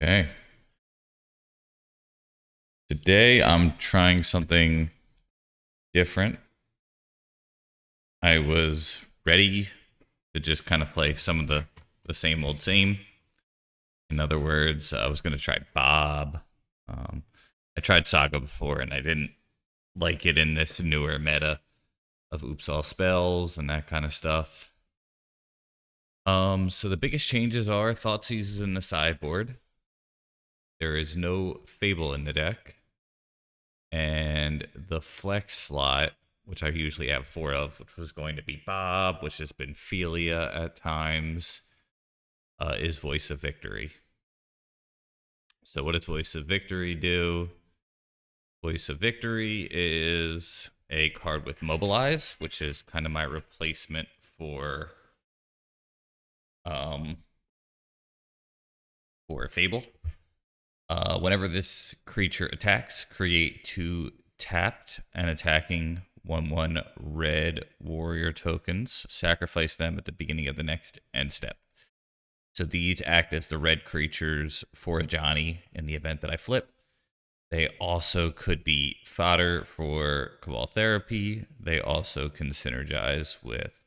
Okay. Today I'm trying something different. I was ready to just kind of play some of the same old same. In other words, I was going to try Bob. Um, I tried Saga before and I didn't like it in this newer meta of Oops All Spells and that kind of stuff. So the biggest changes are Thoughtseize in the sideboard. There is no Fable in the deck. And the flex slot, which I usually have four of, which was going to be Bob, which has been Philia at times, is Voice of Victory. So, what does Voice of Victory do? Voice of Victory is a card with Mobilize, which is kind of my replacement um, for Fable. Whenever this creature attacks, create two tapped and attacking 1/1 red warrior tokens. Sacrifice them at the beginning of the next end step. So these act as the red creatures for Johnny in the event that I flip. They also could be fodder for Cabal Therapy. They also can synergize with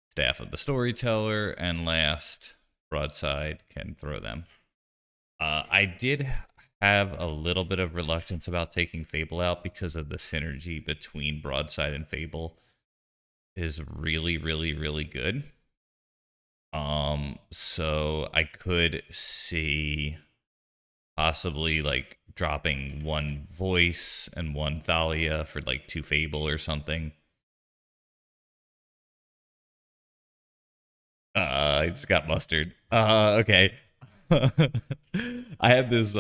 Staff of the Storyteller, and last, Broadside can throw them. I did have a little bit of reluctance about taking Fable out because of the synergy between Broadside and Fable is really, really, really good. So I could see possibly like dropping one Voice and one Thalia for like two Fable or something. I just got mustard. Okay. I have this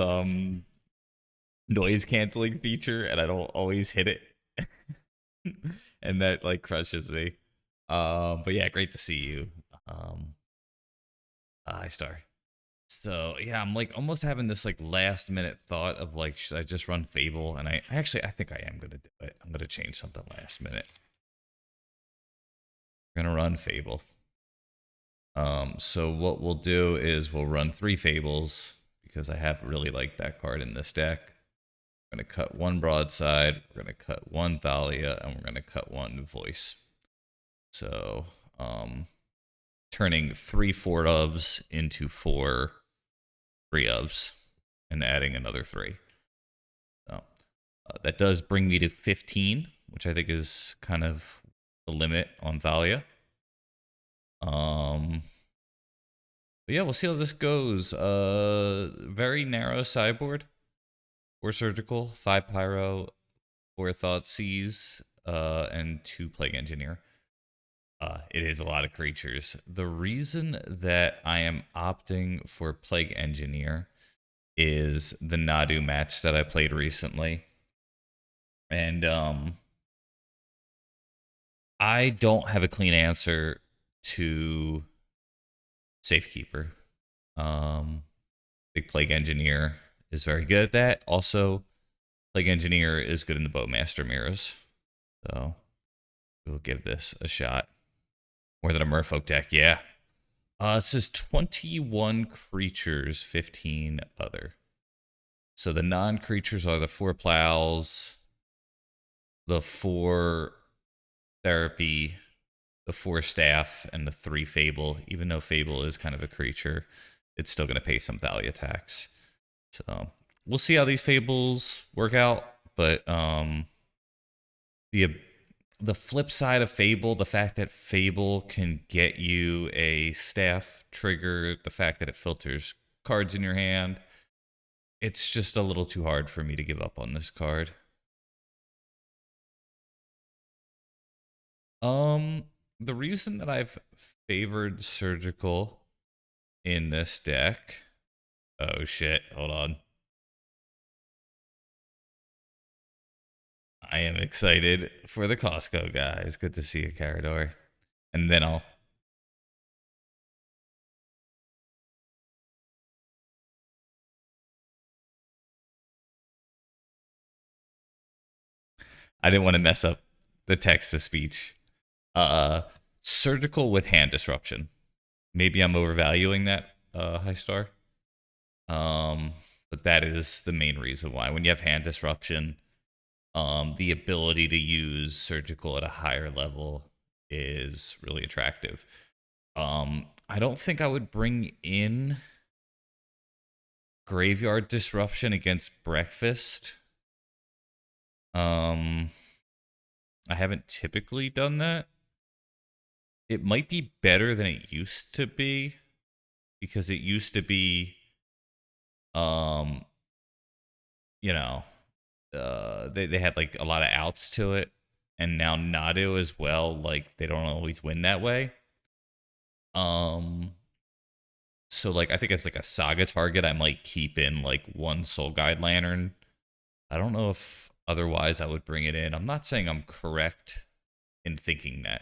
noise canceling feature and I don't always hit it. And that like crushes me. But yeah, great to see you. Um Hi Star. So yeah, I'm like almost having this like last minute thought of like, should I just run Fable? And I think I am gonna do it. I'm gonna change something last minute. We're gonna run Fable. So what we'll do is we'll run three Fables because I have really liked that card in this deck. We're gonna cut one Broadside, we're gonna cut one Thalia, and we're gonna cut one Voice. So turning three four ofs into four three ofs and adding another three. So that does bring me to 15, which I think is kind of the limit on Thalia. But yeah, we'll see how this goes. Very narrow sideboard. 4 surgical, 5 pyro, 4 Thoughtseize, and 2 plague engineer. It is a lot of creatures. The reason that I am opting for plague engineer is the Nadu match that I played recently. And I don't have a clean answer to Safekeeper. Big Plague Engineer is very good at that. Also, Plague Engineer is good in the Bowmaster mirrors. So we'll give this a shot. More than a Merfolk deck, yeah. It says 21 creatures, 15 other. So the non-creatures are the 4 plows, the 4 therapy, the 4 staff, and the 3 fable. Even though fable is kind of a creature, it's still going to pay some value attacks. So we'll see how these fables work out. But the flip side of Fable, the fact that Fable can get you a staff trigger, the fact that it filters cards in your hand, it's just a little too hard for me to give up on this card. The reason that I've favored Surgical in this deck. Oh shit, hold on. I am excited for the Costco guys. Good to see you, Carador. And then I didn't want to mess up the text to speech. Uh, Surgical with hand disruption. Maybe I'm overvaluing that, high star. But that is the main reason why. When you have hand disruption, the ability to use surgical at a higher level is really attractive. I don't think I would bring in graveyard disruption against breakfast. I haven't typically done that. It might be better than it used to be, because it used to be, um, you know, they had like a lot of outs to it, and now Nadu as well. Like they don't always win that way. Um, so like I think it's like a saga target. I might keep in like one Soul Guide Lantern. I don't know if otherwise I would bring it in. I'm not saying I'm correct in thinking that,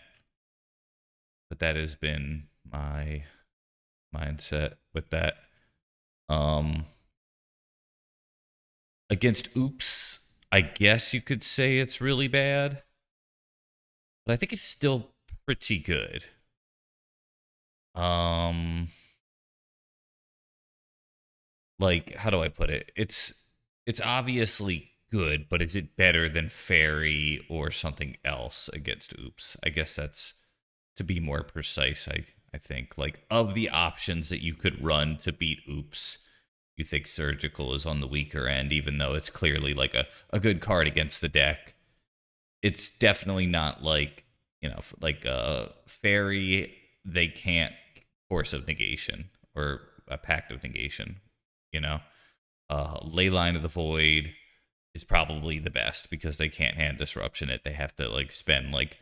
but that has been my mindset with that. Um, Against Oops, I guess you could say it's really bad, but I think it's still pretty good. Like how do I put it? It's obviously good, but is it better than Fairy or something else against Oops? I guess that's to be more precise. I think like of the options that you could run to beat Oops, you think Surgical is on the weaker end, even though it's clearly like a good card against the deck. It's definitely not like, like Fairy, they can't Force of Negation or a Pact of Negation, you know? Leyline of the Void is probably the best because they can't hand disruption it. They have to like spend like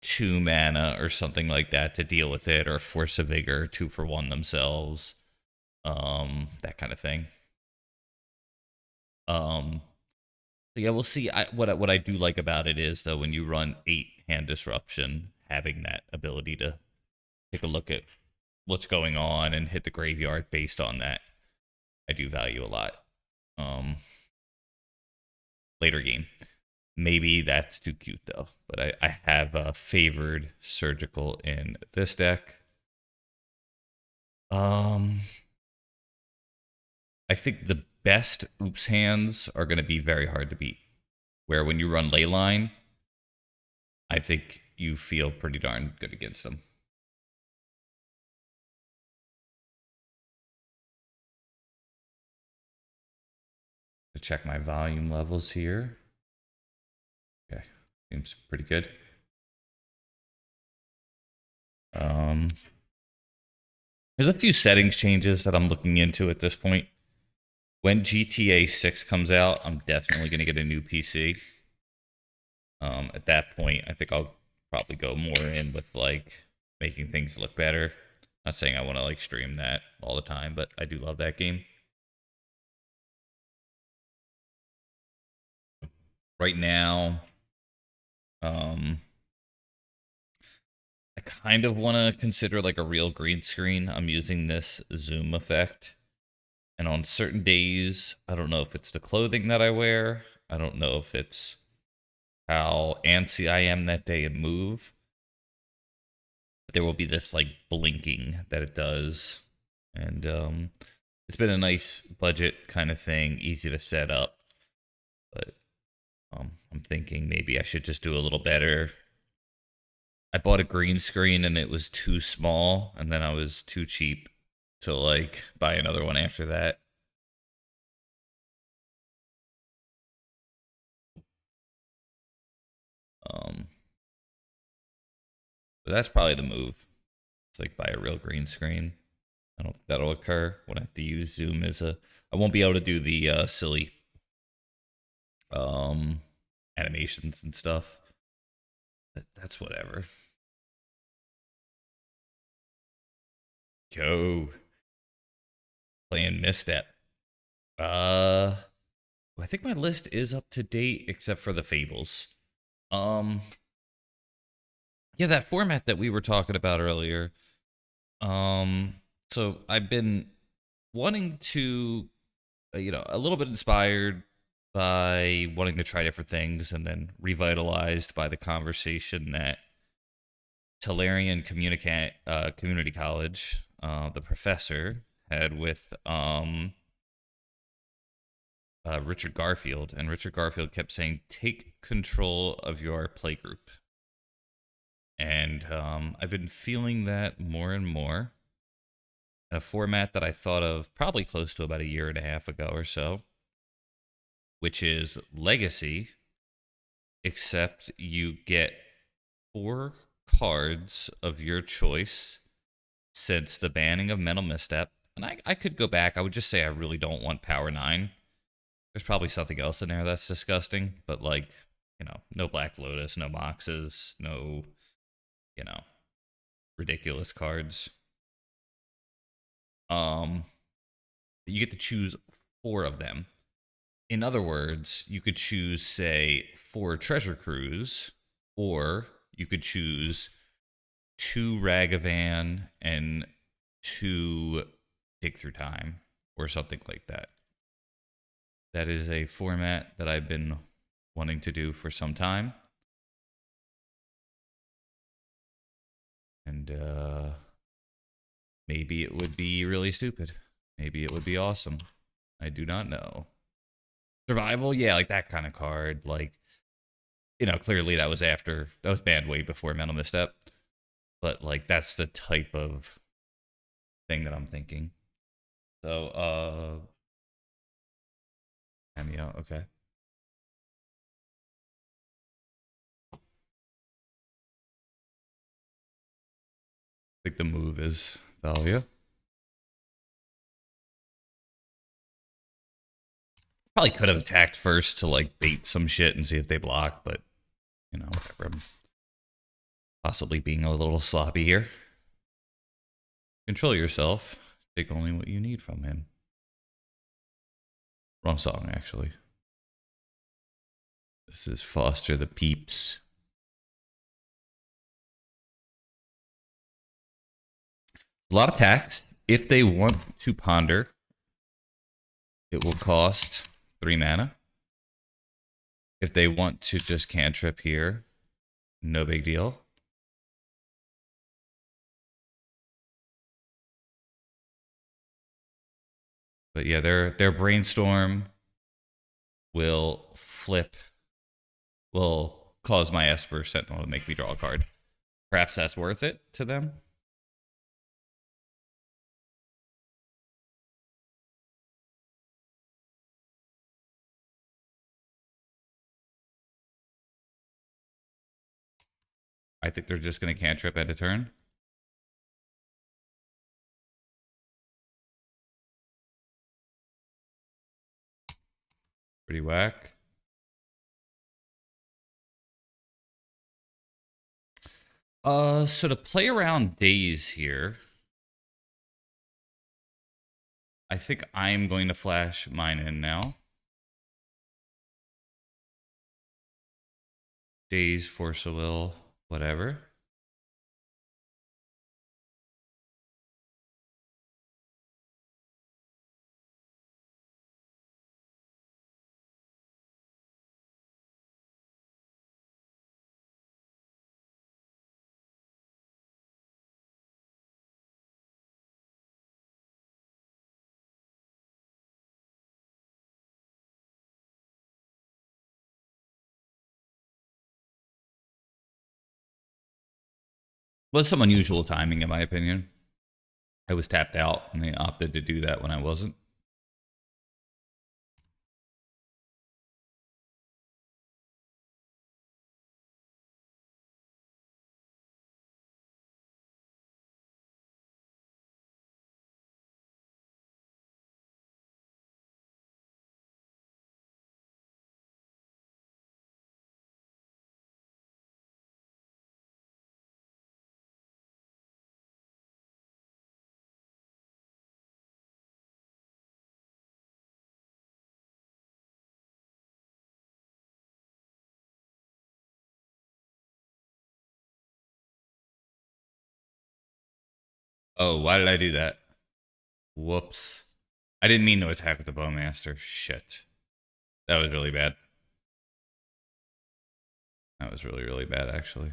2 mana or something like that to deal with it, or Force of Vigor 2-for-1 themselves, that kind of thing. So yeah, we'll see. What I do like about it is though, when you run 8 hand disruption, having that ability to take a look at what's going on and hit the graveyard based on that, I do value a lot. Later game. Maybe that's too cute though, but I have favored Surgical in this deck. I think the best Oops hands are going to be very hard to beat. Where when you run Leyline, I think you feel pretty darn good against them. To check my volume levels here. Okay, seems pretty good. There's a few settings changes that I'm looking into at this point. When GTA 6 comes out, I'm definitely going to get a new PC. At that point, I think I'll probably go more in with like making things look better. Not saying I want to like stream that all the time, but I do love that game. Right now, I kind of want to consider like a real green screen. I'm using this zoom effect. And on certain days, I don't know if it's the clothing that I wear. I don't know if it's how antsy I am that day and move. But there will be this like blinking that it does. And it's been a nice budget kind of thing, easy to set up. But I'm thinking maybe I should just do a little better. I bought a green screen and it was too small, and then I was too cheap to like buy another one after that. But that's probably the move. It's like buy a real green screen. I don't think that'll occur when I have to use Zoom as a. I won't be able to do the silly animations and stuff. But that's whatever. Go. Playing Misstep. I think my list is up to date except for the Fables. Yeah, that format that we were talking about earlier. So I've been wanting to, a little bit inspired by wanting to try different things, and then revitalized by the conversation that Tellurian Community College, the professor, had with Richard Garfield, and Richard Garfield kept saying, "Take control of your playgroup." And I've been feeling that more and more. A format that I thought of probably close to about a year and a half ago or so, which is Legacy, except you get 4 cards of your choice since the banning of Mental Misstep. And I could go back. I would just say I really don't want Power 9. There's probably something else in there that's disgusting, but like, no Black Lotus, no Moxes, no, you know, ridiculous cards. You get to choose 4 of them. In other words, you could choose, say, 4 Treasure Cruise, or you could choose 2 Ragavan and 2 Dig Through Time, or something like that. That is a format that I've been wanting to do for some time. And maybe it would be really stupid. Maybe it would be awesome. I do not know. Survival, yeah, like that kind of card. Like, clearly that was banned way before Mental Misstep. But like that's the type of thing that I'm thinking. So, cameo, okay. I think the move is Thalia. Probably could have attacked first to like bait some shit and see if they block, but whatever. I'm possibly being a little sloppy here. Control yourself. Take only what you need from him. Wrong song, actually. This is Foster the Peeps. A lot of tax. If they want to ponder, it will cost 3 mana. If they want to just cantrip here, no big deal. But yeah, their brainstorm will cause my Esper Sentinel to make me draw a card. Perhaps that's worth it to them. I think they're just going to cantrip at a turn. Pretty whack. So to play around days here, I think I'm going to flash mine in now. Days, Force of Will, whatever. Was some unusual timing, in my opinion. I was tapped out, and they opted to do that when I wasn't. Oh, why did I do that? Whoops. I didn't mean to attack with the Bowmaster. Shit. That was really bad. That was really, really bad, actually.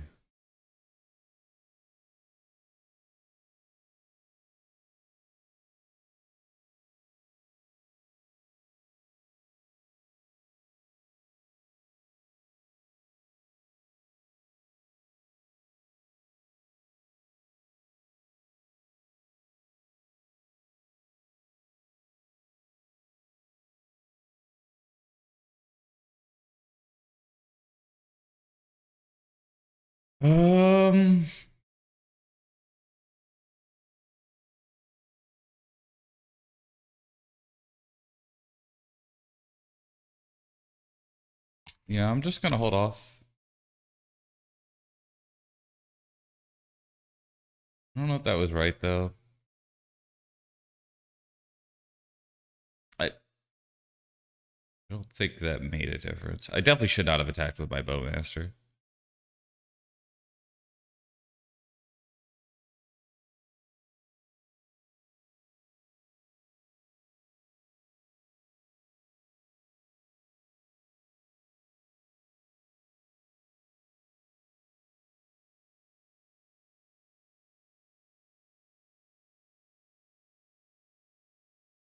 Um. Yeah, I'm just gonna hold off. I don't know if that was right though. I don't think that made a difference. I definitely should not have attacked with my bowmaster.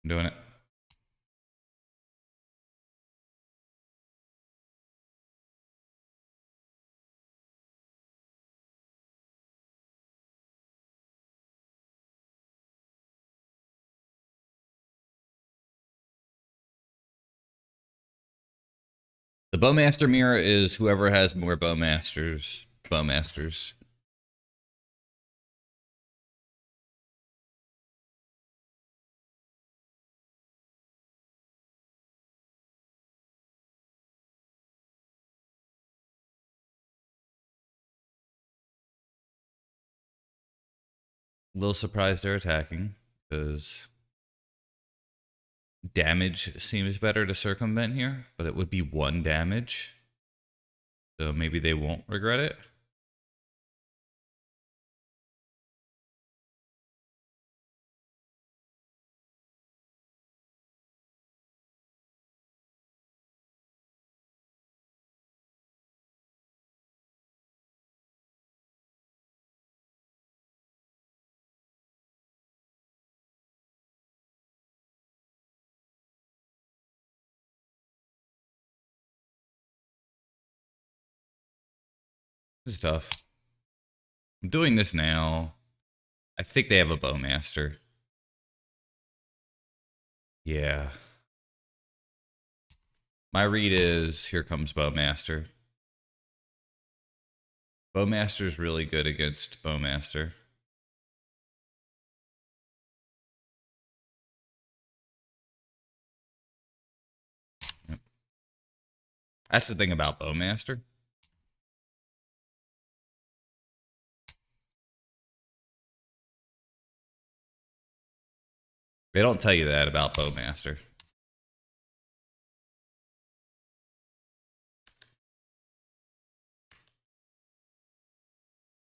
I'm doing it. The bowmaster mirror is whoever has more bowmasters. Bowmasters. A little surprised they're attacking because damage seems better to circumvent here, but it would be 1 damage. So maybe they won't regret it. This is tough. I'm doing this now. I think they have a bowmaster. Yeah. My read is here comes bowmaster. Bowmaster's really good against bowmaster. Yep. That's the thing about bowmaster. They don't tell you that about bowmaster.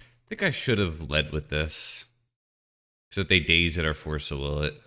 I think I should have led with this. So that they daze it or force a will it.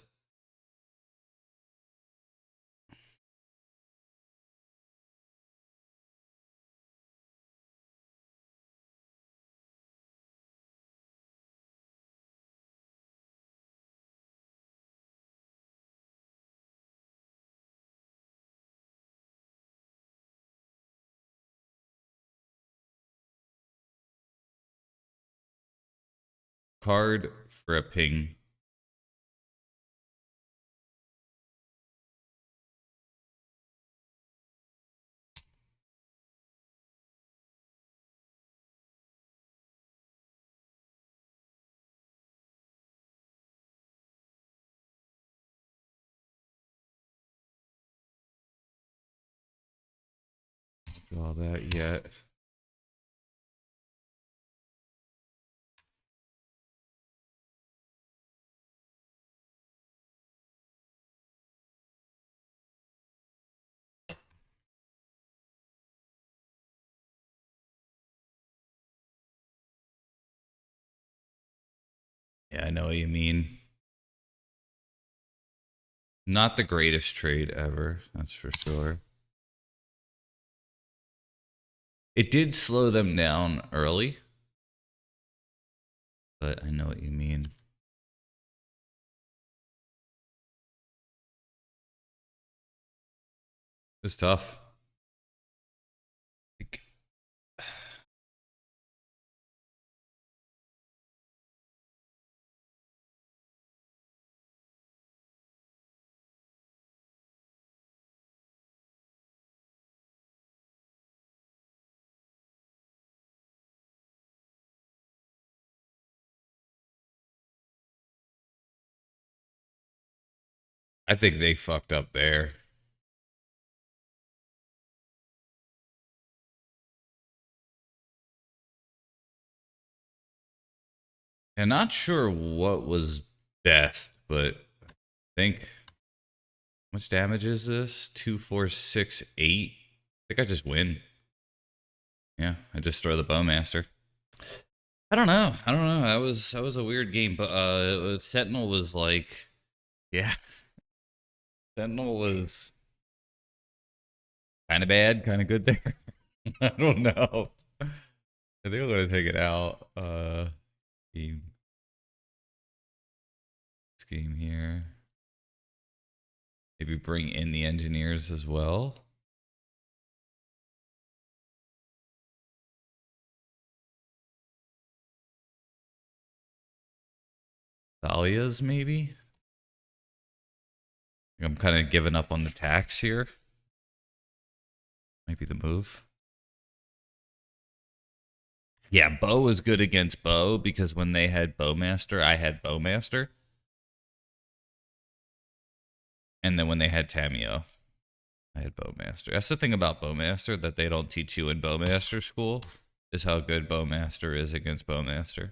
Card for a ping. Draw that yet. Yeah, I know what you mean. Not the greatest trade ever, that's for sure. It did slow them down early, but I know what you mean. It's tough. I think they fucked up there. And not sure what was best, but I think how much damage is this? 2, 4, 6, 8. I think I just win. Yeah, I just throw the Bowmaster. I don't know. I don't know. That was a weird game, but Sentinel was like, yeah, Sentinel was kind of bad, kind of good there. I don't know. I think I'm gonna take it out. Game scheme here. Maybe bring in the engineers as well. Thalia's maybe. I'm kind of giving up on the tax here. Might be the move. Yeah, Bow was good against Bow because when they had Bowmaster, I had Bowmaster. And then when they had Tamio, I had Bowmaster. That's the thing about Bowmaster that they don't teach you in Bowmaster school, is how good Bowmaster is against Bowmaster.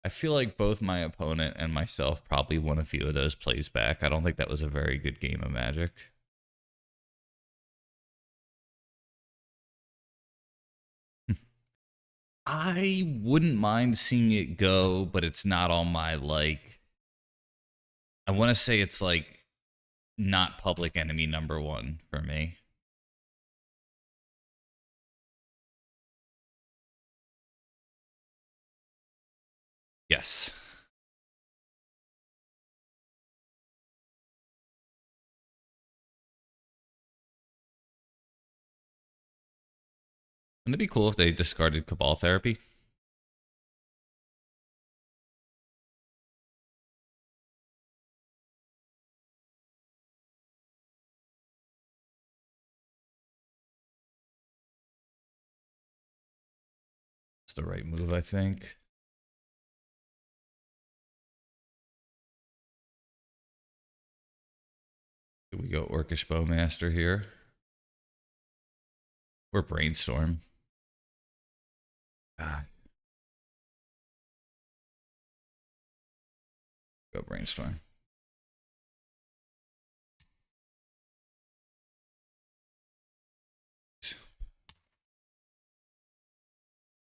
I feel like both my opponent and myself probably won a few of those plays back. I don't think that was a very good game of Magic. I wouldn't mind seeing it go, but it's not on my like. I want to say it's like not public enemy #1 for me. Yes. Wouldn't it be cool if they discarded Cabal Therapy? It's the right move, I think. Do we go Orcish Bowmaster here? Or Brainstorm? God. Go Brainstorm.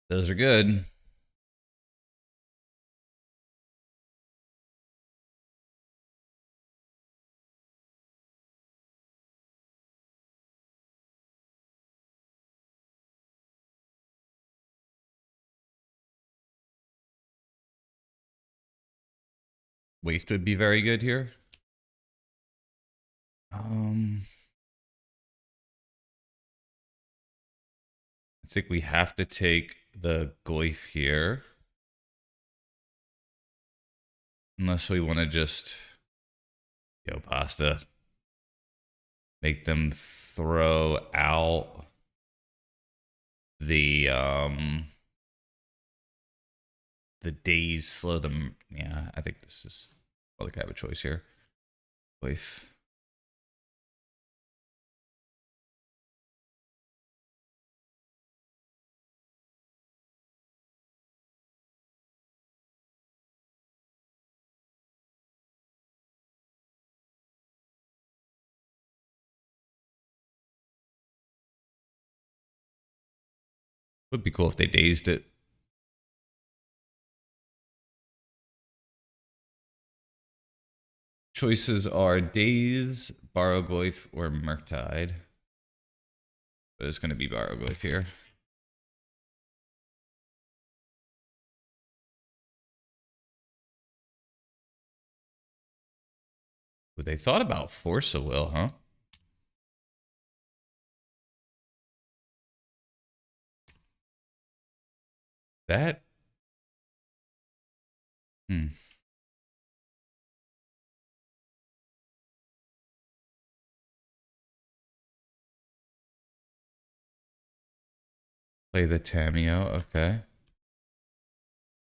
Those are good. Waste would be very good here. I think we have to take the Goif here. Unless we want to just, yo, pasta. Make them throw out the days, slow them. Yeah, I think this is, I think I have a choice here. Goif. Would be cool if they dazed it. Choices are Daze, Borrow Goif, or Murktide. But it's going to be Borrow Goif here. But they thought about Force of Will, huh? That. Hmm. Play the Tameo, okay.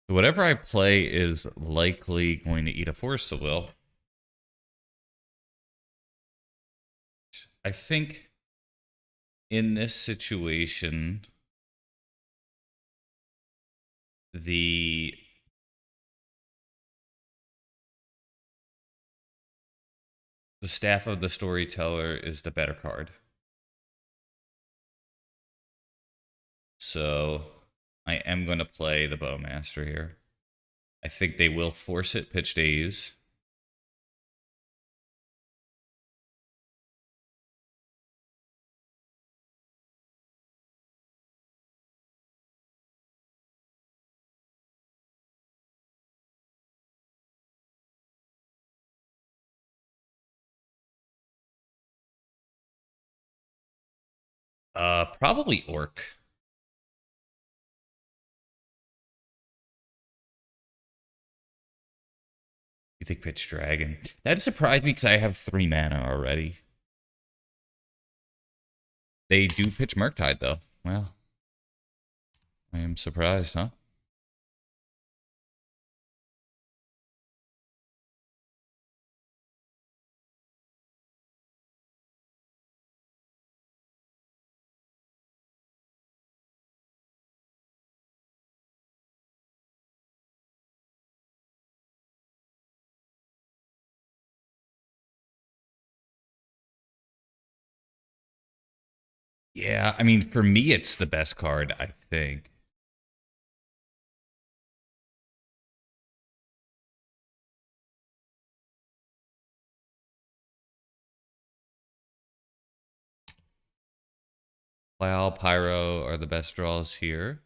So whatever I play is likely going to eat a Force of Will. I think in this situation, the Staff of the Storyteller is the better card. So I am going to play the Bowmaster here. I think they will force it, pitch days. Probably Orc. You think pitch Dragon? That surprised me because I have 3 mana already. They do pitch Murktide though. Well, I am surprised, huh? Yeah, I mean, for me, it's the best card, I think. Plow, Pyro are the best draws here.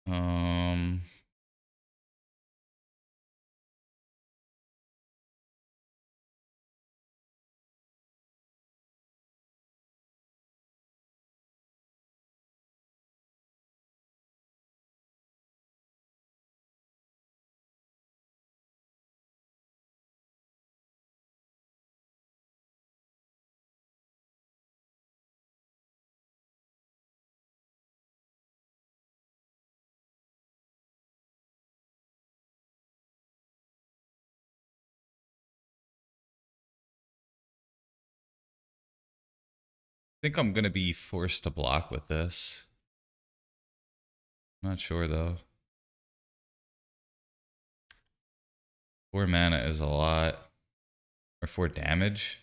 Um, I think I'm gonna be forced to block with this. Not sure though. 4 mana is a lot. Or 4 damage.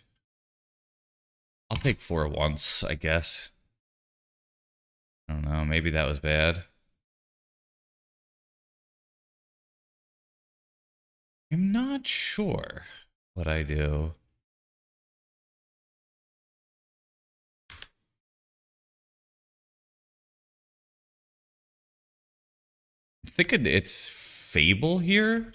I'll take 4 once, I guess. I don't know, maybe that was bad. I'm not sure what I do. I'm thinking it's Fable here.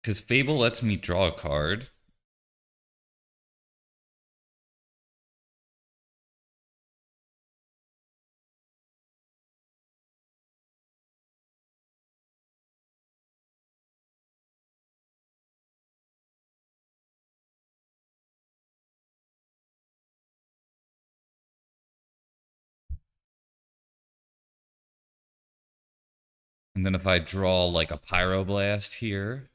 Because Fable lets me draw a card. And then if I draw like a Pyroblast here,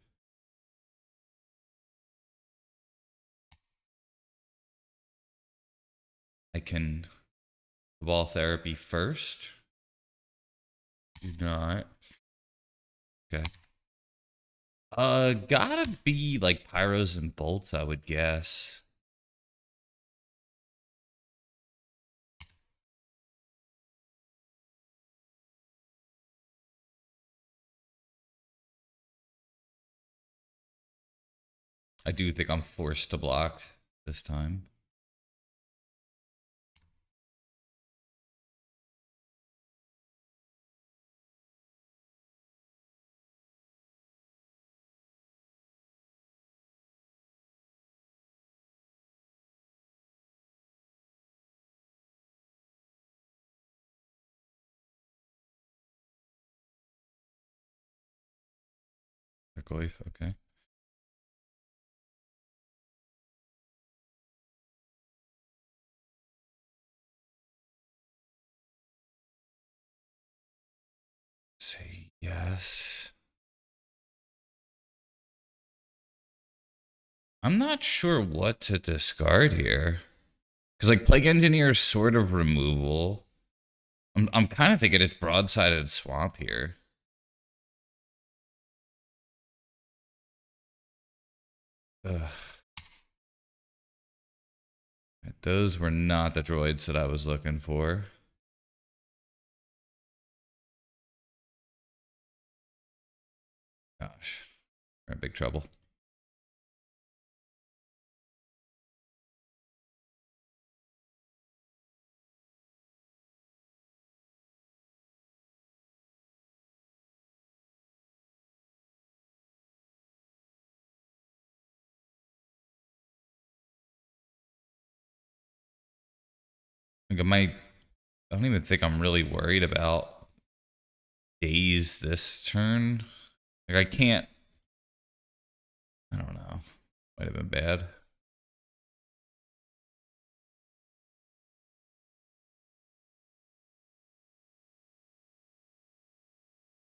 I can Cabal Therapy first. Do not. Okay. Gotta be like Pyros and Bolts, I would guess. I do think I'm forced to block this time. Gargoyf, okay. guess. I'm not sure what to discard here. Because, like, Plague Engineer is sort of removal. I'm kind of thinking it's Broadsided Swamp here. Ugh. Those were not the droids that I was looking for. Gosh, we're in big trouble. Like I don't even think I'm really worried about days this turn. Like I can't. I don't know. Might have been bad.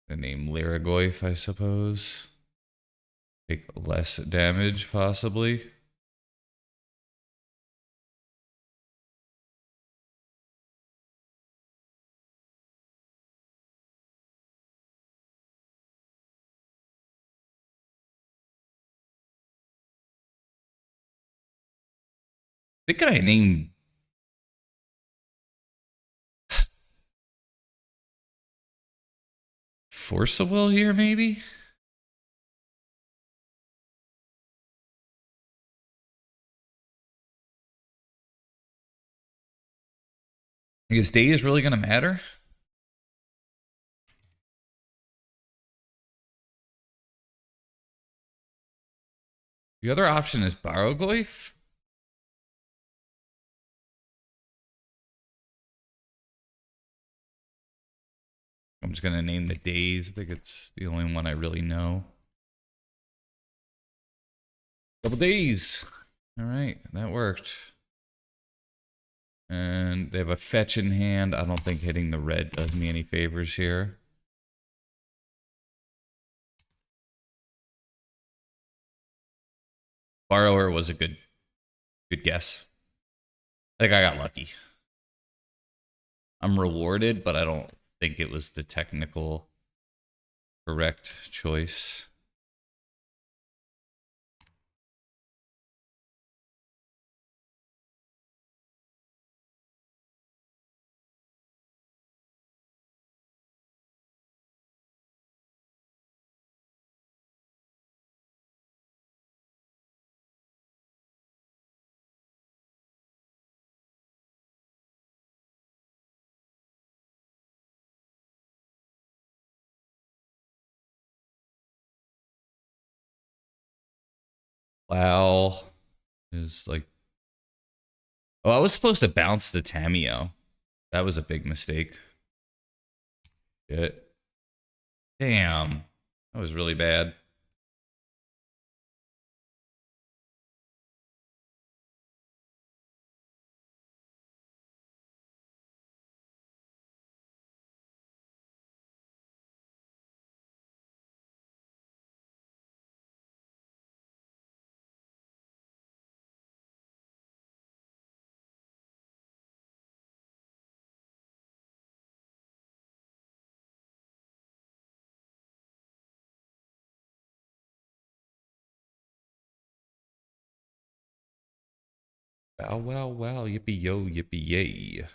The name Lyrigoyf, I suppose. Take less damage, possibly. I think I named Force a Will here, maybe? Is days really going to matter? The other option is Barrogoyf. I'm just going to name the days. I think it's the only one I really know. Double days. All right, that worked. And they have a fetch in hand. I don't think hitting the red does me any favors here. Borrower was a good guess. I think I got lucky. I'm rewarded, but I don't think it was the technical correct choice. Wow. Is like, oh, I was supposed to bounce the Tameo. That was a big mistake. Shit. Damn. That was really bad. Wow, wow, wow. Yippee yo, yippee yay.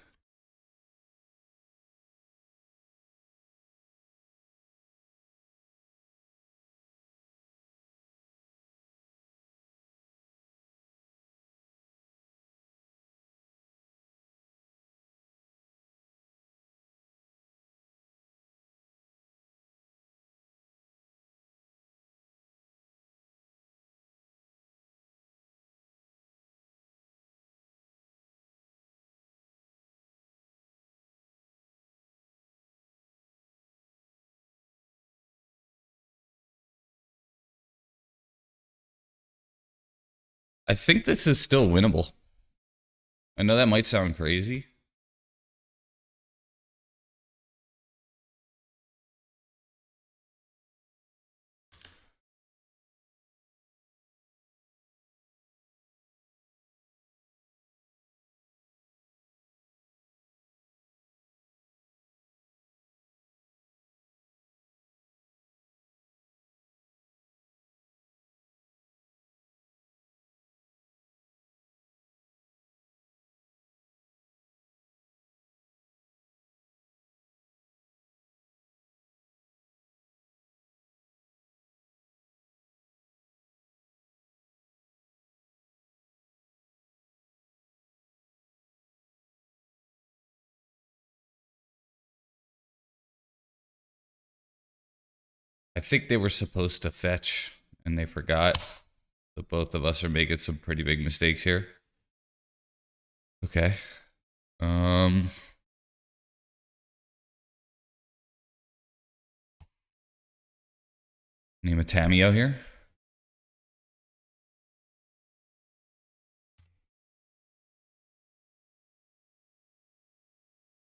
I think this is still winnable. I know that might sound crazy. I think they were supposed to fetch and they forgot. So both of us are making some pretty big mistakes here. Okay. Name a Tamio here.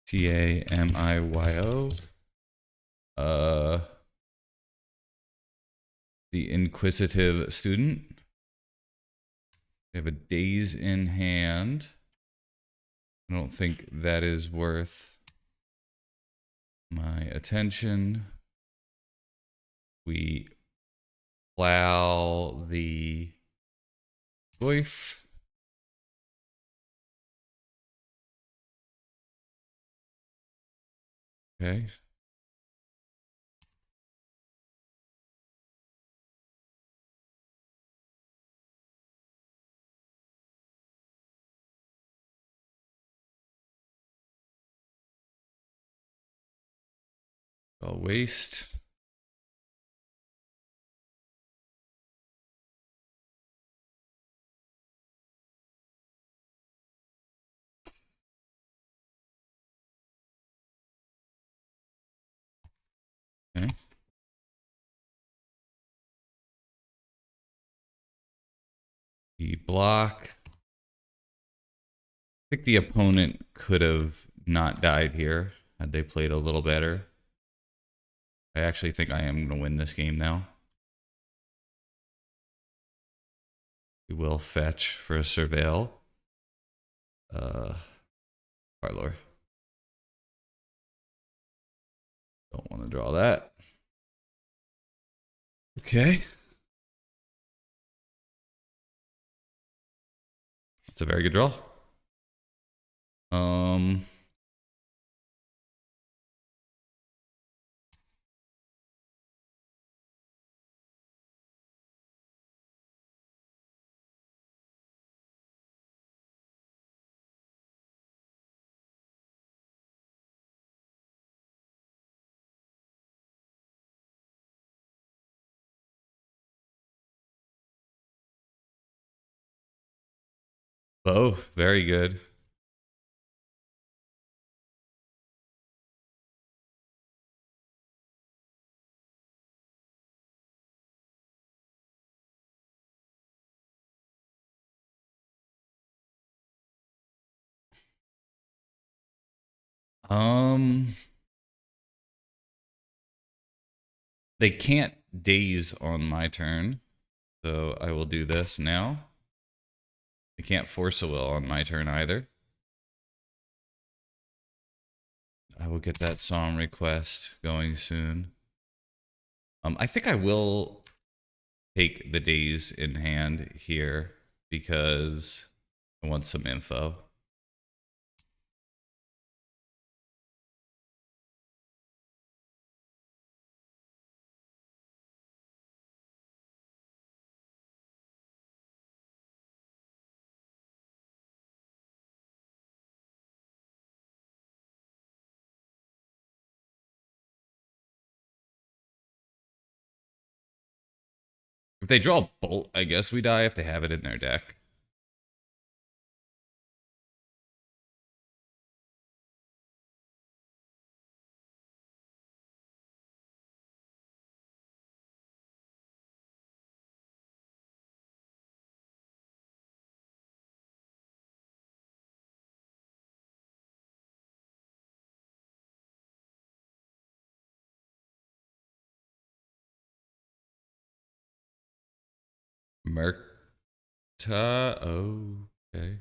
Tamio. The inquisitive student. We have a daze in hand. I don't think that is worth my attention. We plow the Goif. Okay. I'll waste. Okay. The block. I think the opponent could have not died here had they played a little better. I actually think I am going to win this game now. We will fetch for a surveil. Parlor. Don't want to draw that. Okay. It's a very good draw. Both very good. They can't daze on my turn, so I will do this now. They can't force a will on my turn either. I will get that song request going soon. I think I will take the daze in hand here because I want some info. If they draw a bolt, I guess we die if they have it in their deck. Merta. Oh, okay.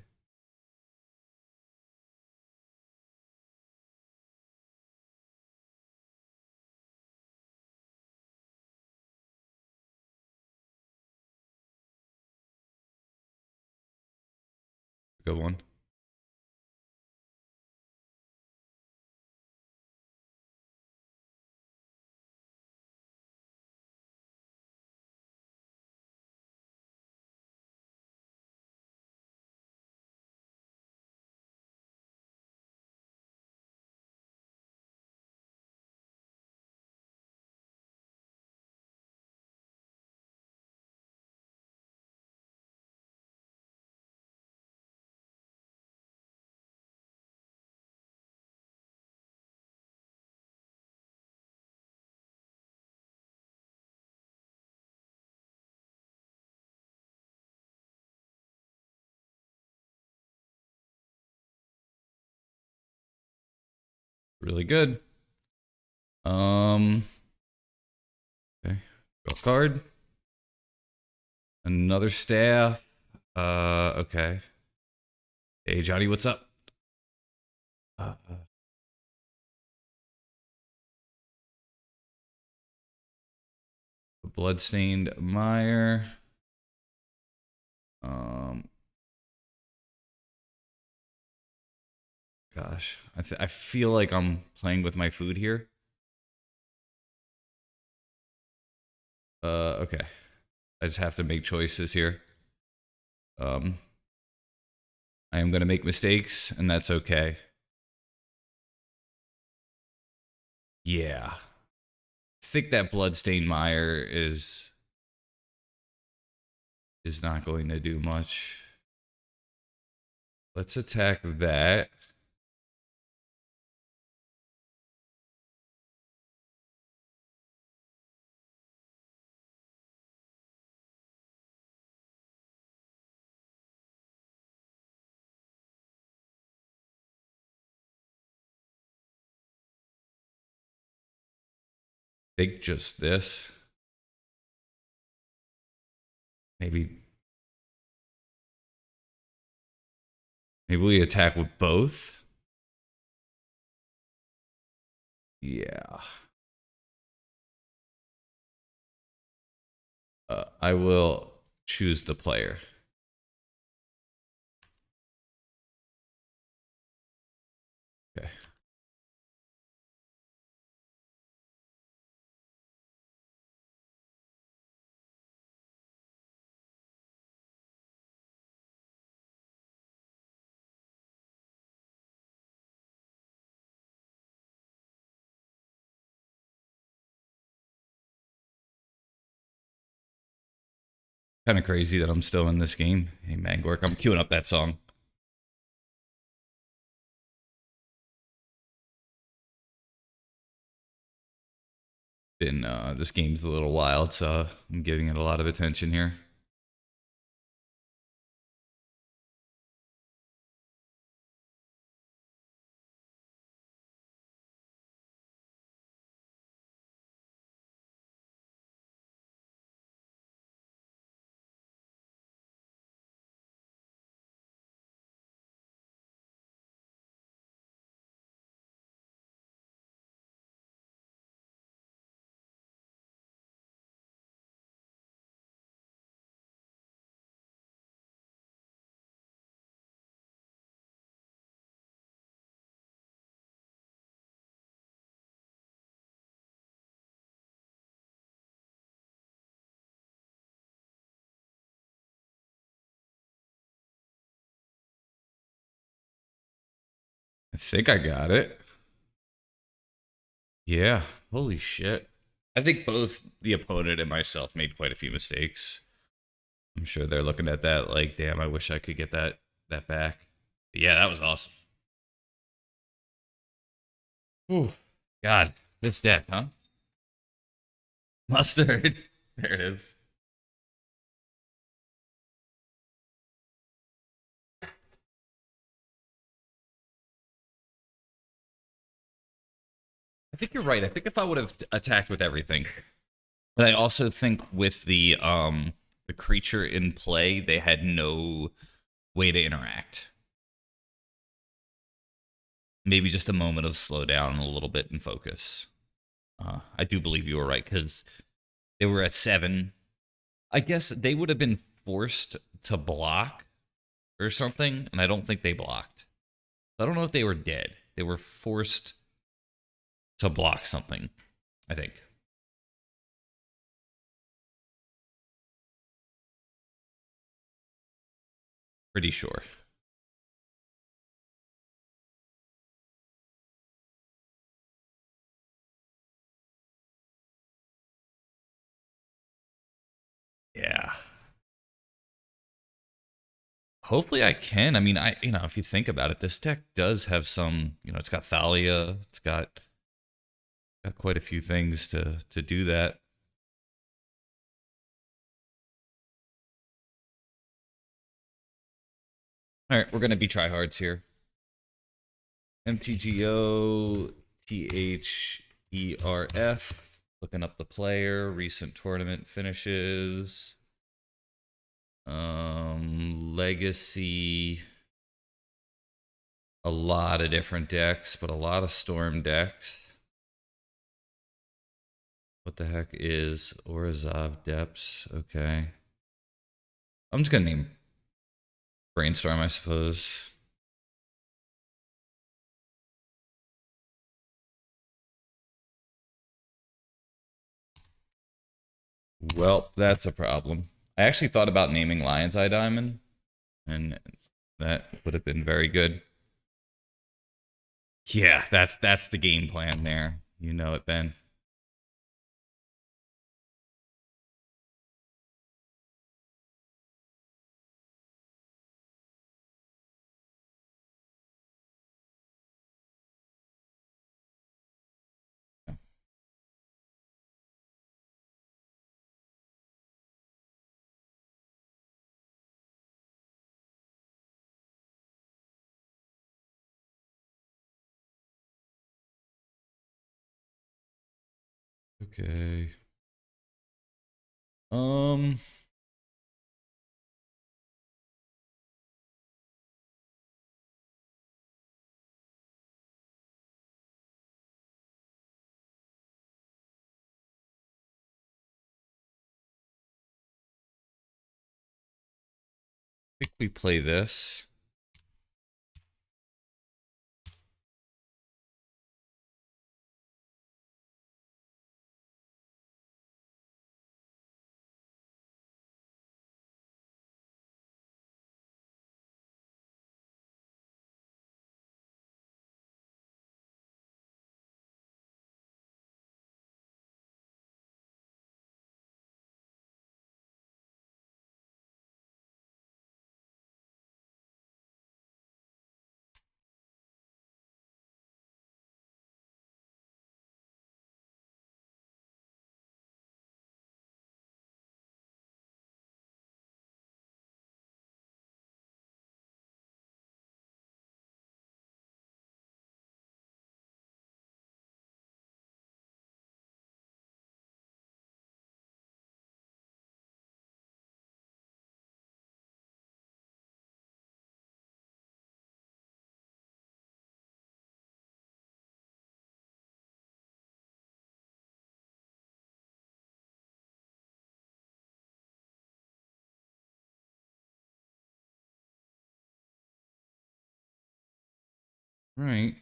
Good one. Really good. Okay. Draw card. Another staff. Okay. Hey, Johnny, what's up? A bloodstained mire. Gosh, I feel like I'm playing with my food here. Okay. I just have to make choices here. I am gonna make mistakes, and that's okay. Yeah. I think that bloodstained mire is not going to do much. Let's attack that. Think just this. Maybe we attack with both. Yeah. I will choose the player. Okay. Kind of crazy that I'm still in this game. Hey, Mangork, I'm queuing up that song. Been this game's a little wild, so I'm giving it a lot of attention here. I think I got it. Yeah. Holy shit. I think both the opponent and myself made quite a few mistakes. I'm sure they're looking at that like, damn, I wish I could get that back. But yeah, that was awesome. Ooh. God, this deck, huh? Mustard. There it is. I think you're right. I think if I would have attacked with everything, but I also think with the creature in play, they had no way to interact. Maybe just a moment of slowdown a little bit and focus. I do believe you were right because they were at 7. I guess they would have been forced to block or something, and I don't think they blocked. I don't know if they were dead. They were forced to block something, I think. Pretty sure. Yeah. Hopefully I can. I mean, if you think about it, this deck does have some, it's got Thalia, it's got quite a few things to do that. All right, we're gonna be tryhards here. MTGO THERF. Looking up the player, recent tournament finishes. Legacy. A lot of different decks, but a lot of Storm decks. What the heck is Orzhov Depths? Okay. I'm just gonna name Brainstorm, I suppose. Well, that's a problem. I actually thought about naming Lion's Eye Diamond, and that would have been very good. Yeah, that's the game plan there. You know it, Ben. Okay. Um, I think we play this. Right.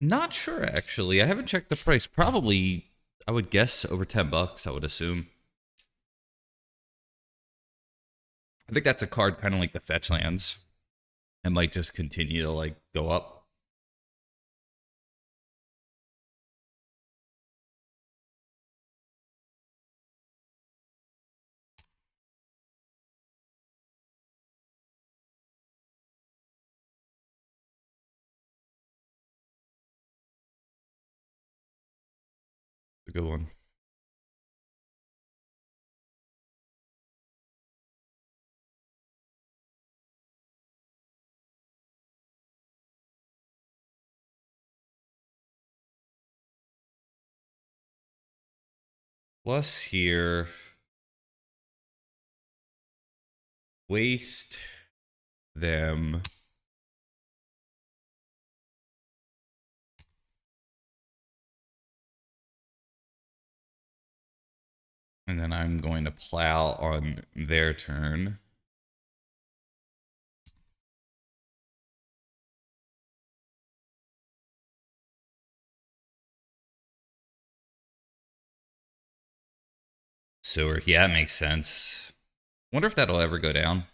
Not sure actually. I haven't checked the price. Probably, I would guess over $10. I would assume. I think that's a card kind of like the fetch lands. It might just continue to like go up. It's a good one. Plus here, waste them. And then I'm going to plow on their turn. Sewer. Yeah, it makes sense. Wonder if that'll ever go down.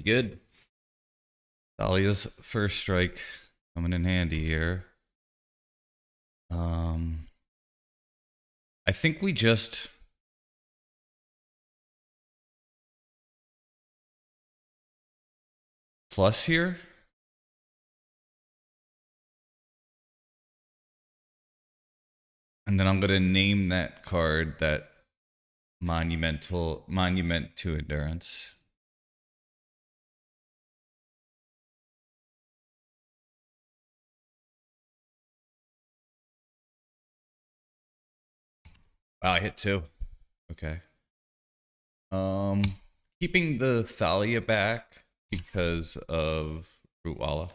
Pretty good. Dahlia's first strike coming in handy here. I think we just plus here. And then I'm gonna name that card that monument to endurance. Wow, I hit 2. Okay. Keeping the Thalia back because of Rootwalla.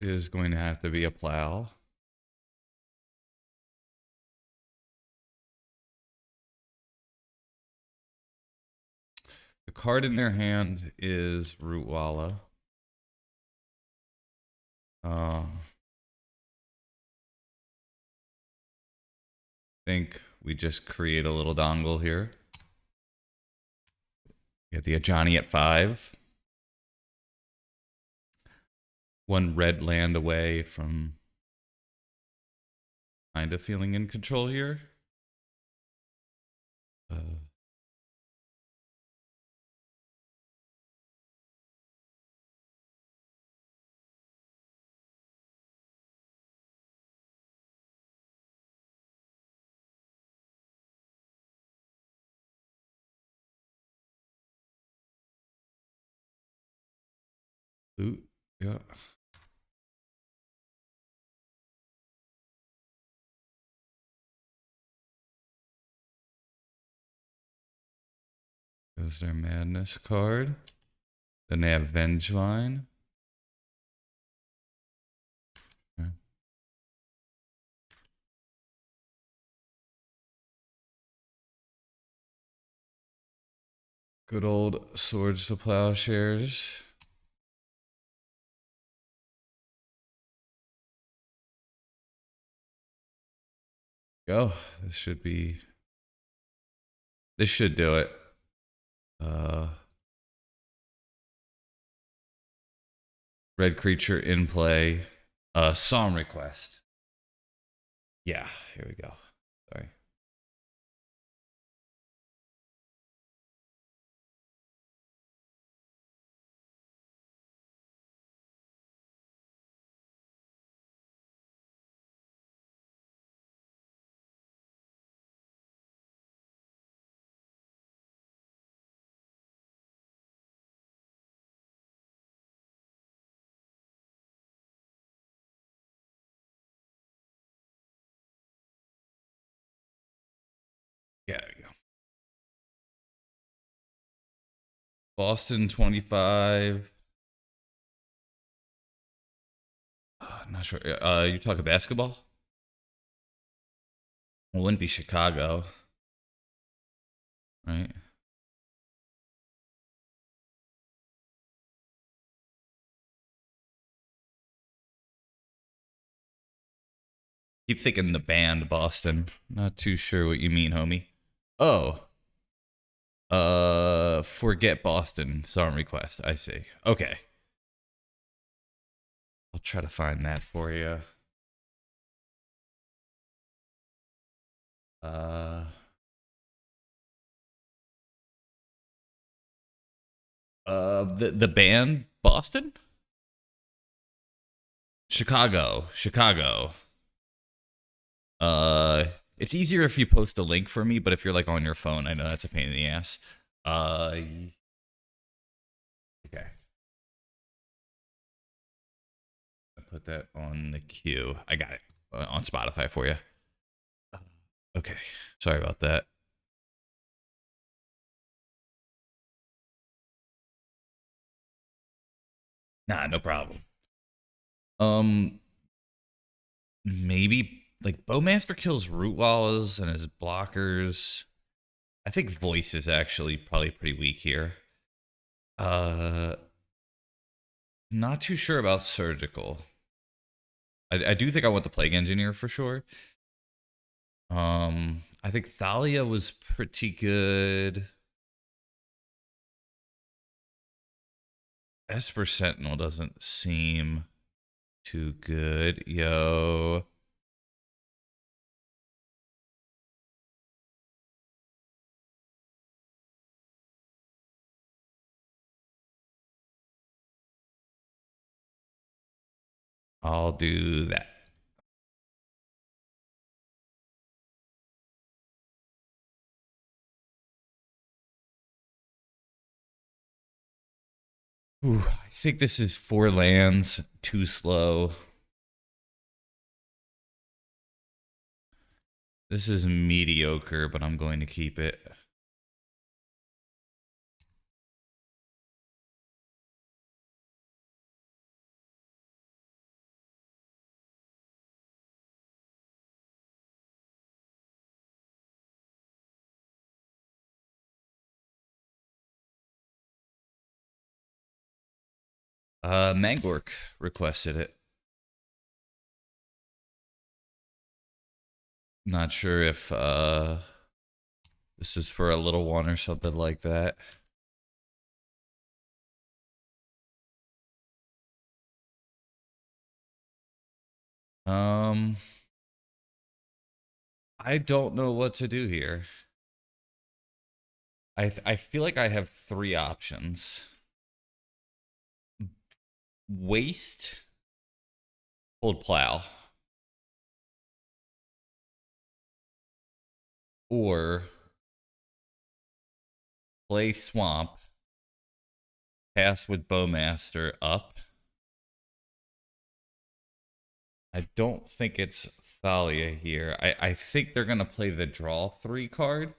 Is going to have to be a plow. The card in their hand is Rootwalla. I think we just create a little dongle here. Get the Ajani at 5. 1 red land away from kind of feeling in control here. Ooh, yeah. Goes their Madness card. Then they have Vengevine. Okay. Good old Swords to Plowshares. Go. This should be. This should do it. Red creature in play. Song request. Yeah, here we go. Sorry. Yeah, there we go. Boston 25. Not sure. You talking basketball? It wouldn't be Chicago, right? Keep thinking the band Boston. Not too sure what you mean, homie. Oh. Forget Boston song request. I see. Okay. I'll try to find that for you. The band Boston? Chicago. It's easier if you post a link for me, but if you're like on your phone, I know that's a pain in the ass. Okay. I put that on the queue. I got it on Spotify for you. Okay. Sorry about that. Nah, no problem. Maybe Like, Bowmaster kills Root Walls and his blockers. I think Voice is actually probably pretty weak here. Uh, Not too sure about Surgical. I do think I want the Plague Engineer for sure. I think Thalia was pretty good. Esper Sentinel doesn't seem too good. Yo. I'll do that. Ooh, I think this is 4 lands, too slow. This is mediocre, but I'm going to keep it. Mangork requested it. Not sure if this is for a little one or something like that. I don't know what to do here. I feel like I have 3 options. Waste, hold plow, or play swamp, pass with Bowmaster up. I don't think it's Thalia here. I think they're gonna play the draw 3 card.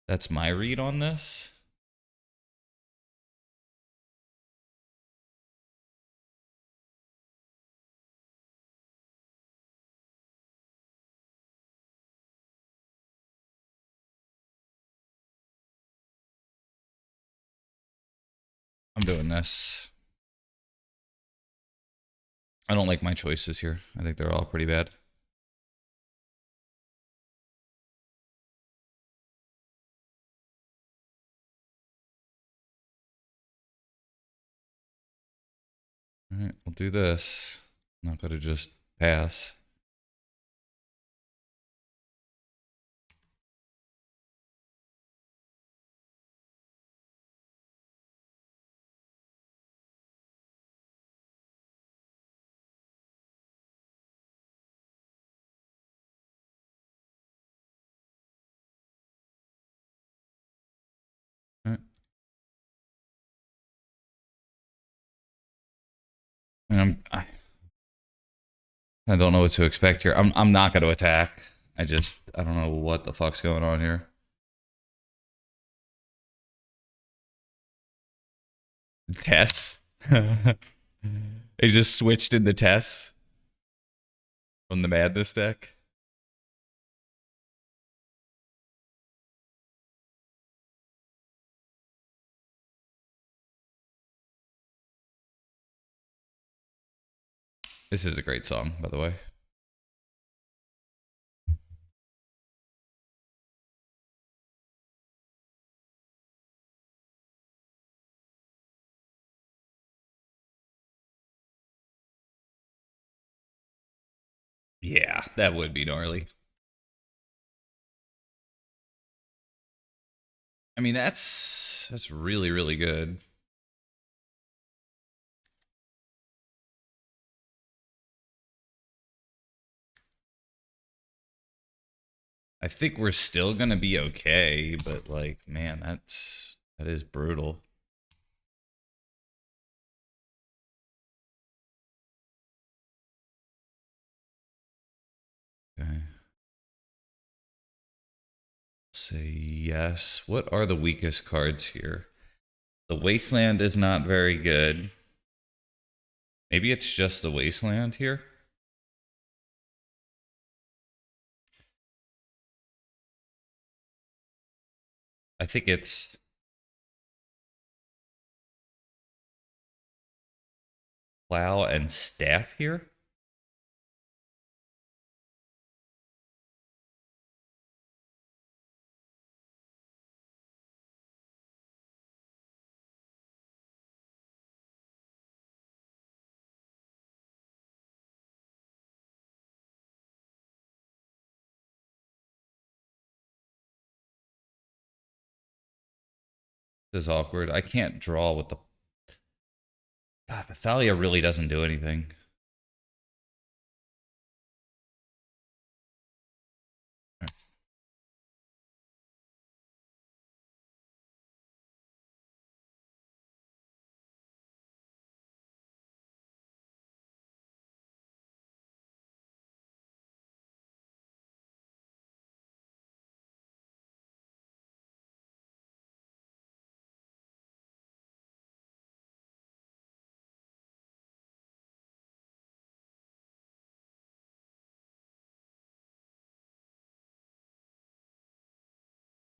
That's my read on this. I'm doing this. I don't like my choices here. I think they're all pretty bad. All right, we'll do this. I'm not gonna just pass. All right. I don't know what to expect here. I'm not gonna attack. I don't know what the fuck's going on here. Tess. They just switched in the Tess from the Madness deck. This is a great song, by the way. Yeah, that would be gnarly. I mean, that's really, really good. I think we're still gonna be okay, but like, man, that is brutal. Okay. Say yes. What are the weakest cards here? The Wasteland is not very good. Maybe it's just the wasteland here. I think it's plow and staff here. This is awkward. I can't draw with the... God, Thalia really doesn't do anything.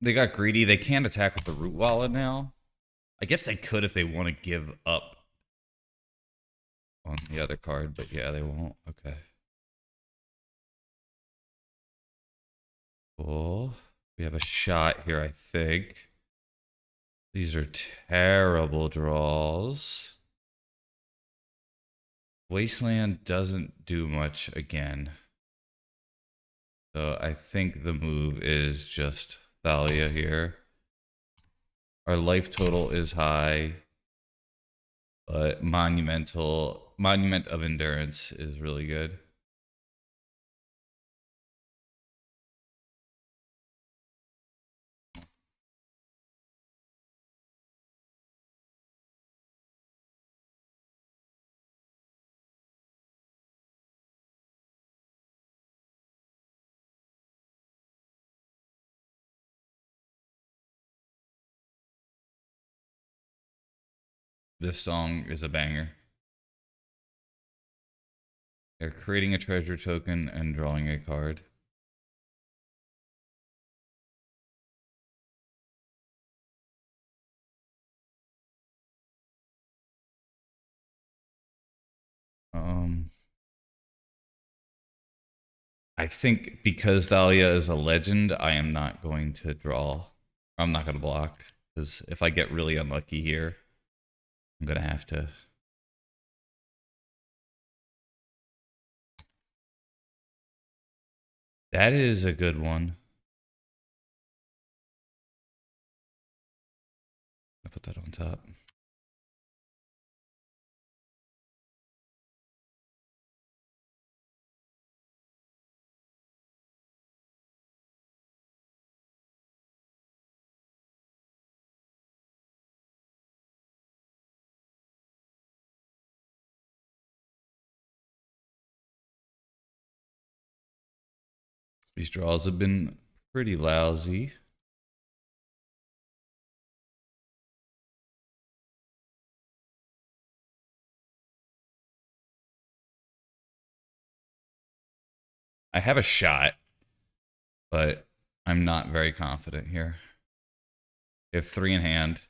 They got greedy. They can't attack with the root wallet now. I guess they could if they want to give up on the other card, but yeah, they won't. Okay. Cool. We have a shot here, I think. These are terrible draws. Wasteland doesn't do much again. So I think the move is just Thalia here. Our life total is high, but Monument of Endurance is really good. This song is a banger. They're creating a treasure token and drawing a card. I think because Thalia is a legend, I am not going to draw. I'm not going to block. Because if I get really unlucky here, I'm going to have to. That is a good one. I'll put that on top. These draws have been pretty lousy. I have a shot, but I'm not very confident here. I have 3 in hand.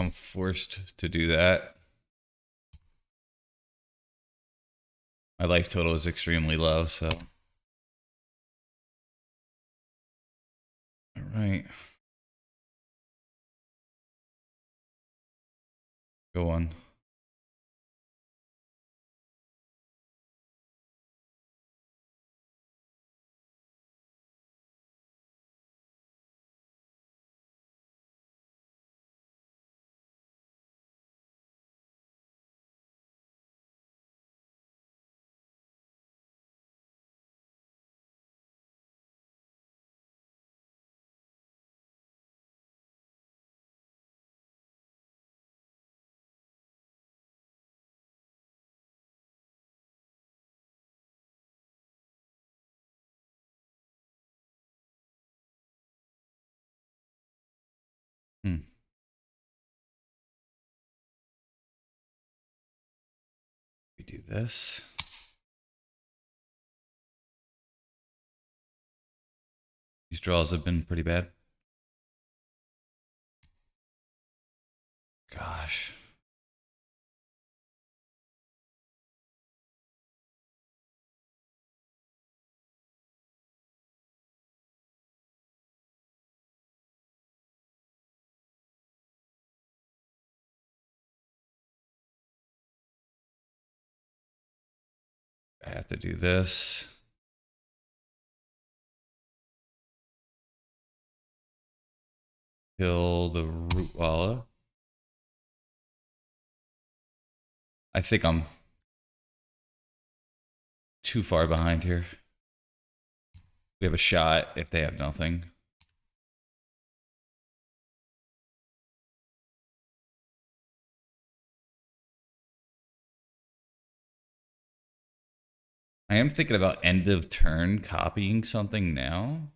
I'm forced to do that. My life total is extremely low, so. All right. Go on. We do this. These draws have been pretty bad. Gosh. I have to do this. Kill the Rootwalla. I think I'm too far behind here. We have a shot if they have nothing. I am thinking about end of turn copying something now.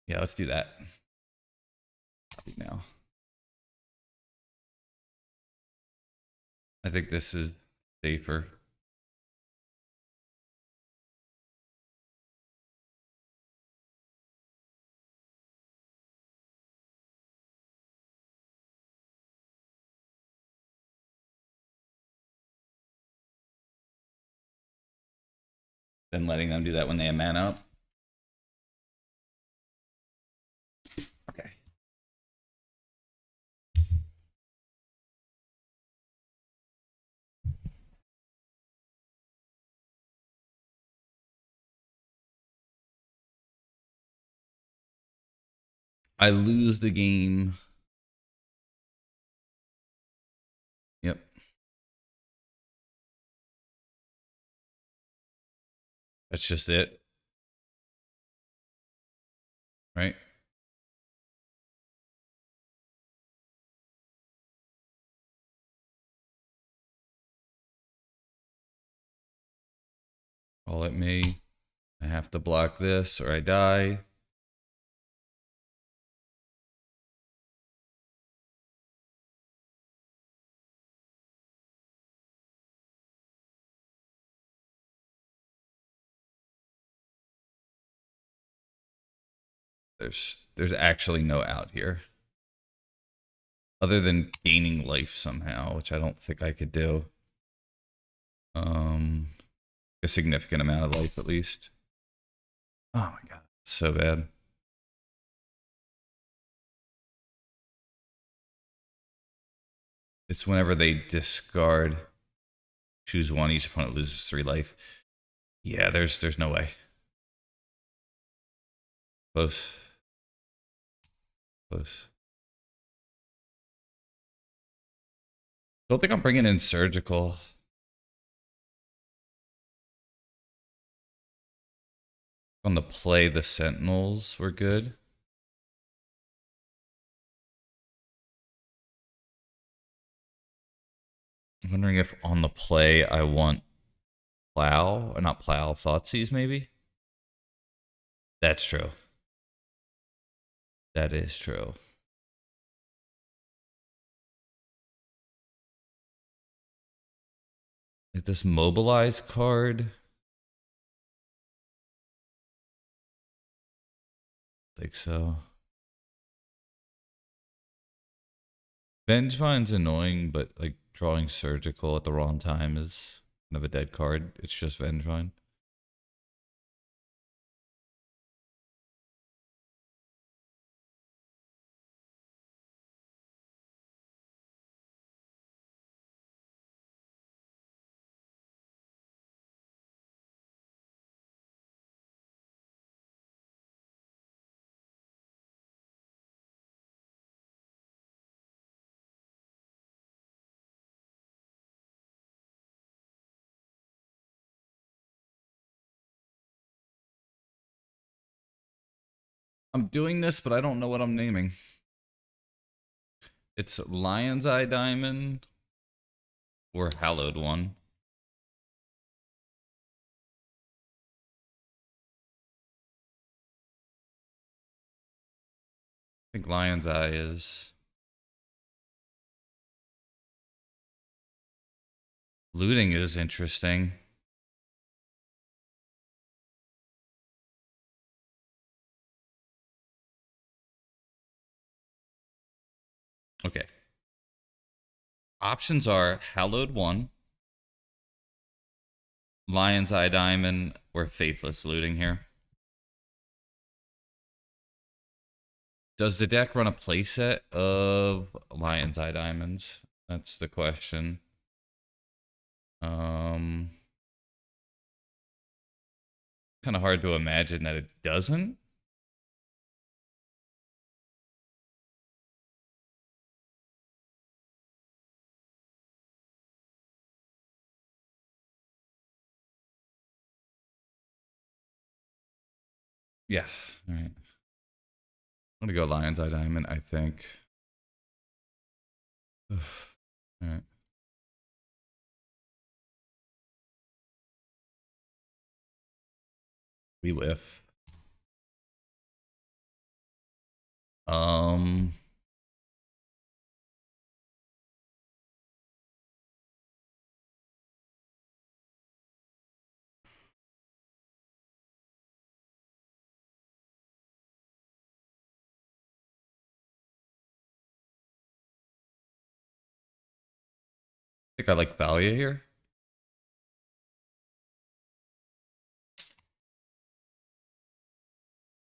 Yeah, let's do that. Copy now. I think this is safer. Than letting them do that when they have mana up. Okay. I lose the game. Yep. That's just it. Right? All at me. I have to block this or I die. There's actually no out here. Other than gaining life somehow, which I don't think I could do. A significant amount of life at least. Oh my god, it's so bad. It's whenever they discard, choose one, each opponent loses 3 life. Yeah, there's no way. Close. Close. Don't think I'm bringing in surgical. On the play, the Sentinels were good. I'm wondering if on the play I want Plow, or not Plow, Thoughtseize maybe? That's true. That is true. Get this mobilize card. Think so. Vengevine's annoying, but like drawing surgical at the wrong time is kind of a dead card. It's just Vengevine. I'm doing this, but I don't know what I'm naming. It's Lion's Eye Diamond or Hallowed One. I think Lion's Eye is. Looting is interesting. Okay. Options are Hallowed One, Lion's Eye Diamond, or Faithless Looting here. Does the deck run a playset of Lion's Eye Diamonds? That's the question. Kind of hard to imagine that it doesn't. Yeah. All right. I'm gonna go Lion's Eye Diamond, I think. All right. We whiff. Um. I think I like Thalia here.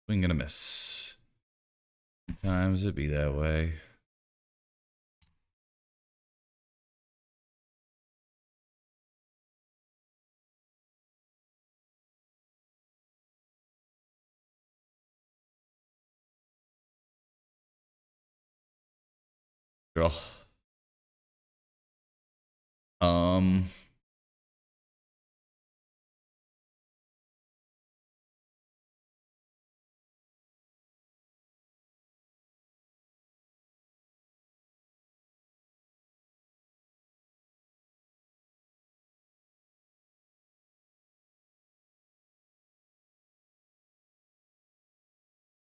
Swing and a miss. Sometimes it be that way. Girl. Um.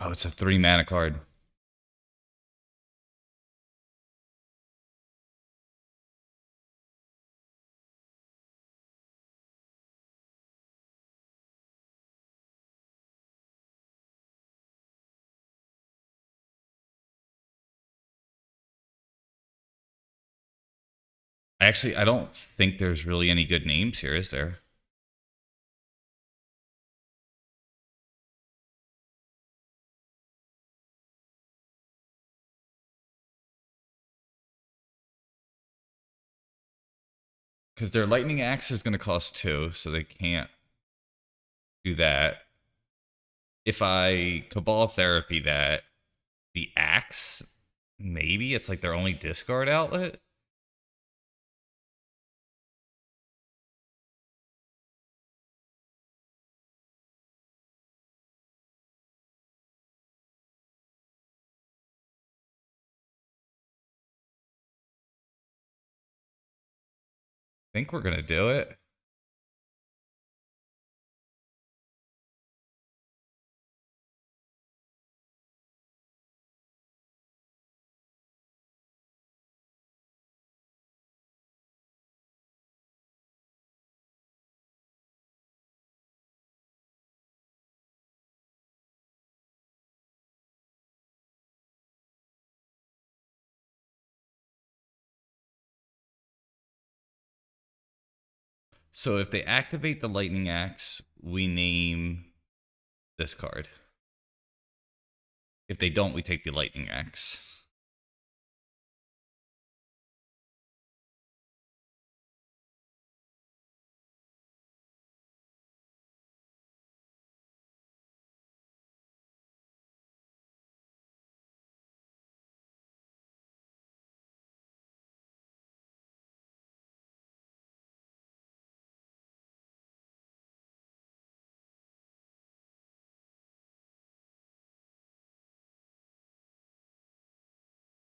Oh, it's a 3-mana card. Actually, I don't think there's really any good names here, is there? Because their Lightning Axe is going to cost 2, so they can't do that. If I Cabal Therapy that, the Axe, maybe it's like their only discard outlet. I think we're going to do it. So if they activate the lightning axe, we name this card. If they don't, we take the lightning axe.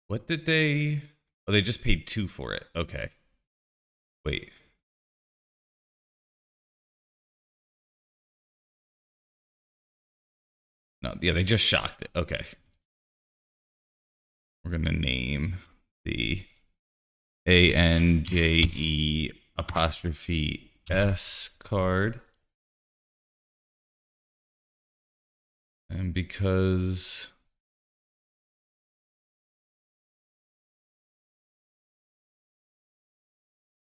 What did they... Oh, they just paid 2 for it. Okay. Wait. No, yeah, they just shocked it. Okay. We're going to name the ANJE apostrophe S card. And because...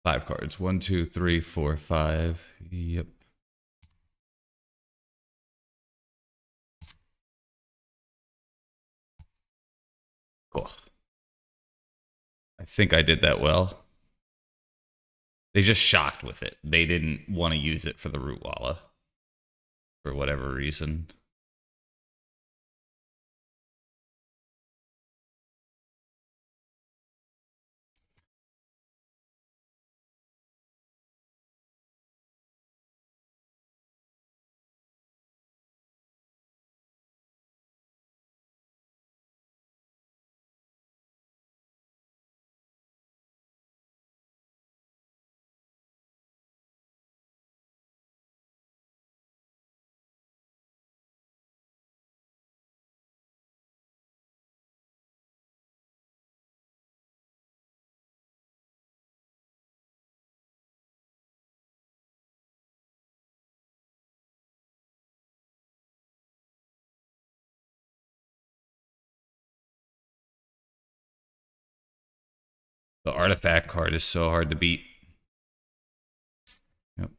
Five cards. 1, 2, 3, 4, 5. Yep. Cool. I think I did that well. They just shocked with it. They didn't want to use it for the root walla. For whatever reason. The artifact card is so hard to beat. Yep.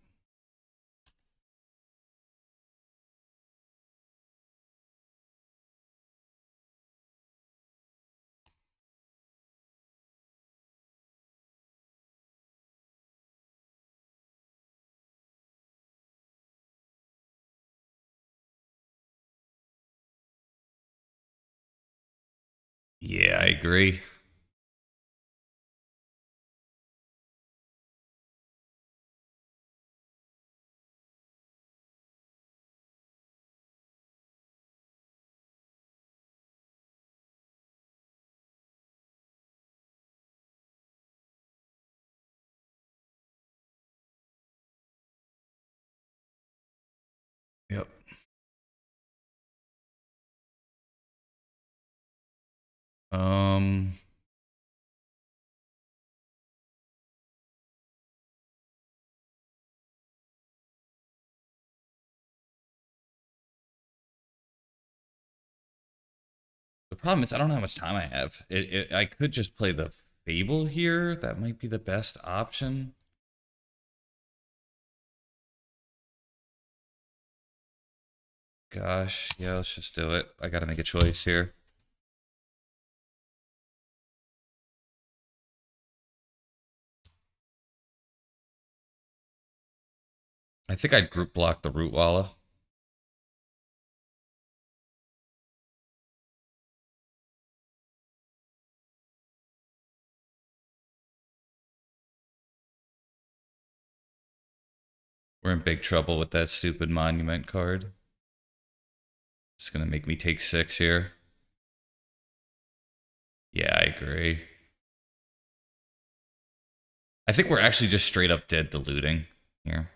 Yeah, I agree. Yep. Um, the problem is I don't know how much time I have. I could just play the Fable here. That might be the best option. Gosh, yeah, let's just do it. I gotta make a choice here. I think I'd group block the root walla. We're in big trouble with that stupid monument card. It's gonna make me take 6 here. Yeah, I agree. I think we're actually just straight up dead to looting here.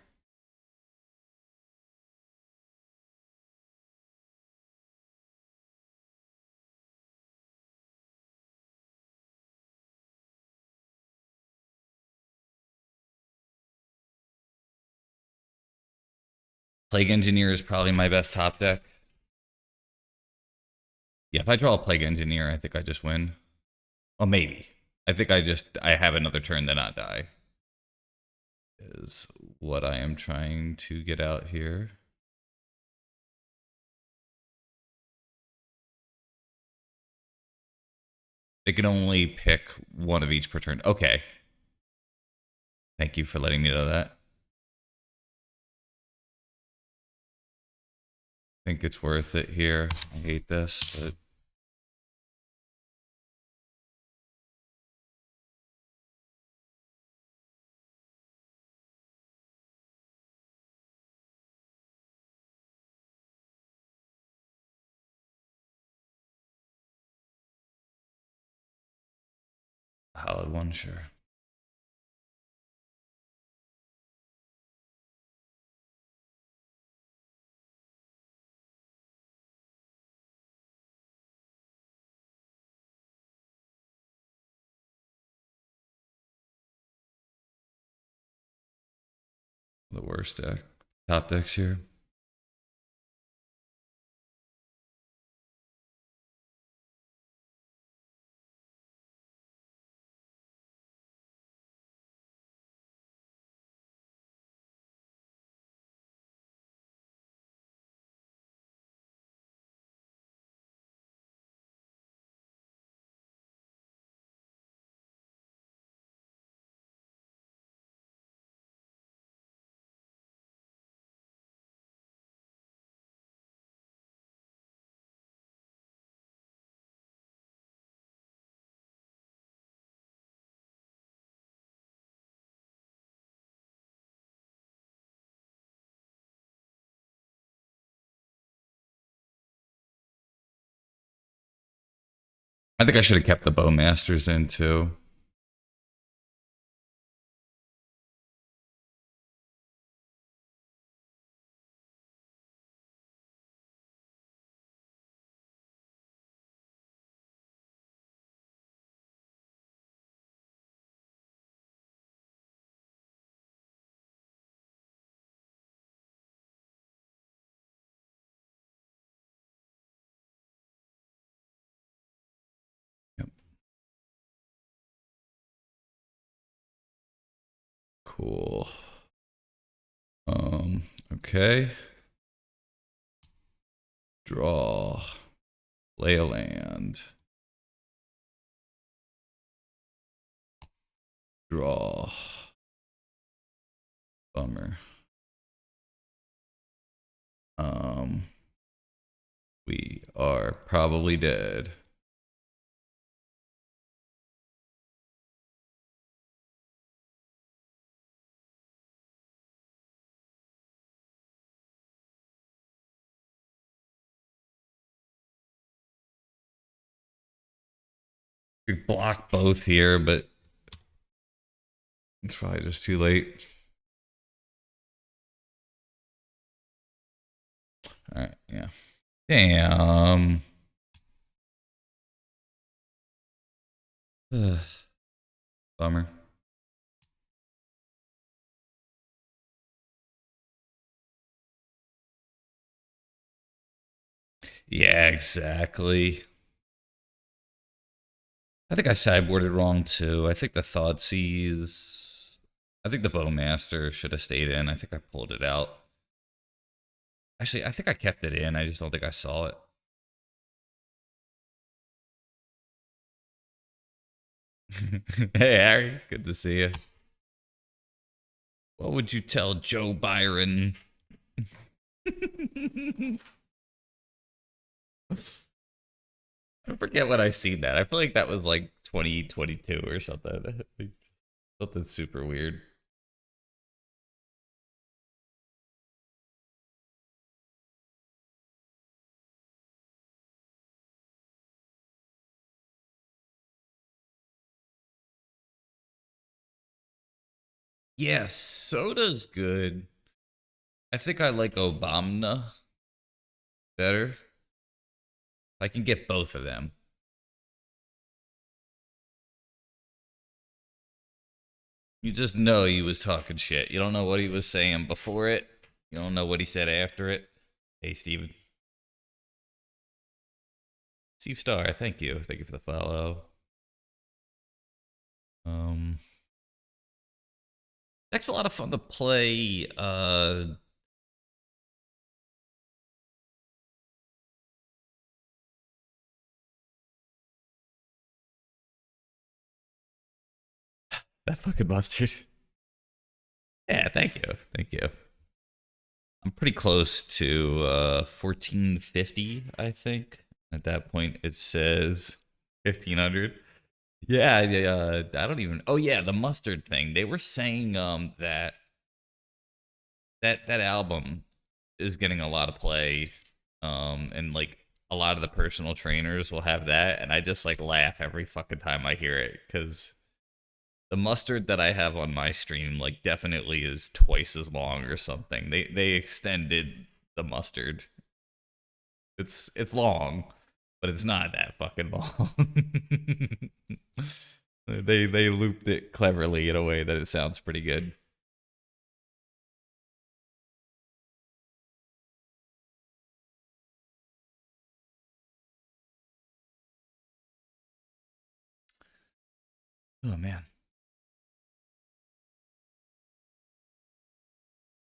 Plague Engineer is probably my best top deck. Yeah, if I draw a Plague Engineer, I think I just win. Well, maybe. I think I have another turn to not die. is what I am trying to get out here. They can only pick one of each per turn. Okay. Thank you for letting me know that. I think it's worth it here. I hate this, but valid one, sure. The worst deck. Top decks here. I think I should have kept the Bowmasters in too. Yep. Cool. Okay. Draw. Play a land. Draw. Bummer. We are probably dead. We block both here, but it's probably just too late. All right, yeah. Damn. Ugh. Bummer. Yeah, exactly. I think I sideboarded wrong too. I think the Thoughtseize. I think the Bowmaster should have stayed in. I think I pulled it out. Actually, I think I kept it in. I just don't think I saw it. Hey, Harry. Good to see you. What would you tell Joe Byron? I forget when I seen that. I feel like that was like 2022 or something. Something super weird. Yeah, soda's good. I think I like Obama better. I can get both of them. You just know he was talking shit. You don't know what he was saying before it. You don't know what he said after it. Hey, Steven. Steve Star, thank you. Thank you for the follow. Deck's a lot of fun to play. That fucking mustard. Yeah, thank you. Thank you. I'm pretty close to 1450, I think. At that point, it says 1500. Yeah, yeah. I don't even. Oh yeah, the mustard thing. They were saying that that album is getting a lot of play, and like a lot of the personal trainers will have that, and I just like laugh every fucking time I hear it because the mustard that I have on my stream like definitely is twice as long or something. They extended the mustard. It's long, but it's not that fucking long. They looped it cleverly in a way that it sounds pretty good. Oh man.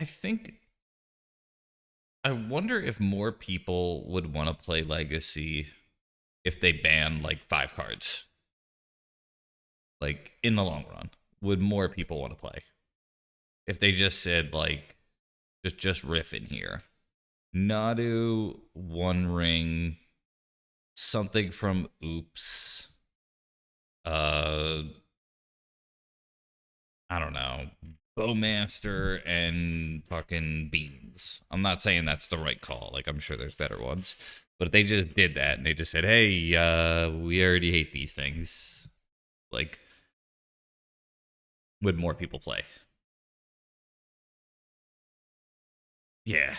I think I wonder if more people would want to play Legacy if they ban like 5 cards. Like in the long run, would more people want to play? If they just said like just riff in here. Nadu, One Ring, something from Oops. Uh I don't know. Bowmaster and fucking Beans. I'm not saying that's the right call. Like I'm sure there's better ones. But if they just did that and they just said, "Hey, we already hate these things." Like would more people play? Yeah.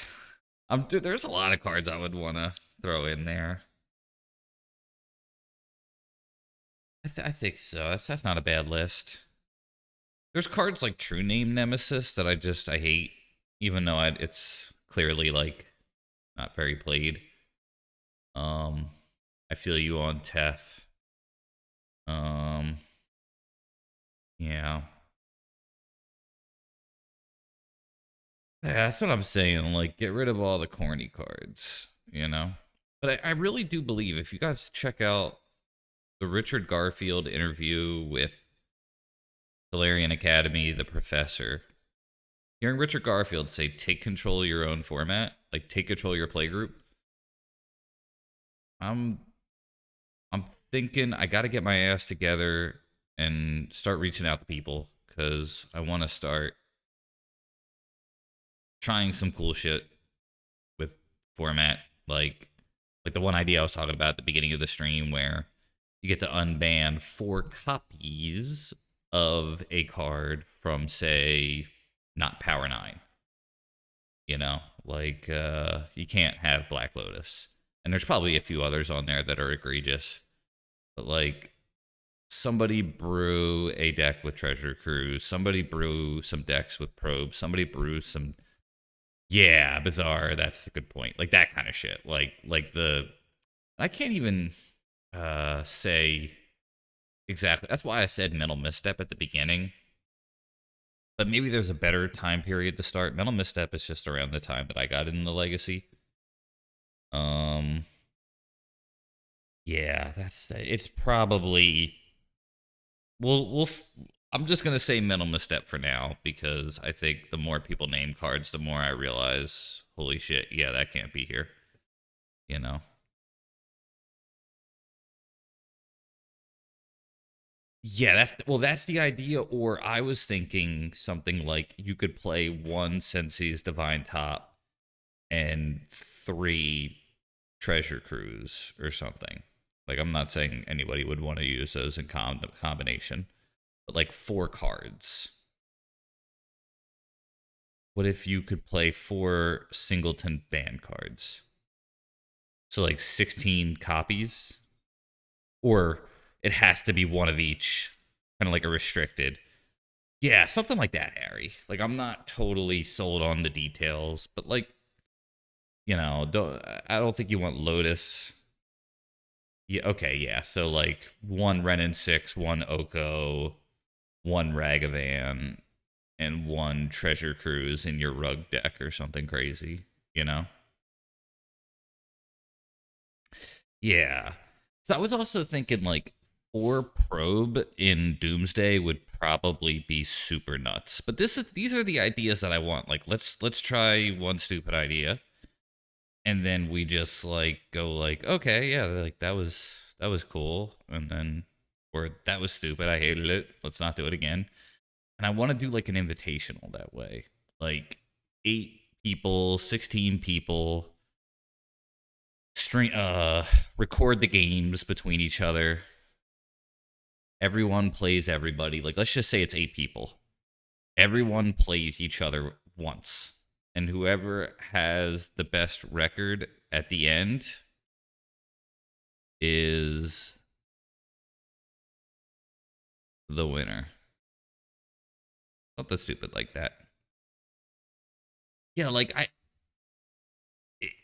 Dude, there's a lot of cards I would want to throw in there. I think so. That's not a bad list. There's cards like True Name Nemesis that I hate, even though it's clearly like not very played. Um, I feel you on Tef. Um, yeah. Yeah, that's what I'm saying. Like, get rid of all the corny cards, you know? But I really do believe if you guys check out the Richard Garfield interview with Valerian Academy, the professor, hearing Richard Garfield say, take control of your own format, like take control of your playgroup, I'm I'm thinking I got to get my ass together and start reaching out to people because I want to start trying some cool shit with format, like the one idea I was talking about at the beginning of the stream, where you get to unban 4 copies of a card from, say, not Power 9. You know, like you can't have Black Lotus, and there's probably a few others on there that are egregious, but like somebody brew a deck with Treasure Cruise, somebody brew some decks with Probe, somebody brew some, yeah, Bizarre. That's a good point. Like that kind of shit. Like the I can't even say exactly. That's why I said Mental Misstep at the beginning. But maybe there's a better time period to start. Mental Misstep is just around the time that I got in the Legacy. Um, yeah, it's probably we'll I'm just gonna say Mental Misstep for now because I think the more people name cards, the more I realize, holy shit, yeah, that can't be here. You know. Yeah, that's the idea. Or I was thinking something like you could play one Sensei's Divine Top and 3 Treasure Cruise or something. Like I'm not saying anybody would want to use those in combination, but like 4 cards. What if you could play 4 singleton ban cards? So like 16 copies, or it has to be one of each, kind of like a restricted. Yeah, something like that, Harry. Like I'm not totally sold on the details, but like, I don't think you want Lotus. Yeah, okay, yeah. So like 1 Ren and 6, 1 Oko, 1 Ragavan. and 1 treasure cruise in your rug deck or something crazy, you know? Yeah. So I was also thinking like 4 probe in Doomsday would probably be super nuts. But these are the ideas that I want. Like let's try one stupid idea and then we just like go like, okay, yeah, like that was cool, and then or that was stupid, I hated it, let's not do it again. And I want to do like an invitational that way. Like 8 people, 16 people, stream record the games between each other. Everyone plays everybody. Like let's just say it's 8 people. Everyone plays each other once. And whoever has the best record at the end is the winner. Something stupid like that. Yeah, like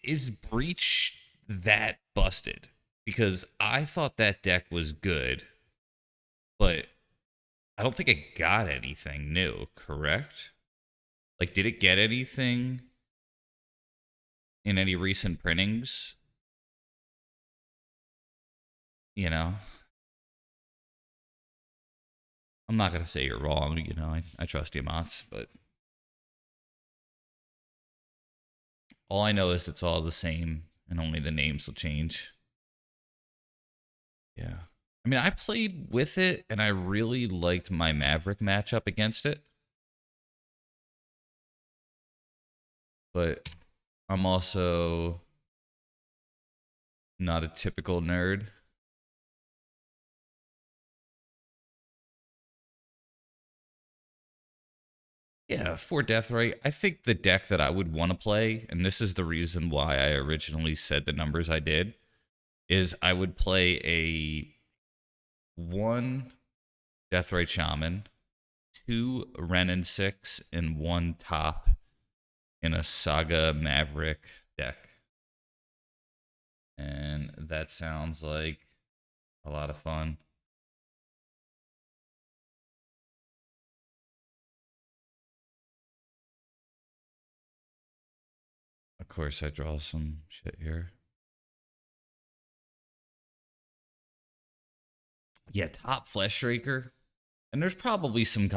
is Breach that busted? Because I thought that deck was good, but I don't think it got anything new, correct? Like, did it get anything in any recent printings? You know, I'm not gonna say you're wrong. You know, I trust you, Mots, but all I know is it's all the same, and only the names will change. Yeah. I mean, I played with it, and I really liked my Maverick matchup against it. But I'm also not a typical nerd. Yeah, for Deathray, I think the deck that I would want to play, and this is the reason why I originally said the numbers I did, is I would play a 1 Deathray Shaman, 2 Ren and 6, and 1 top in a Saga Maverick deck. And that sounds like a lot of fun. Of course, I draw some shit here. Yeah, top Fleshraker. And there's probably some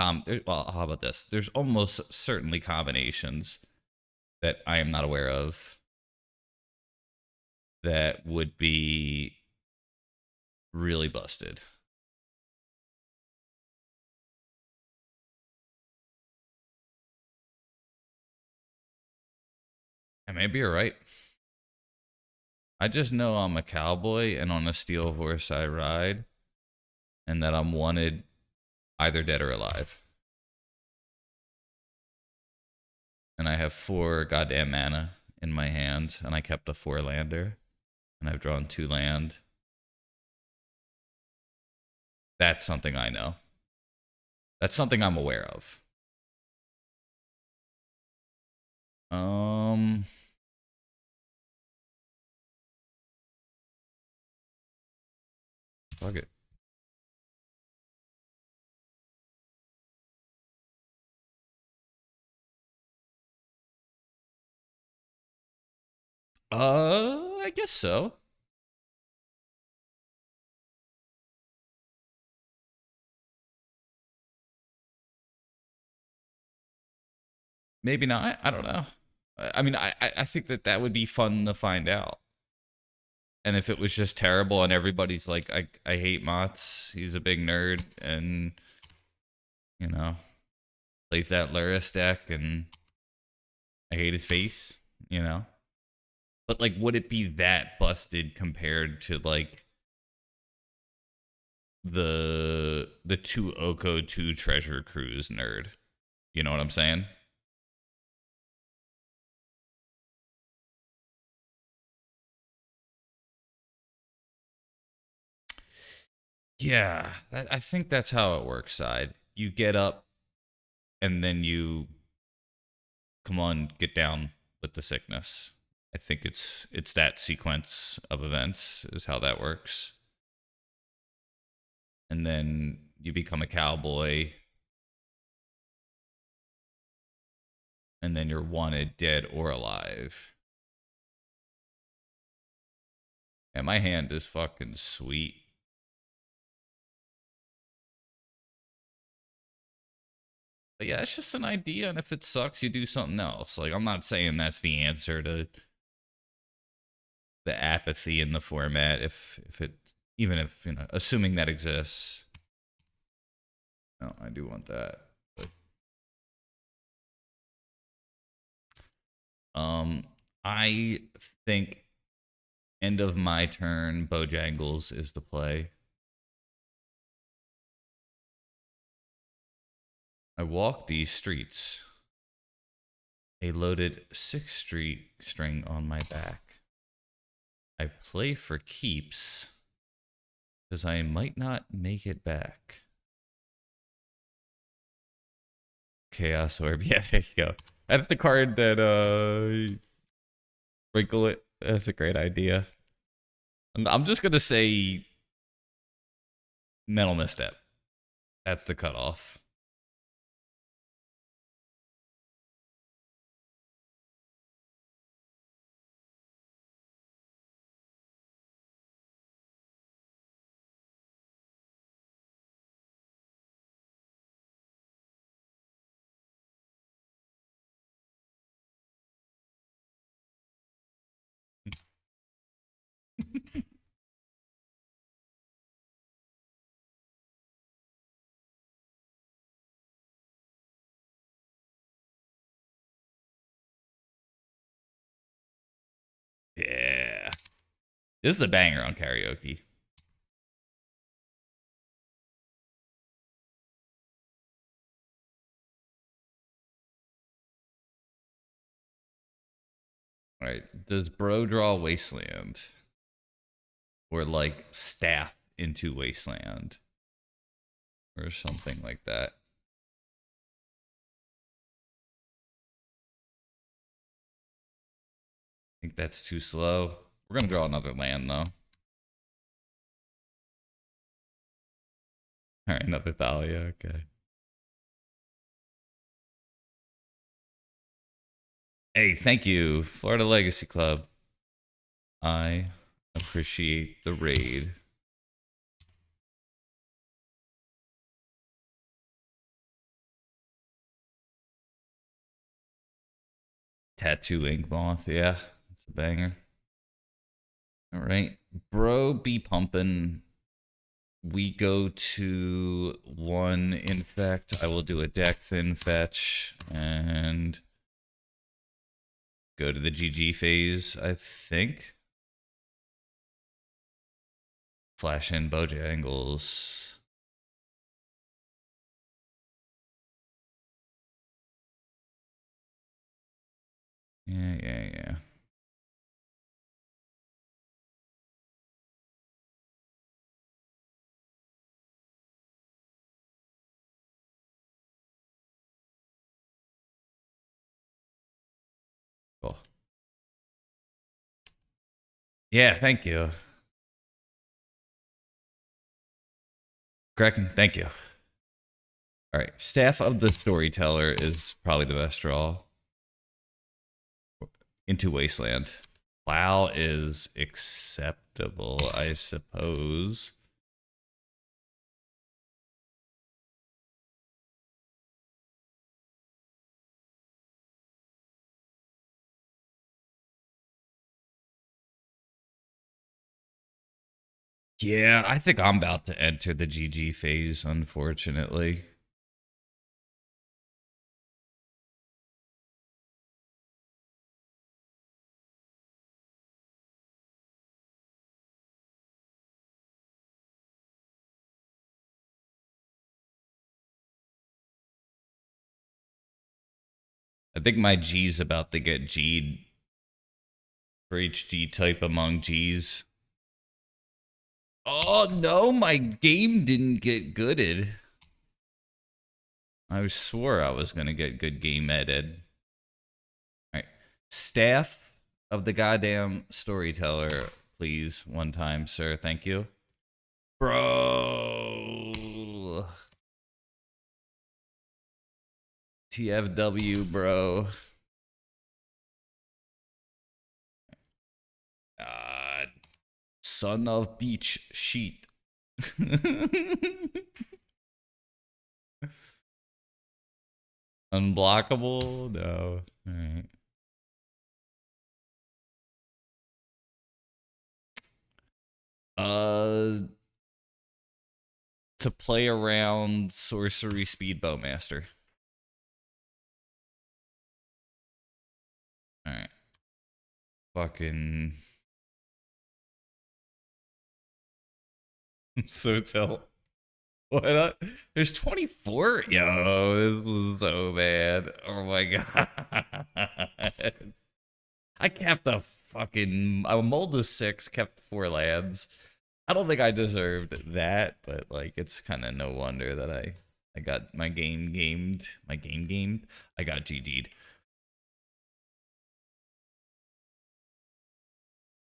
well, how about this? There's almost certainly combinations that I am not aware of that would be really busted. And maybe you're right. I just know I'm a cowboy and on a steel horse I ride, and that I'm wanted either dead or alive. And I have 4 goddamn mana in my hand, and I kept a 4 lander, and I've drawn 2 land. That's something I know. That's something I'm aware of. Um, Fuck it. I guess so. Maybe not. I don't know. I mean, I think that that would be fun to find out. And if it was just terrible and everybody's like, I hate Mott's, he's a big nerd, and, you know, plays that Luris deck, and I hate his face, you know? But, like, would it be that busted compared to, like, the 2 Oko 2 Treasure Cruise nerd? You know what I'm saying? Yeah, I think that's how it works, side. You get up, and then you come on, get down with the sickness. I think it's that sequence of events is how that works. And then you become a cowboy, and then you're wanted dead or alive. And my hand is fucking sweet. But yeah, it's just an idea, and if it sucks, you do something else. Like, I'm not saying that's the answer to the apathy in the format, if it, even if, you know, assuming that exists. No, I do want that. But, I think end of my turn, Bojangles is the play. I walk these streets. A loaded 6 string on my back. I play for keeps, because I might not make it back. Chaos Orb. Yeah, there you go. That's the card that, wrinkle it. That's a great idea. I'm just going to say Mental Misstep. That's the cutoff. Yeah. This is a banger on karaoke. All right. Does Bro draw Wasteland? Or like Staff into Wasteland? Or something like that. I think that's too slow. We're going to draw another land, though. All right, another Thalia. Okay. Hey, thank you, Florida Legacy Club. I appreciate the raid. Tattoo Ink Moth. Yeah, it's a banger. All right. Bro be pumping. We go to 1 Infect. I will do a deck thin fetch and go to the GG phase, I think. Flash in Bojangles. Yeah. Cool. Yeah, thank you. Kraken, thank you. All right, Staff of the Storyteller is probably the best draw. Into Wasteland. Plow is acceptable, I suppose. Yeah, I think I'm about to enter the GG phase, unfortunately. I think my G's about to get G'd for each G type among G's. Oh no, my game didn't get gooded. I swore I was gonna get good game edited. Alright. Staff of the goddamn Storyteller, please, one time, sir. Thank you. Bro. TFW, bro. Son of beach sheet. Unblockable? No. All right. To play around sorcery speed bowmaster. All right. Fucking. So tell. What? There's 24. Yo, this was so bad. Oh my god. I kept a fucking. I mulled the 6, kept 4 lands. I don't think I deserved that, but like it's kind of no wonder that I got my game gamed. My game gamed. I got GG'd.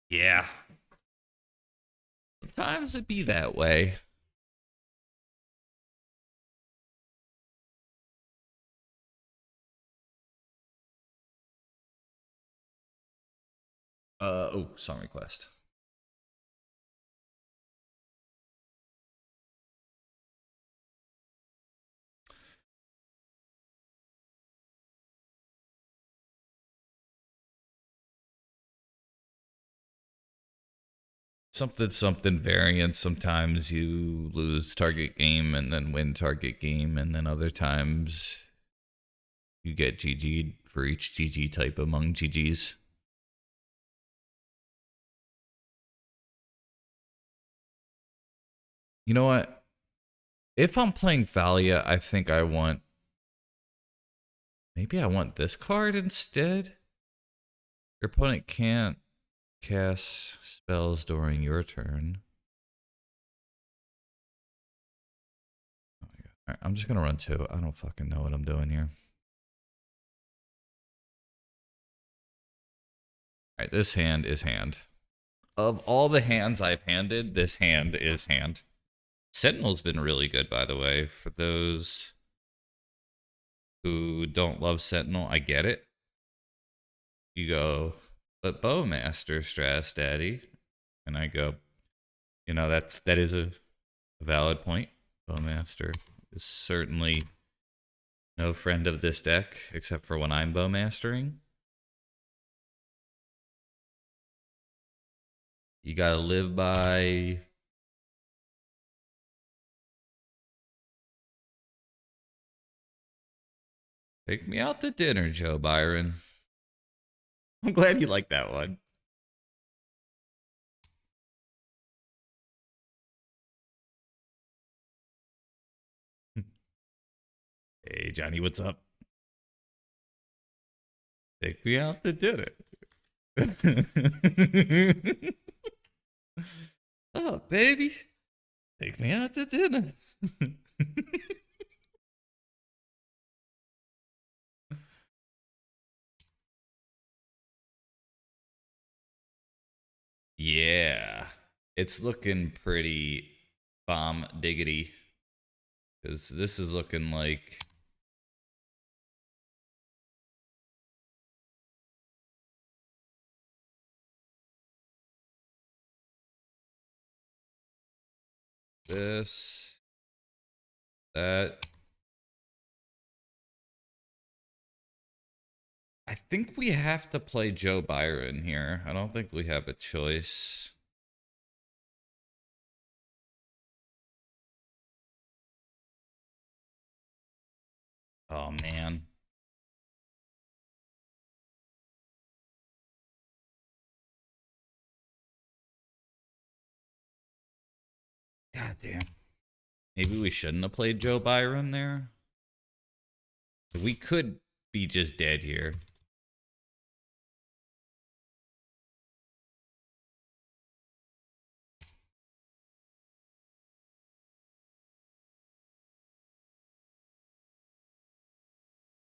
Yeah. Sometimes it be that way. Oh, song request. Something variant. Sometimes you lose target game and then win target game, and then other times you get GG'd for each GG type among GGs. You know what? If I'm playing Thalia, I think I want. Maybe I want this card instead. Your opponent can't cast spells during your turn. Oh my god. Alright, I'm just gonna run 2. I don't fucking know what I'm doing here. Alright, this hand is hand. Of all the hands I've handed, this hand is hand. Sentinel's been really good, by the way. For those who don't love Sentinel, I get it. You go, but Bowmaster, Strass Daddy. And I go, you know, that is a valid point. Bowmaster is certainly no friend of this deck, except for when I'm Bowmastering. You gotta live by. Take me out to dinner, Joe Byron. I'm glad you like that one. Hey, Johnny, what's up? Take me out to dinner. Oh, baby. Take me out to dinner. Yeah. It's looking pretty bomb diggity. Because this is looking like. This. That. I think we have to play Joe Byron here. I don't think we have a choice. Oh, man. God damn. Maybe we shouldn't have played Joe Byron there. We could be just dead here.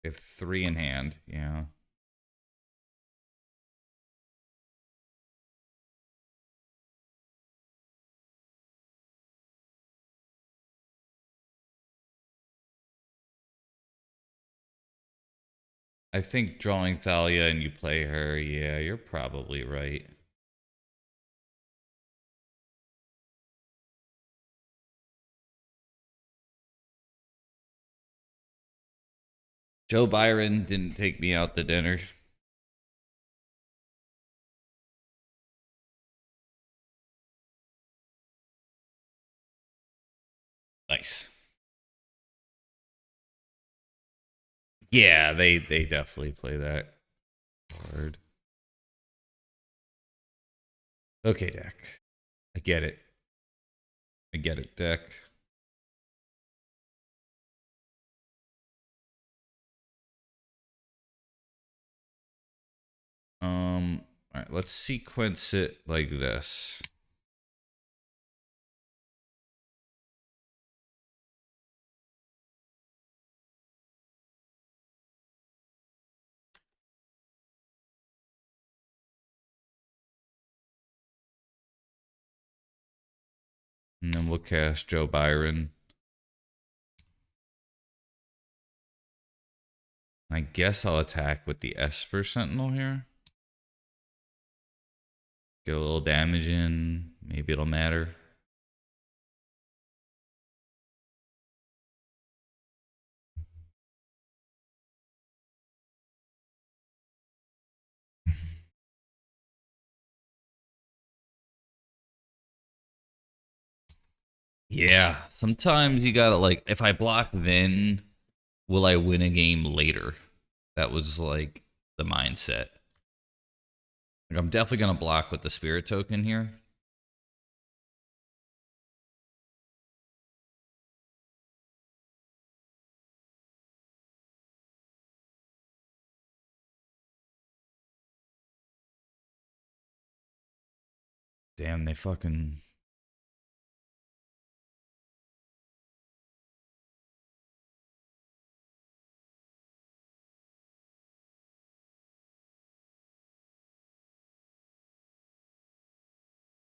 We have 3 in hand, yeah. I think drawing Thalia and you play her, yeah, you're probably right. Joe Byron didn't take me out to dinner. Nice. Yeah, they definitely play that card. Okay, deck. I get it. I get it, deck. All right, let's sequence it like this. And then we'll cast Joe Byron. I guess I'll attack with the Esper Sentinel here. Get a little damage in. Maybe it'll matter. Yeah, sometimes you gotta, like, if I block then, will I win a game later? That was, like, the mindset. Like, I'm definitely gonna block with the Spirit token here. Damn, they fucking...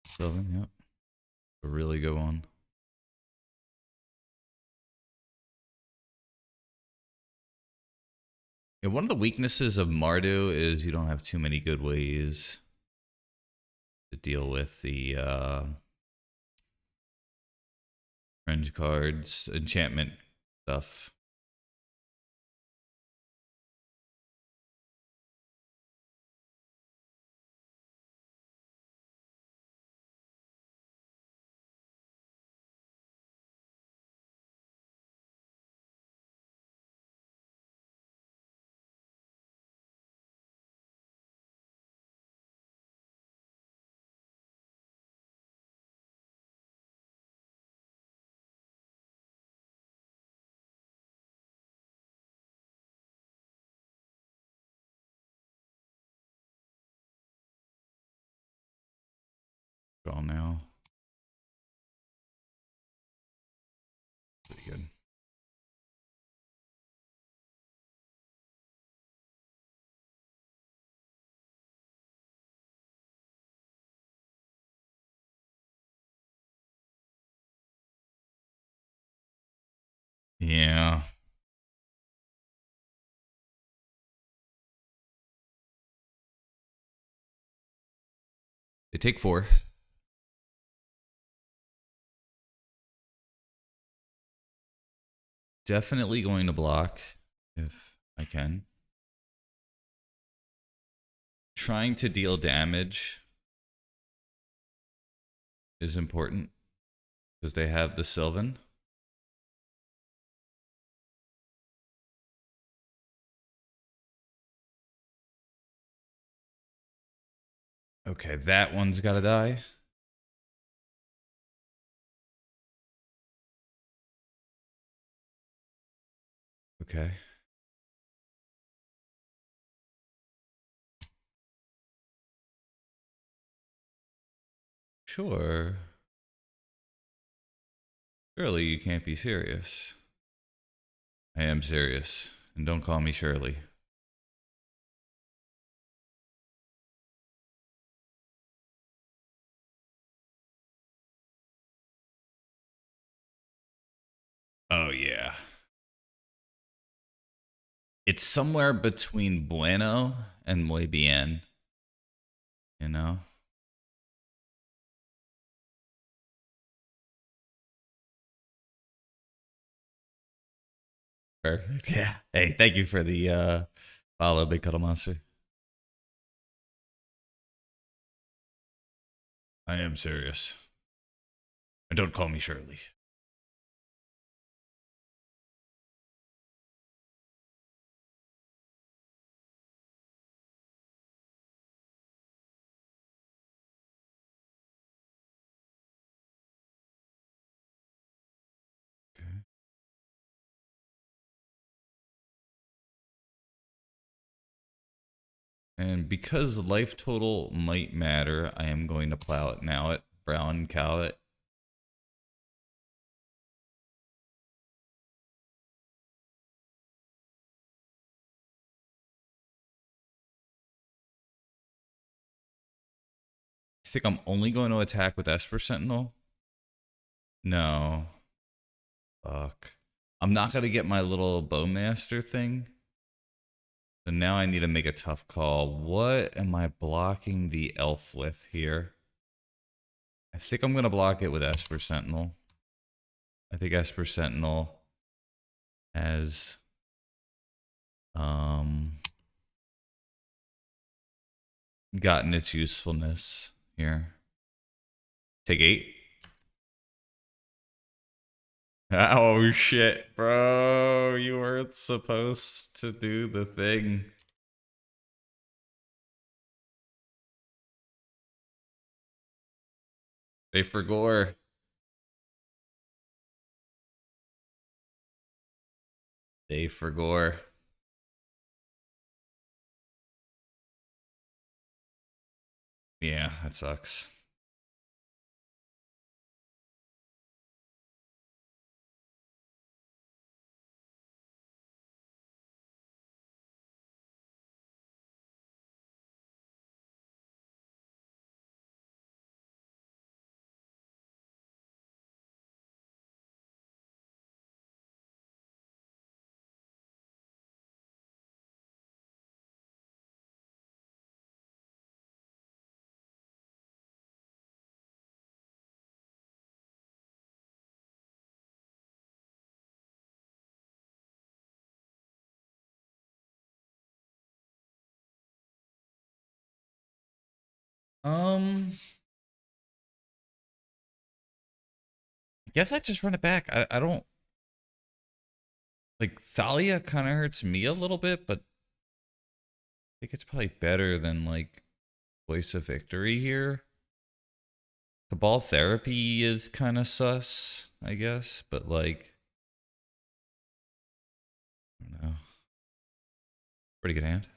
Sylvan, yep. A really good one. Yeah, one of the weaknesses of Mardu is you don't have too many good ways to deal with the fringe cards, enchantment stuff. Draw now. Pretty good. Yeah. They take 4. Definitely going to block if I can. Trying to deal damage is important because they have the Sylvan. Okay, that one's gotta die. Okay. Sure. Surely you can't be serious. I am serious. And don't call me Shirley. Oh, yeah. It's somewhere between bueno and muy bien. You know? Perfect. Yeah. Hey, thank you for the follow, Big Cuddle Monster. I am serious. And don't call me Shirley. Okay. And because life total might matter, I am going to plow it now at brown cow it. I think I'm only going to attack with Esper Sentinel. No. Fuck. I'm not going to get my little Bowmaster thing. So now I need to make a tough call. What am I blocking the elf with here? I think I'm going to block it with Esper Sentinel. I think Esper Sentinel has gotten its usefulness here. Take 8. Oh shit, bro. You weren't supposed to do the thing. They for gore. They for gore. Yeah, that sucks. I guess I just run it back. I don't like Thalia kind of hurts me a little bit, but I think it's probably better than like Voice of Victory here. Cabal Therapy is kind of sus, I guess, but like, I don't know. Pretty good hand.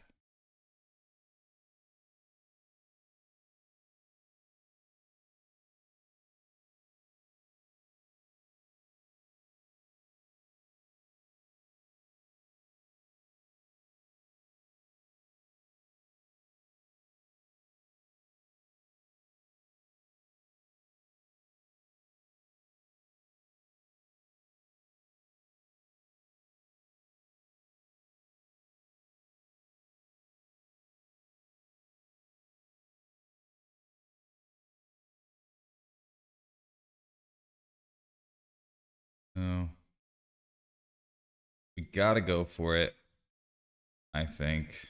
No, we gotta go for it, I think.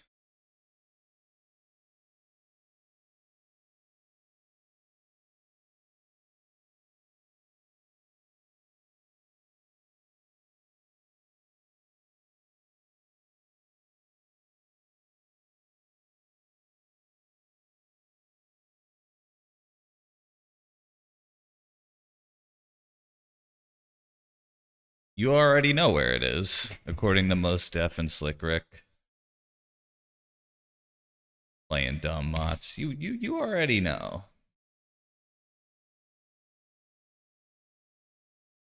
You already know where it is, according to Most Def and Slick Rick. Playing dumb mots. You already know.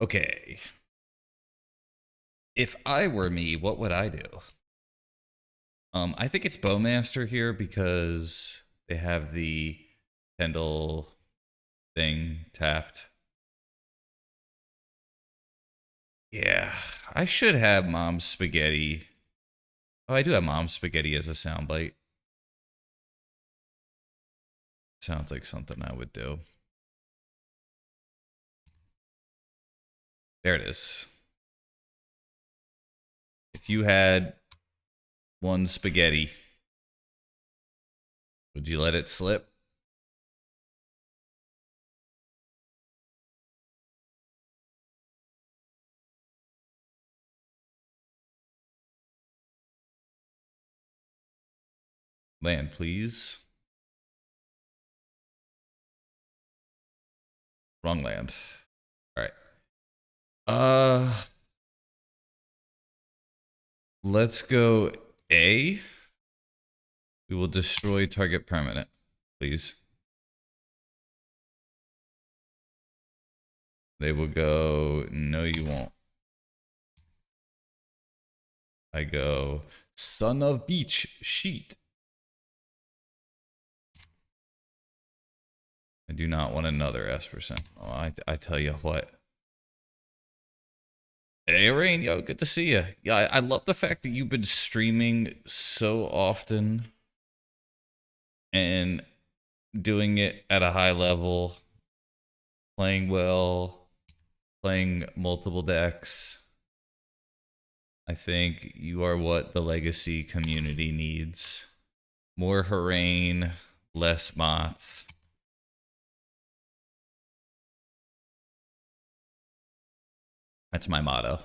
Okay. If I were me, what would I do? I think it's Bowmaster here because they have the Pendle thing tapped. Yeah, I should have Mom's Spaghetti. Oh, I do have Mom's Spaghetti as a soundbite. Sounds like something I would do. There it is. If you had one spaghetti, would you let it slip? Land, please. Wrong land. All right. Let's go A. We will destroy target permanent, please. They will go, no, you won't. I go, son of beach, sheet. I do not want another Esper Control. I tell you what. Hey, Rain, yo, good to see you. Yeah, I love the fact that you've been streaming so often and doing it at a high level, playing well, playing multiple decks. I think you are what the Legacy community needs. More Harain, less Mots. That's my motto.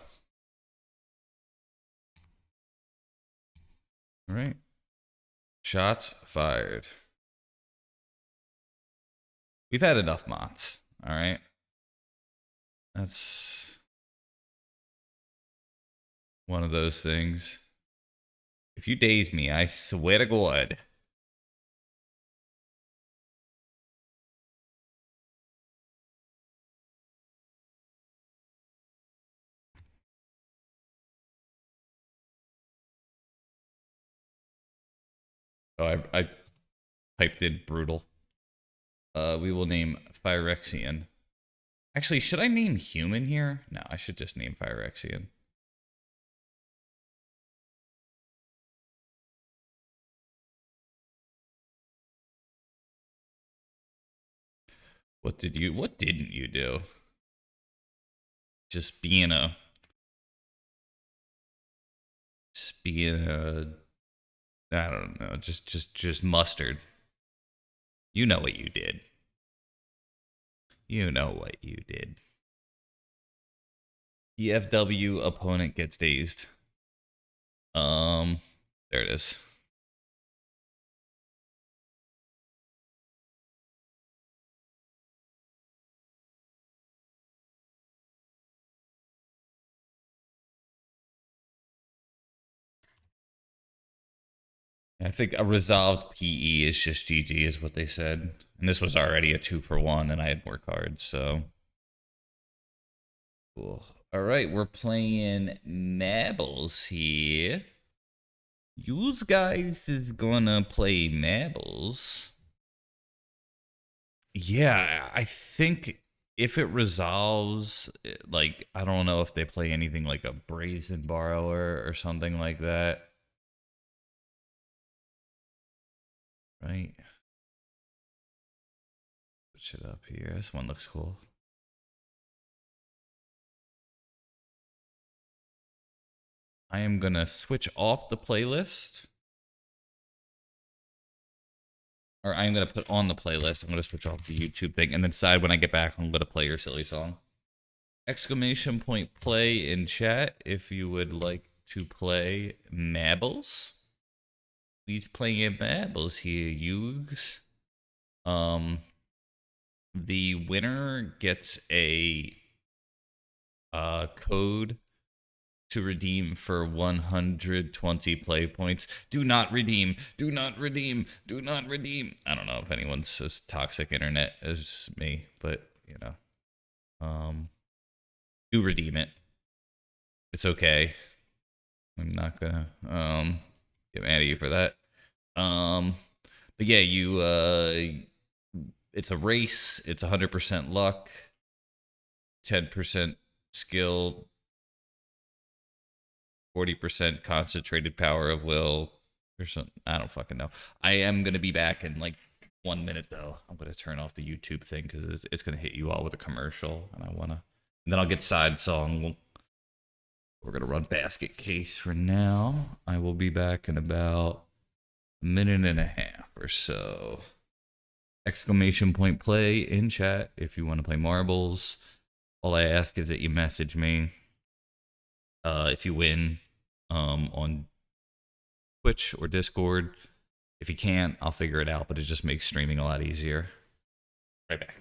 All right. Shots fired. We've had enough Mots. All right. That's one of those things. If you daze me, I swear to God. Oh, I typed in brutal. We will name Phyrexian. Actually, should I name human here? No, I should just name Phyrexian. What didn't you do? Just being a I don't know, just mustard. You know what you did. You know what you did. EFW opponent gets dazed. There it is. I think a resolved PE is just GG, is what they said. And this was already a 2-for-1, and I had more cards, so. Cool. All right, we're playing Marbles here. Yous guys is gonna play Marbles. Yeah, I think if it resolves, like, I don't know if they play anything like a Brazen Borrower or something like that. Right? Switch it up here. This one looks cool. I am gonna switch off the playlist. Or I'm gonna put on the playlist. I'm gonna switch off the YouTube thing and then decide when I get back I'm gonna play your silly song. Exclamation point play in chat if you would like to play Marbles. Please play Marbles here, Yugs. The winner gets a code to redeem for 120 play points. Do not redeem. Do not redeem. Do not redeem. I don't know if anyone's as toxic internet as me, but you know. Do redeem it. It's okay. I'm not gonna get mad at you for that. But yeah, you it's a race, it's 100% luck, 10% skill, 40% concentrated power of will, or something. I don't fucking know. I am gonna be back in like 1 minute though. I'm gonna turn off the YouTube thing because it's gonna hit you all with a commercial, and I wanna. And then I'll get side song. We're going to run basket case for now. I will be back in about a minute and a half or so. Exclamation point play in chat if you want to play marbles. All I ask is that you message me if you win on Twitch or Discord. If you can't, I'll figure it out, but it just makes streaming a lot easier. Right back.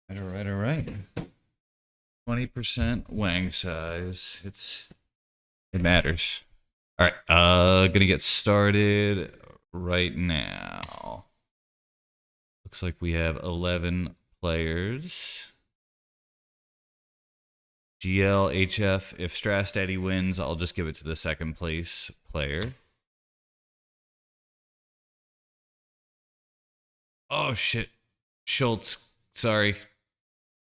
All right. 20% wang size. It matters. All right, gonna get started right now. Looks like we have 11 players. GL, HF, if Strastaddy wins, I'll just give it to the second place player. Oh shit. Schultz, sorry.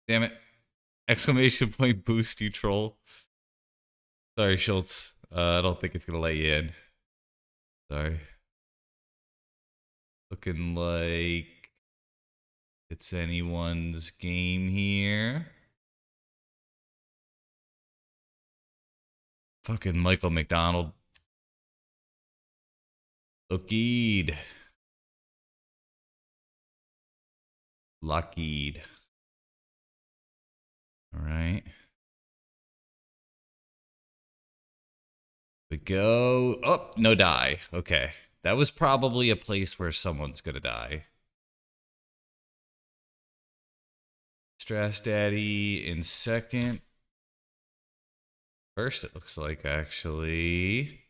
Damn it. Exclamation point boost, you troll. Sorry, Schultz. I don't think it's gonna let you in. Sorry. Looking like it's anyone's game here. Fucking Michael McDonald. Lockheed. All right. We go. Oh, no die. Okay. That was probably a place where someone's gonna die. Strastaddy in second. First, it looks like, actually.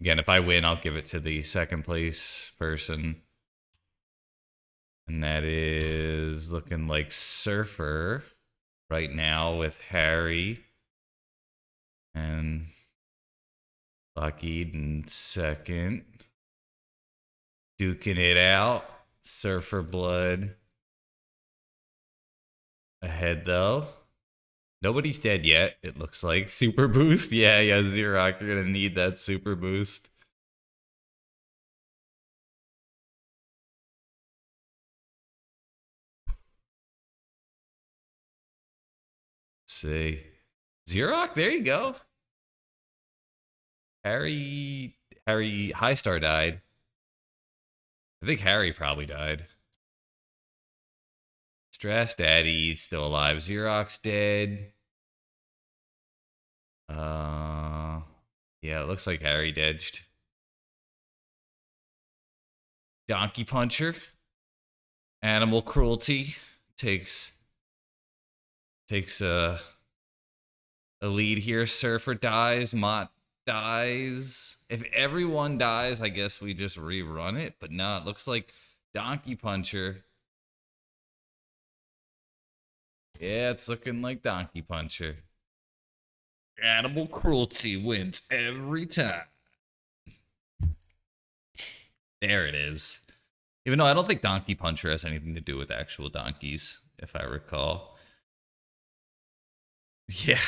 Again, if I win, I'll give it to the second place person. And that is looking like Surfer right now with Harry. And Lockheed in second. Duking it out. Surfer Blood ahead, though. Nobody's dead yet, it looks like. Super boost? Yeah, Xerox, you're gonna need that super boost. Let's see. Xerox, there you go. Harry High Star died. I think Harry probably died. Strastaddy's still alive. Xerox dead. Yeah, it looks like Harry edged. Donkey Puncher. Animal Cruelty takes a lead here. Surfer dies. Mott dies. If everyone dies, I guess we just rerun it. But no, it looks like Donkey Puncher. Yeah, it's looking like Donkey Puncher. Animal cruelty wins every time. There it is. Even though I don't think Donkey Puncher has anything to do with actual donkeys, if I recall. Yeah,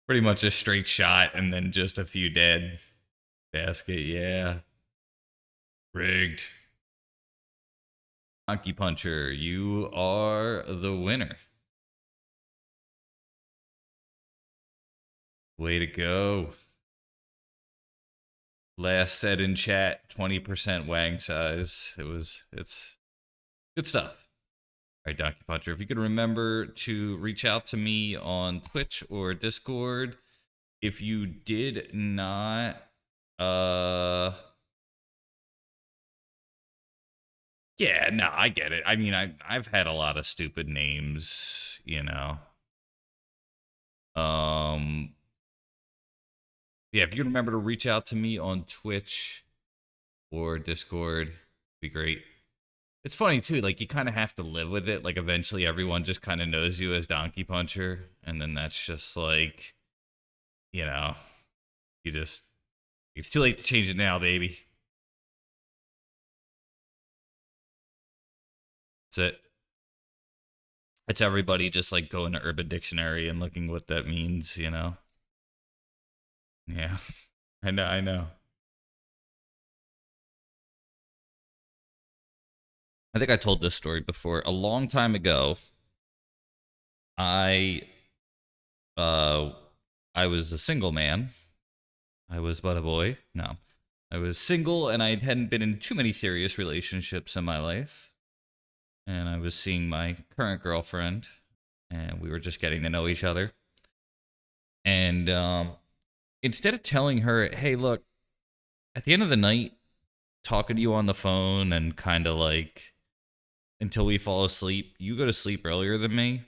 pretty much a straight shot and then just a few dead. Basket, yeah. Rigged. Donkey Puncher, you are the winner. Way to go. Last said in chat, 20% wang size. It's good stuff. All right, Donkey Puncher, if you could remember to reach out to me on Twitch or Discord. If you did not, yeah, no, I get it. I mean, I've had a lot of stupid names, you know. Um, yeah, if you remember to reach out to me on Twitch or Discord, be great. It's funny too, like you kind of have to live with it. Like eventually everyone just kind of knows you as Donkey Puncher, and then that's just like, you know, you just it's too late to change it now, baby. That's it. It's everybody just like going to Urban Dictionary and looking what that means, you know? Yeah. I know, I know. I think I told this story before. A long time ago, I uh I was a single man. I was but a boy. No. I was single and I hadn't been in too many serious relationships in my life. And I was seeing my current girlfriend and we were just getting to know each other. And instead of telling her, "Hey, look, at the end of the night, talking to you on the phone and kind of like until we fall asleep, you go to sleep earlier than me.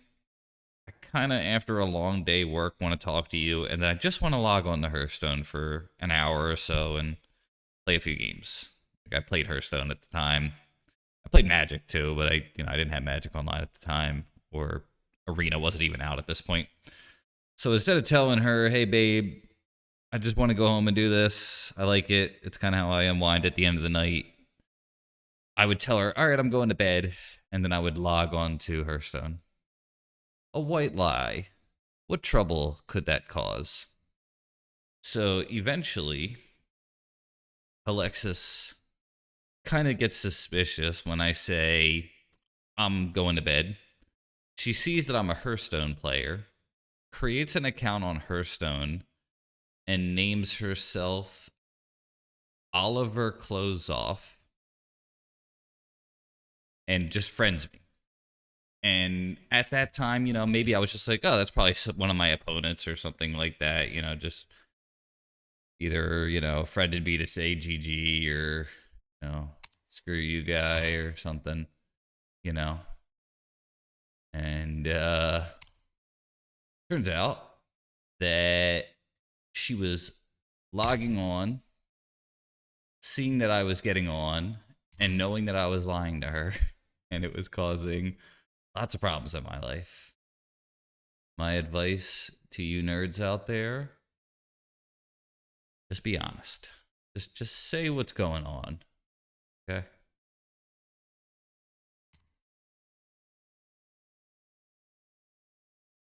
I kind of, after a long day work, want to talk to you, and then I just want to log on to Hearthstone for an hour or so and play a few games." Like I played Hearthstone at the time. I played Magic too, but I didn't have Magic Online at the time, or Arena wasn't even out at this point. So instead of telling her, "Hey, babe, I just want to go home and do this. I like it. It's kind of how I unwind at the end of the night," I would tell her, "All right, I'm going to bed," and then I would log on to Hearthstone. A white lie. What trouble could that cause? So eventually, Alexis kind of gets suspicious when I say I'm going to bed. She sees that I'm a Hearthstone player, creates an account on Hearthstone, and names herself Oliver Closeoff, and just friends me. And at that time, maybe I was just like, oh, that's probably one of my opponents or something like that. Just either, friended me to say GG or, screw you guy or something, you know. And turns out that she was logging on, seeing that I was getting on, and knowing that I was lying to her. And it was causing lots of problems in my life. My advice to you nerds out there, just be honest. Just say what's going on. Okay?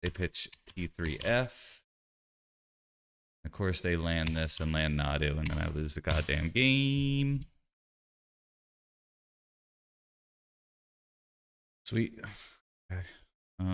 They pitch T3F. Of course, they land this and land Nadu, and then I lose the goddamn game. Sweet. Okay. Uh,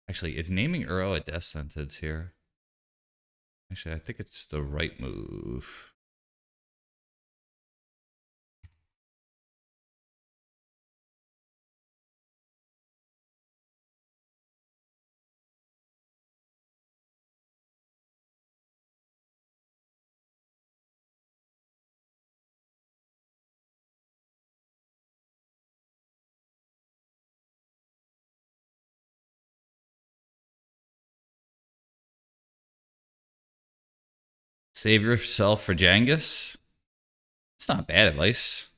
Actually, is naming Uro a death sentence here? Actually, I think it's the right move. Save yourself for Jangus. It's not bad advice.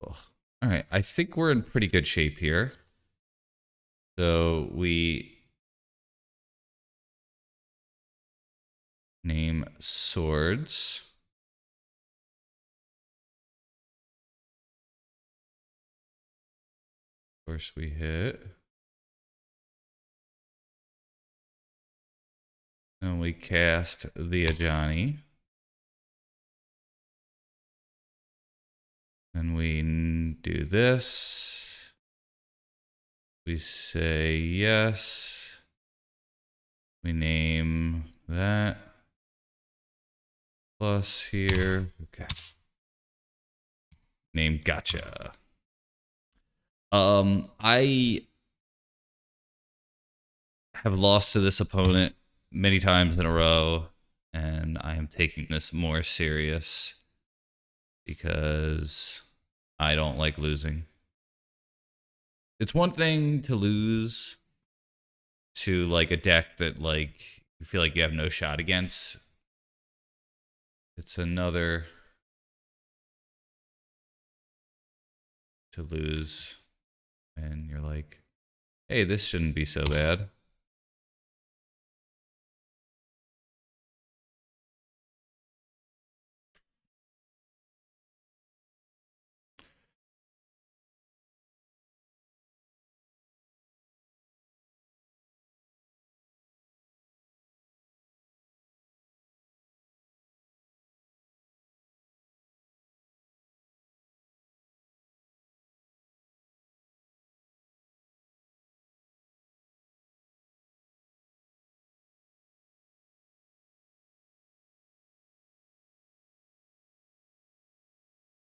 Ugh. All right, I think we're in pretty good shape here. So we name swords. Of course, we hit. And we cast the Ajani. And we do this. We say yes. We name that. Plus here. Okay. Name gotcha. I have lost to this opponent many times in a row, and I am taking this more serious because I don't like losing. It's one thing to lose to like a deck that like you feel like you have no shot against. It's another to lose and you're like, hey, this shouldn't be so bad.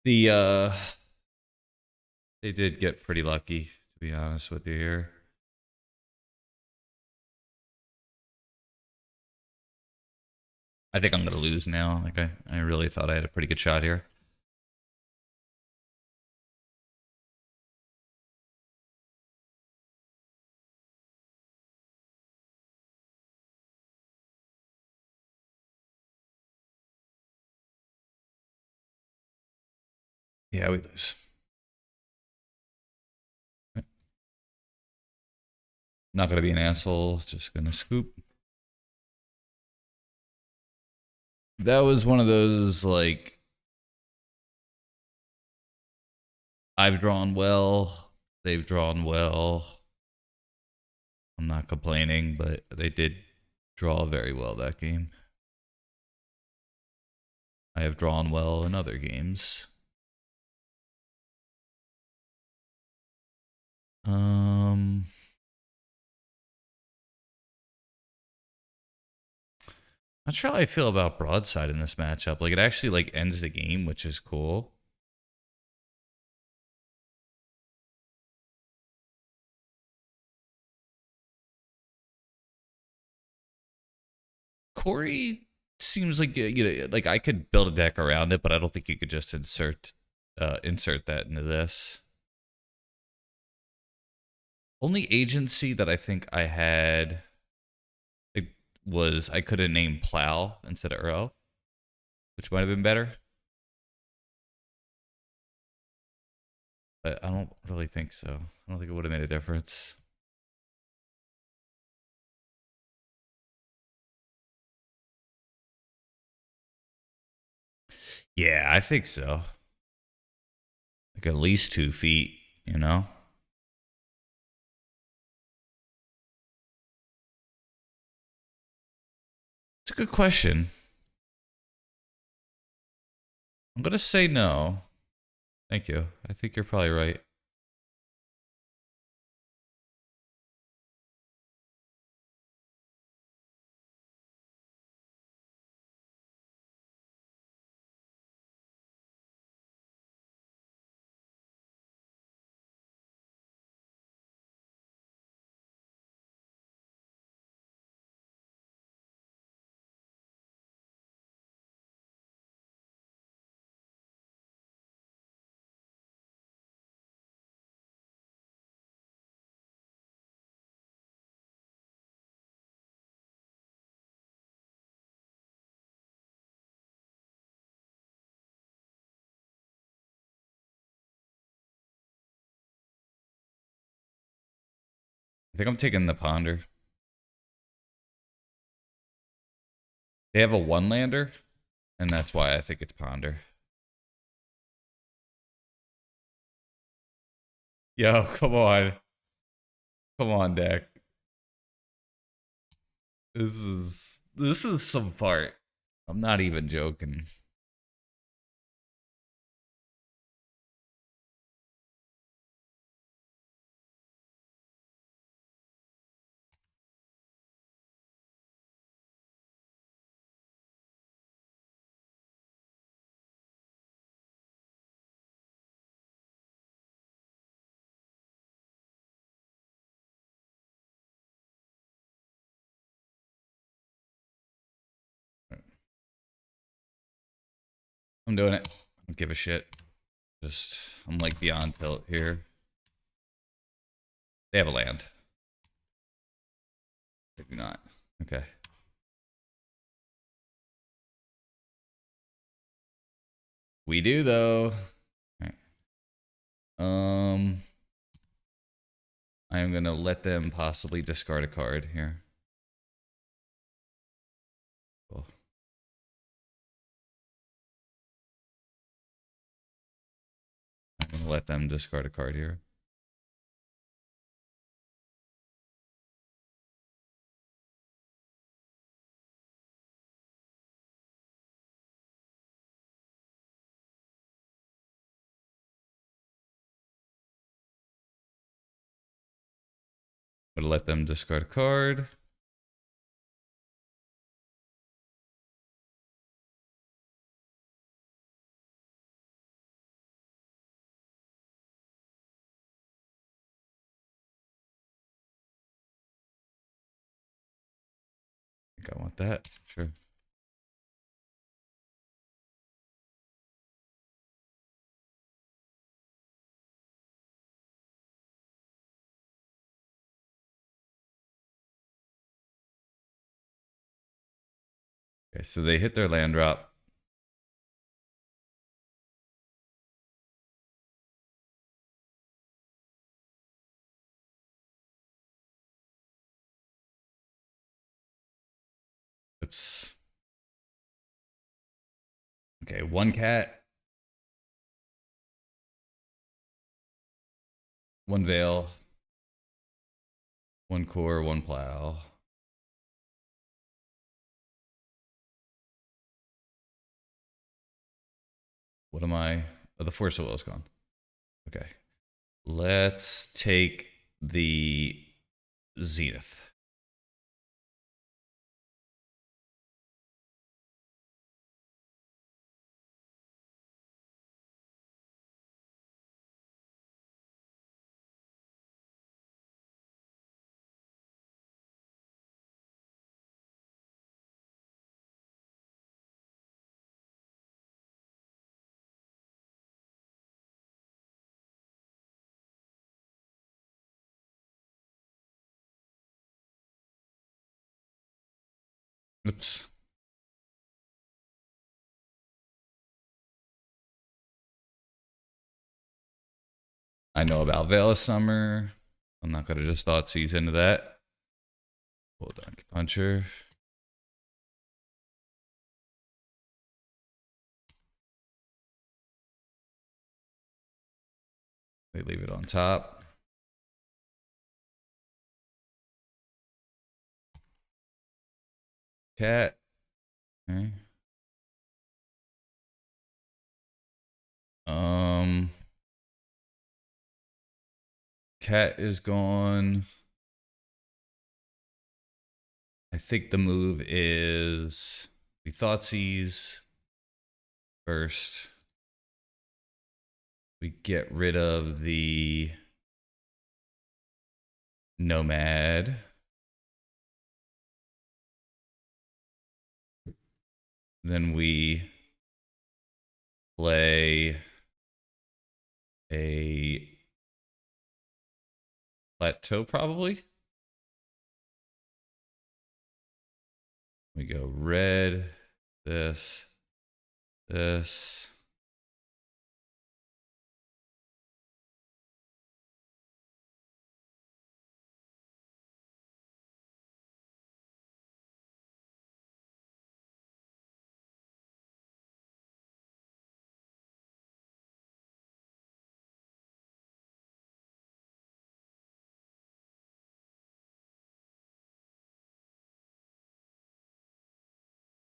The they did get pretty lucky, to be honest with you here. I think I'm gonna lose now. Like I really thought I had a pretty good shot here. Yeah, we lose. Not gonna be an asshole, just gonna scoop. That was one of those like I've drawn well, they've drawn well. I'm not complaining, but they did draw very well that game. I have drawn well in other games. Not sure how I feel about broadside in this matchup. Like it actually like ends the game, which is cool. Corey seems like like I could build a deck around it, but I don't think you could just insert that into this. Only agency that I think I had was I could have named Plow instead of Earl, which might have been better. But I don't really think so. I don't think it would have made a difference. Yeah, I think so. Like at least 2 feet, you know? It's a good question. I'm going to say no. Thank you. I think you're probably right. I think I'm taking the Ponder. They have a one lander, and that's why I think it's Ponder. Yo, come on. Come on, deck. This is some fart. I'm not even joking. I'm doing it. I don't give a shit. Just, I'm like beyond tilt here. They have a land. They do not. Okay. We do though. Right. I am gonna let them possibly discard a card here. Cool. I'm gonna let them discard a card here. I'm gonna let them discard a card. I think I want that. Sure. Okay, so they hit their land drop. Oops. Okay, one cat. One veil. One core, one plow. What am I? Oh, the Force of Will is gone. Okay. Let's take the Zenith. Oops. I know about Veil of Summer. I'm not gonna just thought seize into that. Hold on, Puncher. They leave it on top. Cat. Okay. Cat is gone. I think the move is we thought seize first. We get rid of the Nomad. Then we play a Plateau probably. We go red, this.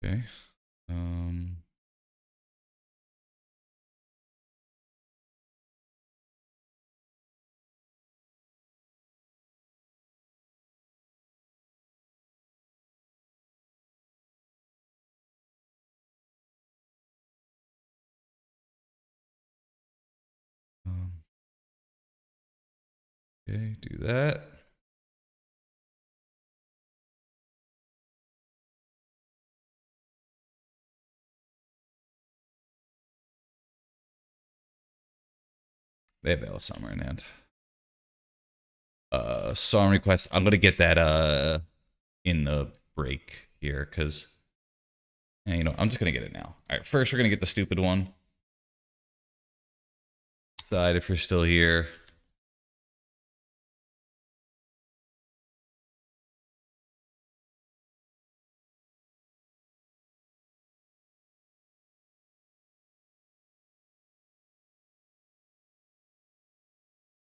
Okay. Um, okay, do that. They have Veil Summer in hand. Song request. I'm gonna get that in the break here, because you know, I'm just gonna get it now. Alright, first we're gonna get the stupid one. Side if you're still here.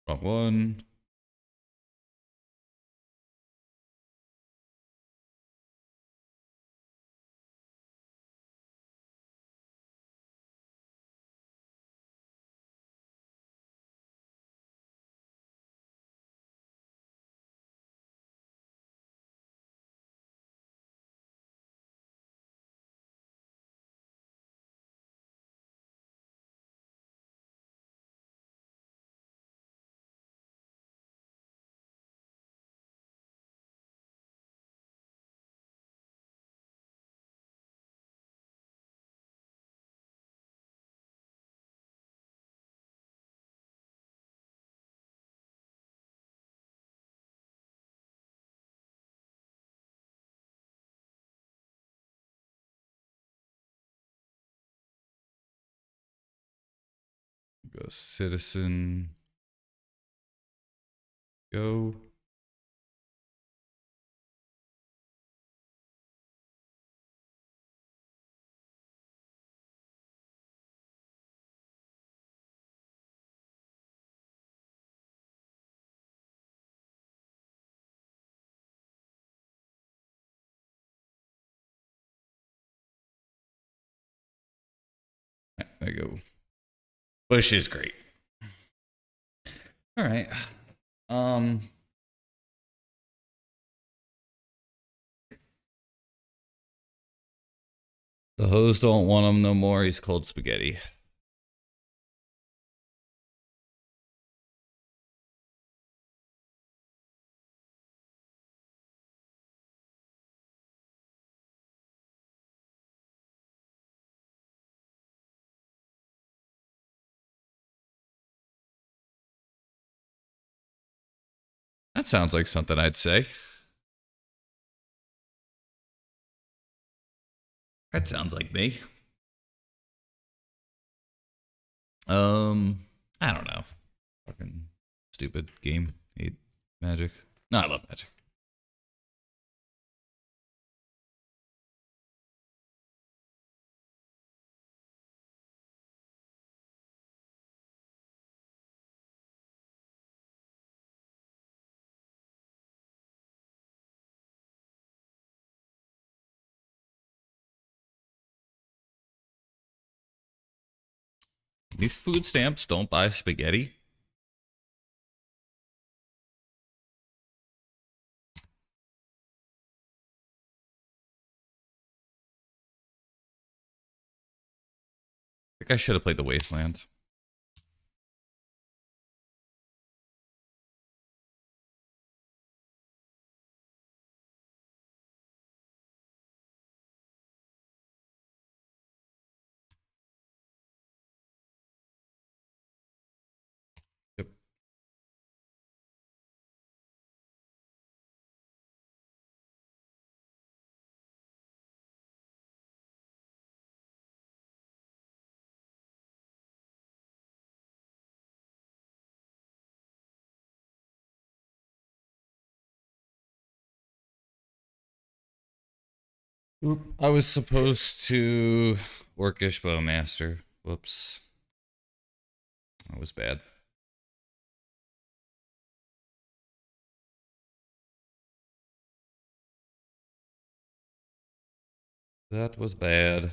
Wrong one. Go citizen. Go. There you go. Bush is great. All right. The hoes don't want him no more. He's cold spaghetti. That sounds like something I'd say. That sounds like me. I don't know. Fucking stupid game. Hate Magic. No, I love Magic. These food stamps don't buy spaghetti. I think I should have played the Wasteland. Yep. Oop. I was supposed to Orcish Bowmaster. Whoops. That was bad. That was bad.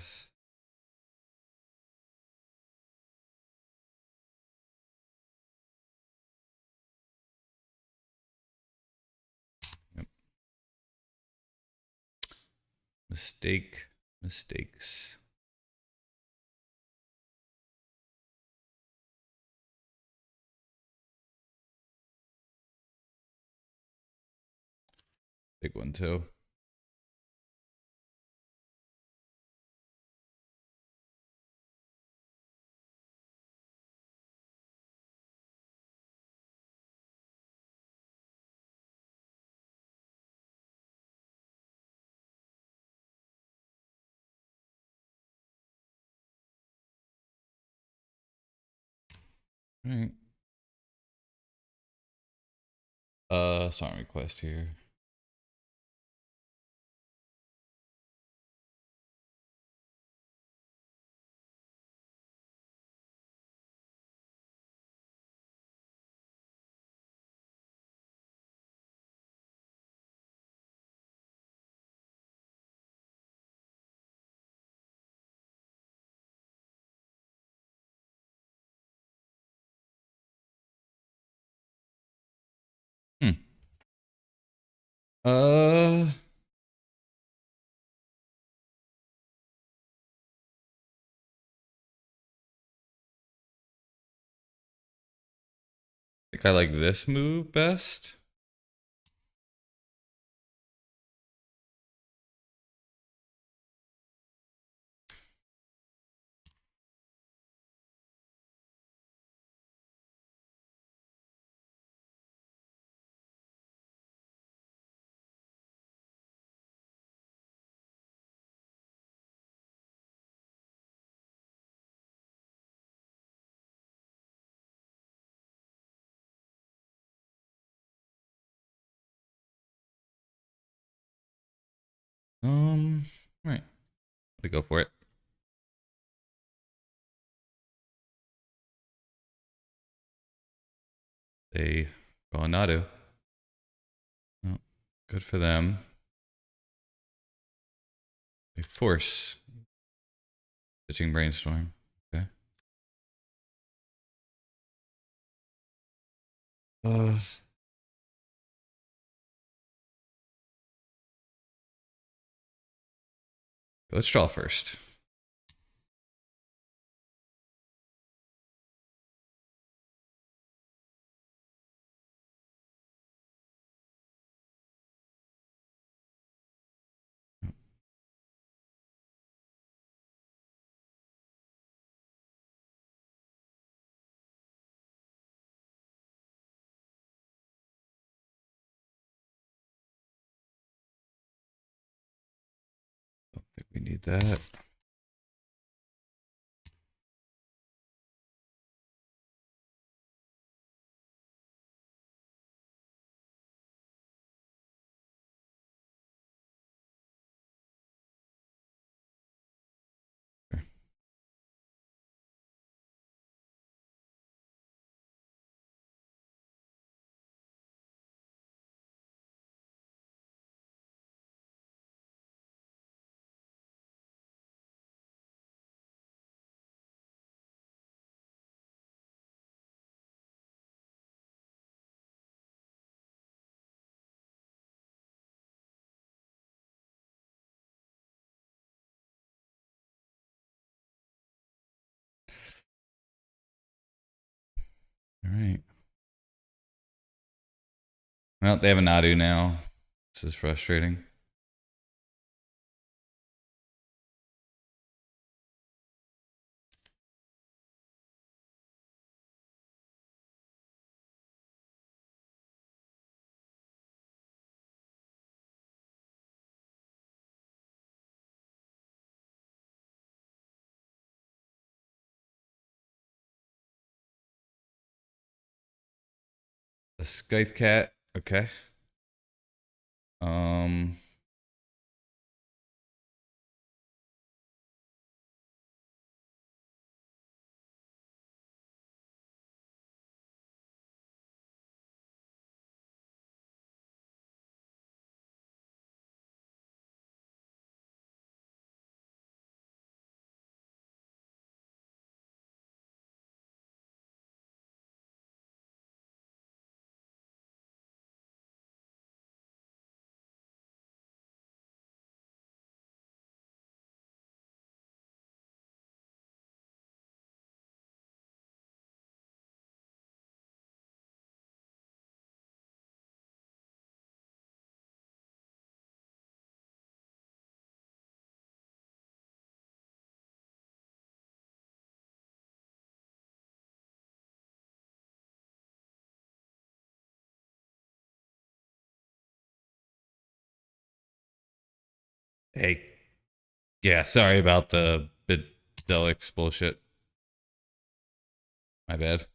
Yep. Mistakes. Big one too. All right. Song request here. Hmm. I think I like this move best. All right. Let me go for it. They go on Nadu. Oh, good for them. They force pitching brainstorm. Okay. Uh, let's draw first. Don't think we need that. All right. Well, they have a Nadu now. This is frustrating. A Scythe Cat. Okay. Um. Hey, yeah, sorry about the Bidelix bullshit. My bad.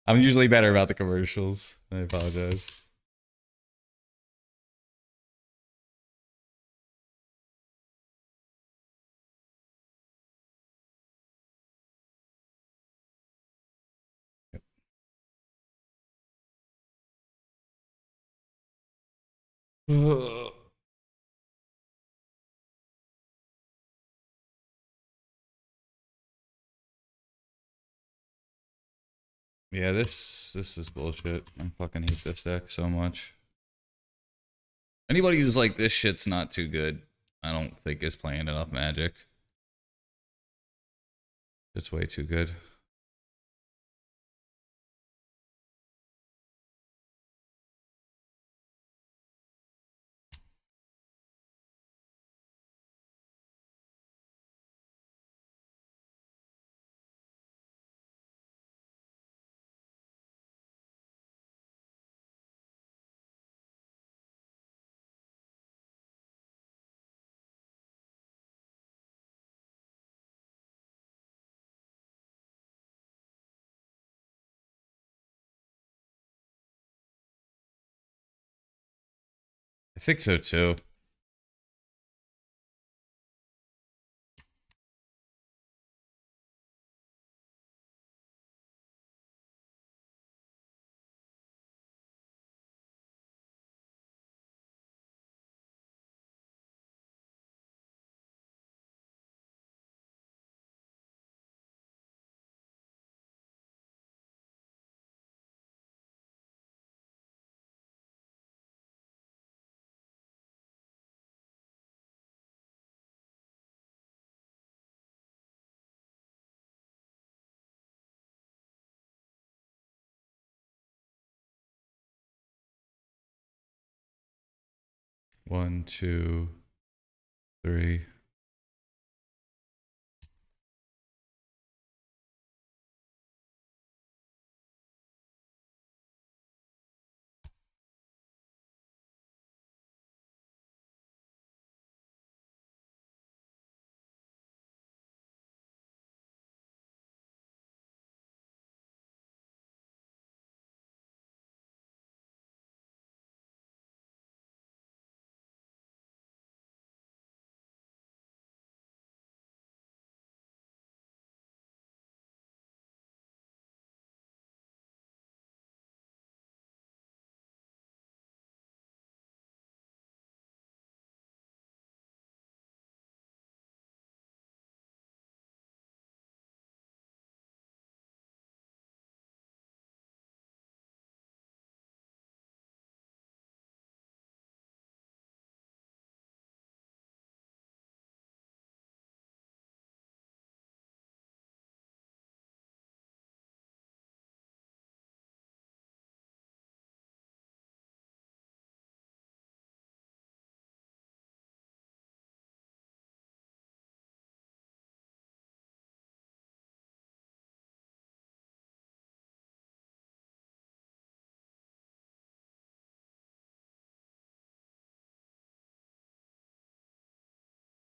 I'm usually better about the commercials. I apologize. Yeah, this is bullshit. I fucking hate this deck so much. Anybody who's like, this shit's not too good, I don't think is playing enough Magic. It's way too good. I think so too. One, two, three.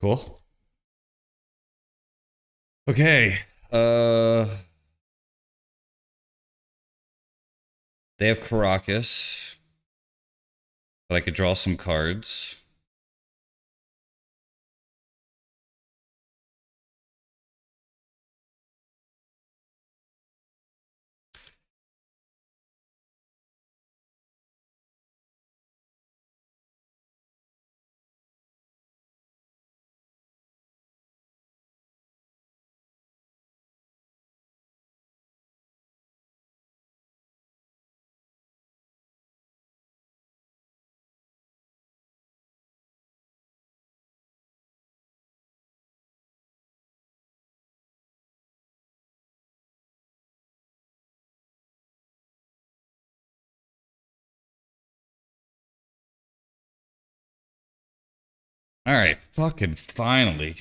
Cool. Okay. Uh, they have Caracas, but I could draw some cards. All right, fucking finally.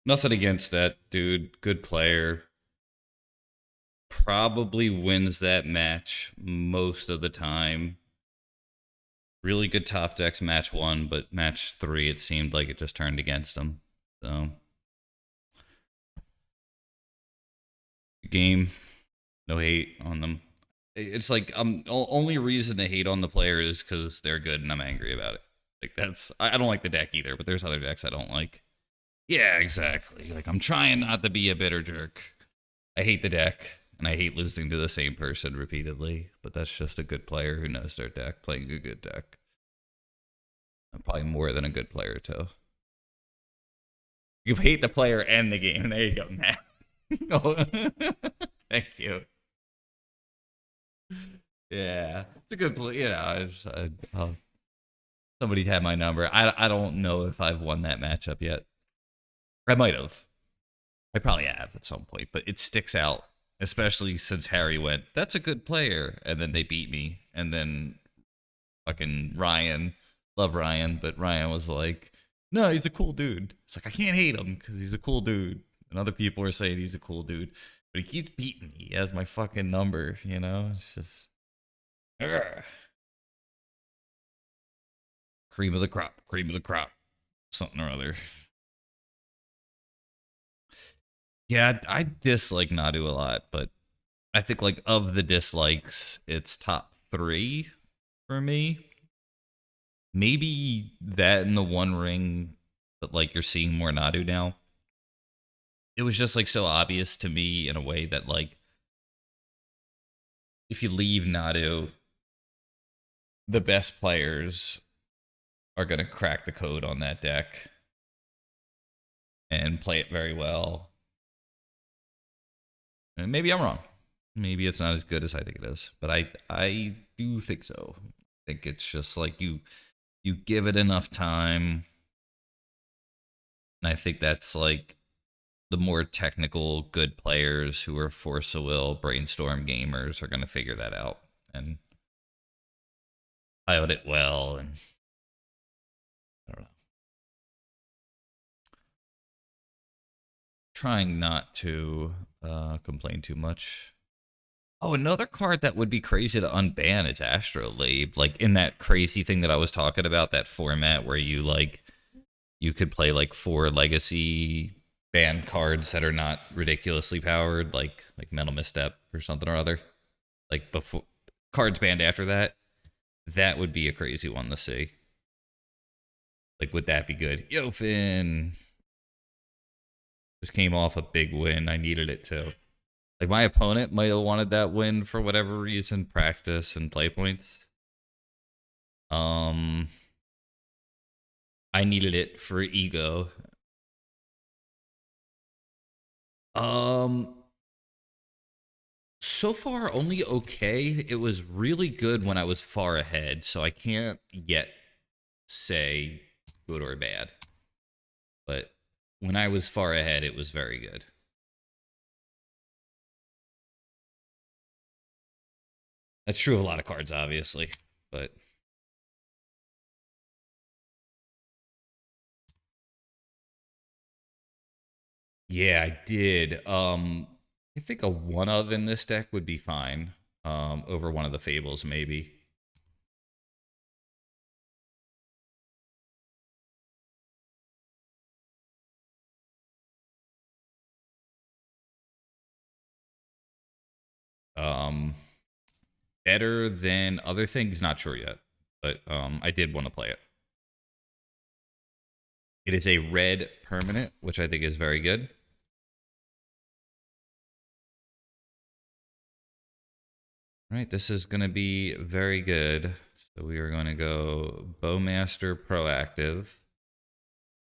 Nothing against that dude. Good player. probably wins that match most of the time. Really good top decks match 1, but match 3 it seemed like it just turned against him. So game, no hate on them. It's like only reason to hate on the player is because they're good and I'm angry about it. Like that's I don't like the deck either, but there's other decks I don't like. Yeah, exactly. Like I'm trying not to be a bitter jerk. I hate the deck and I hate losing to the same person repeatedly, but that's just a good player who knows their deck, playing a good deck. I'm probably more than a good player too. You hate the player and the game. There you go, Matt. Thank you. Yeah, it's a good play. You know, somebody had my number. I don't know if I've won that matchup yet. I might have. I probably have at some point, but it sticks out, especially since Harry went, "That's a good player," and then they beat me, and then fucking Ryan, love Ryan, but Ryan was like, "No, he's a cool dude." It's like I can't hate him because he's a cool dude, and other people are saying he's a cool dude, but he keeps beating me. He has my fucking number, you know. It's just ugh. Cream of the crop, cream of the crop, something or other. Yeah, I dislike Nadu a lot, but I think like of the dislikes, it's top 3 for me. Maybe that and the One Ring, but like you're seeing more Nadu now. It was just like so obvious to me in a way that like if you leave Nadu, the best players are gonna crack the code on that deck and play it very well. And maybe I'm wrong. Maybe it's not as good as I think it is, but I do think so. I think it's just like you give it enough time, and I think that's like the more technical, good players who are force of will, brainstorm gamers are going to figure that out and pilot it well. And I don't know, trying not to complain too much. Oh, another card that would be crazy to unban is Astrolabe. Like in that crazy thing that I was talking about, that format where you could play like 4 legacy banned cards that are not ridiculously powered, like Metal Misstep or something or other. Like before cards banned after that, that would be a crazy one to see. Like, would that be good? Yo, Finn. Just came off a big win. I needed it too. Like my opponent might have wanted that win for whatever reason, practice and play points. Um, I needed it for ego. Um, so far only okay. It was really good when I was far ahead, so I can't yet say good or bad. But when I was far ahead, it was very good. That's true of a lot of cards, obviously, but yeah, I did. I think a one of in this deck would be fine. Over one of the fables, maybe. Um, better than other things, not sure yet, but I did want to play it. It is a red permanent, which I think is very good. All right, this is going to be very good. So we are going to go Bowmaster Proactive.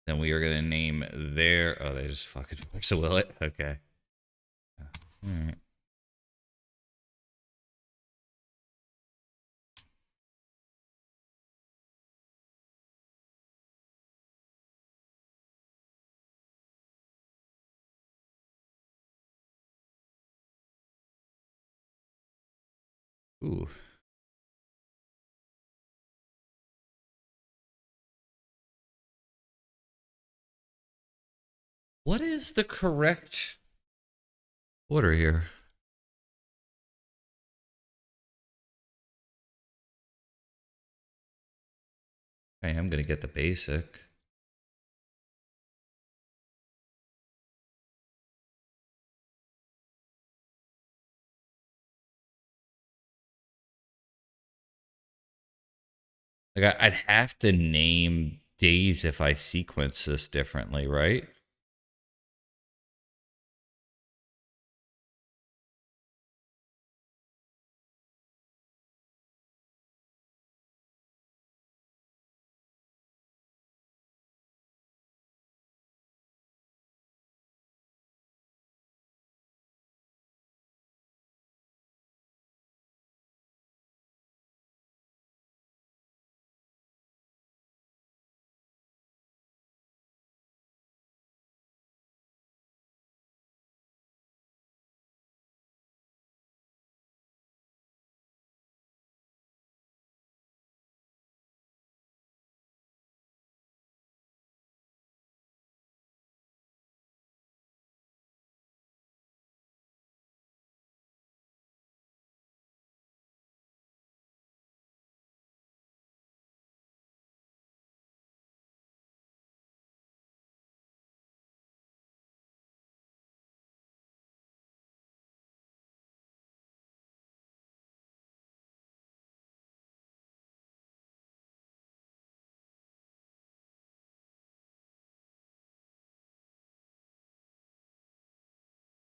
Then we are going to name their... Oh, they just fucking force a will it? Okay. All right. Ooh. What is the correct order here? I am gonna get the basic. Like I'd have to name days if I sequence this differently, right?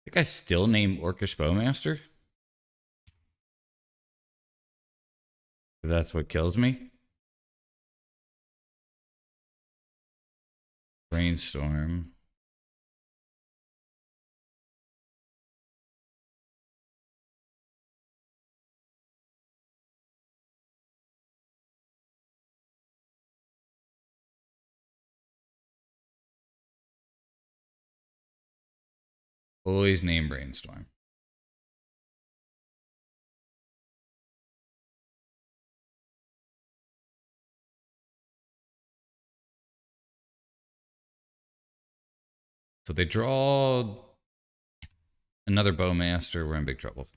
I think I still name Orcish Bowmaster. That's what kills me. Brainstorm. Always name Brainstorm. So they draw another Bowmaster. We're in big trouble.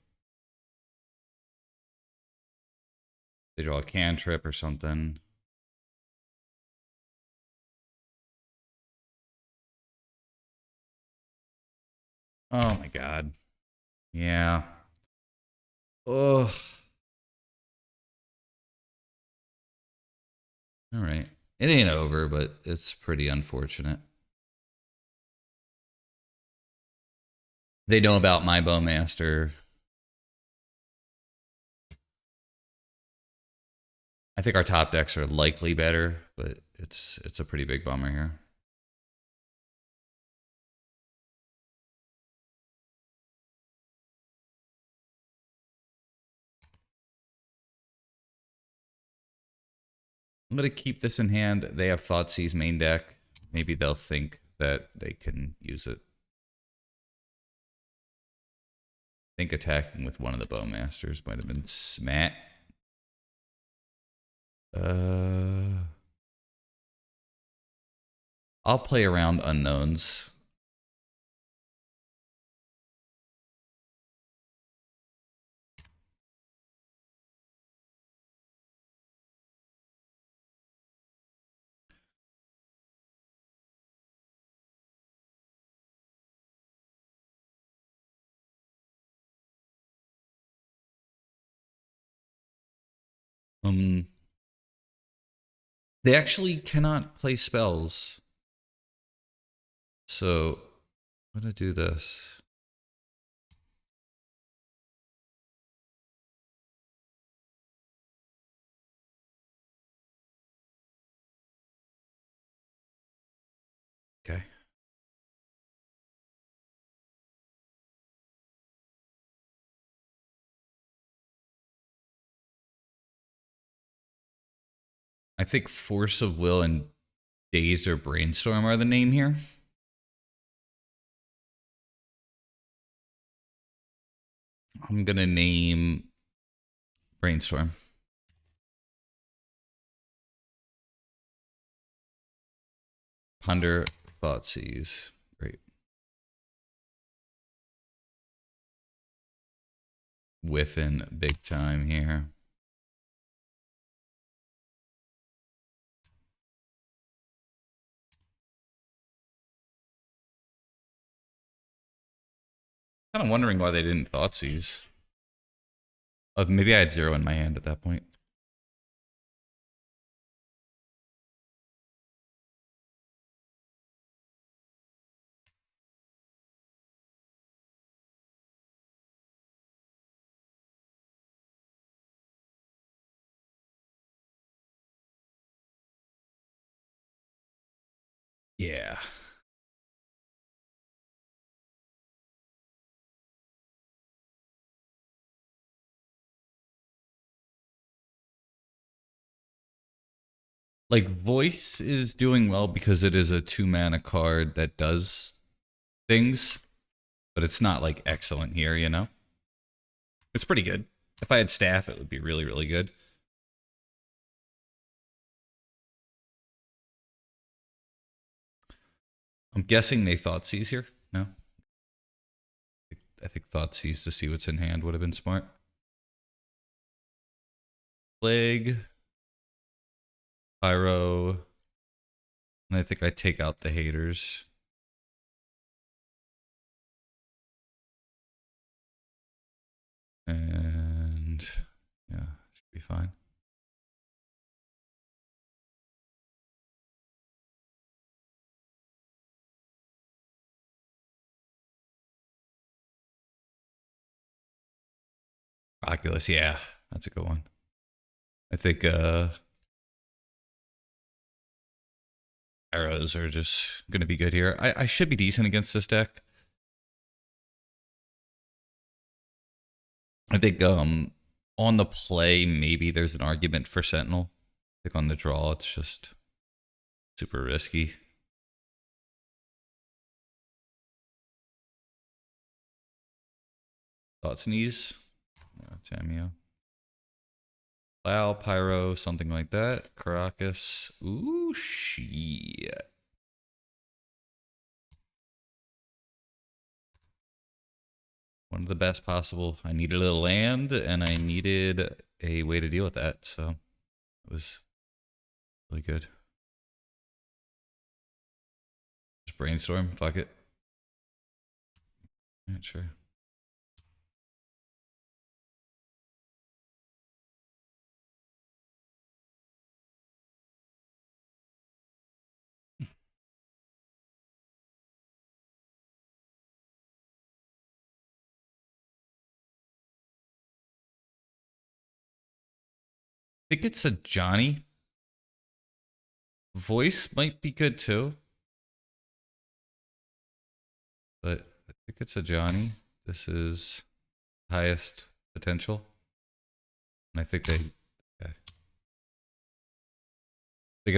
They draw a cantrip or something. Oh my god. Yeah. Ugh. All right. It ain't over, but it's pretty unfortunate. They know about my Bowmaster. I think our top decks are likely better, but it's a pretty big bummer here. I'm going to keep this in hand. They have Thoughtseize main deck. Maybe they'll think that they can use it. I think attacking with one of the Bowmasters might have been smat. I'll play around unknowns. They actually cannot play spells. So I'm gonna do this. Okay. I think Force of Will and Daze or Brainstorm are the name here. I'm gonna name Brainstorm. Ponder Thoughtseize. Great. Whiffing big time here. Kind of wondering why they didn't Thoughtseize. Maybe I had 0 in my hand at that point. Yeah. Like, Voice is doing well because it is a 2-mana card that does things, but it's not, like, excellent here, you know? It's pretty good. If I had Staff, it would be really, really good. I'm guessing they Thoughtseize here. No? I think Thoughtseize to see what's in hand would have been smart. Plague. Pyro. And I think I take out the haters. And yeah, should be fine. Oculus, yeah, that's a good one. I think arrows are just gonna be good here. I should be decent against this deck. I think on the play maybe there's an argument for Sentinel. I think on the draw it's just super risky. Thought Sneeze. Tamio. Plow, Pyro, something like that. Caracas. Ooh, shit. One of the best possible. I needed a land, and I needed a way to deal with that, so it was really good. Just brainstorm, fuck it. Yeah, sure. I think it's a Johnny. Voice might be good too. But I think it's a Johnny. This is highest potential. And I think they okay. Like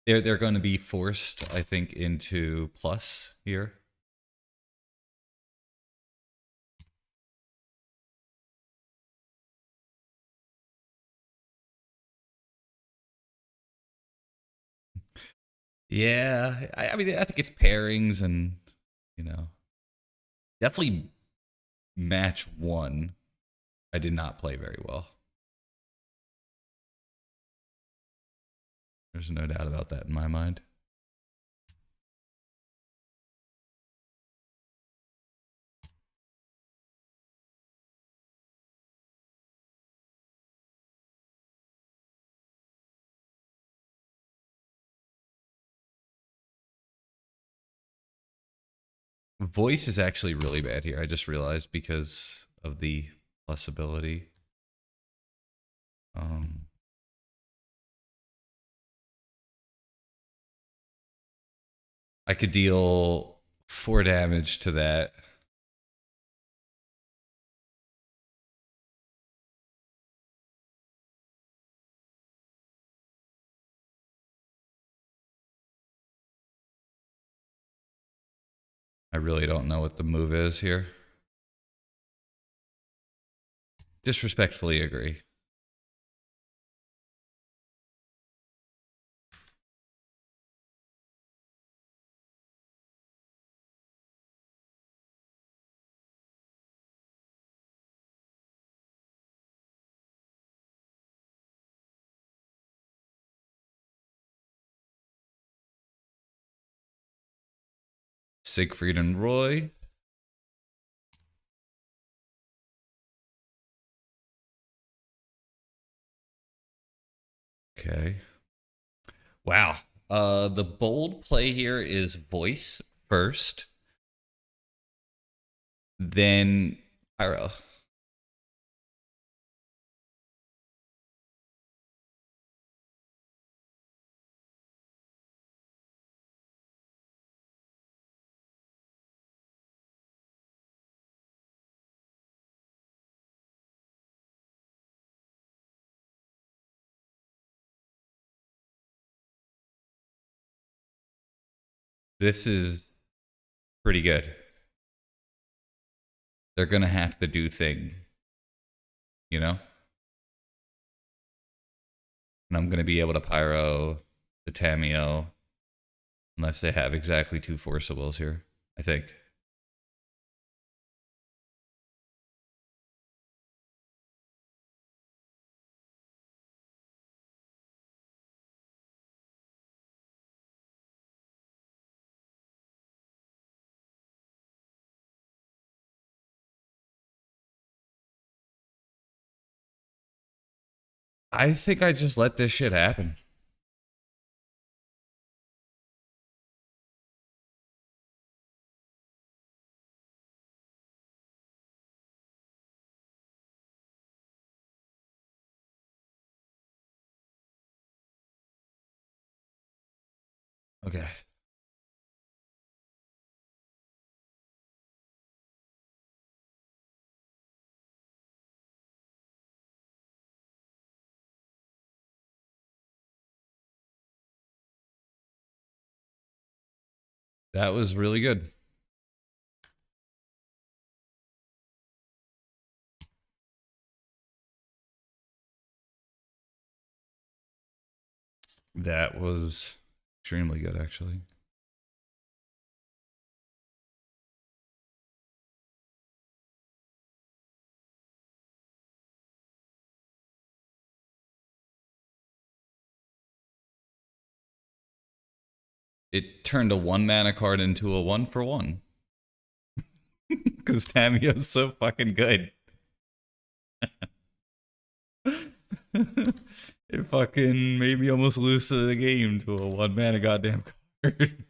if they're going to be forced, I think, into plus here. Yeah, I mean, I think it's pairings and, you know, definitely match 1. I did not play very well. There's no doubt about that in my mind. Voice is actually really bad here. I just realized because of the plus ability. I could deal 4 damage to that. I really don't know what the move is here. Disrespectfully agree. Siegfried and Roy. Okay. Wow. The bold play here is voice first, then pyro. This is pretty good. They're gonna have to do thing, you know? And I'm gonna be able to pyro the Tamio unless they have exactly two forcibles here, I think. I think I just let this shit happen. Okay. That was really good. That was extremely good, actually. It turned a 1 mana card into a 1-for-1. Because Tamio's so fucking good. It fucking made me almost lose the game to a 1 mana goddamn card.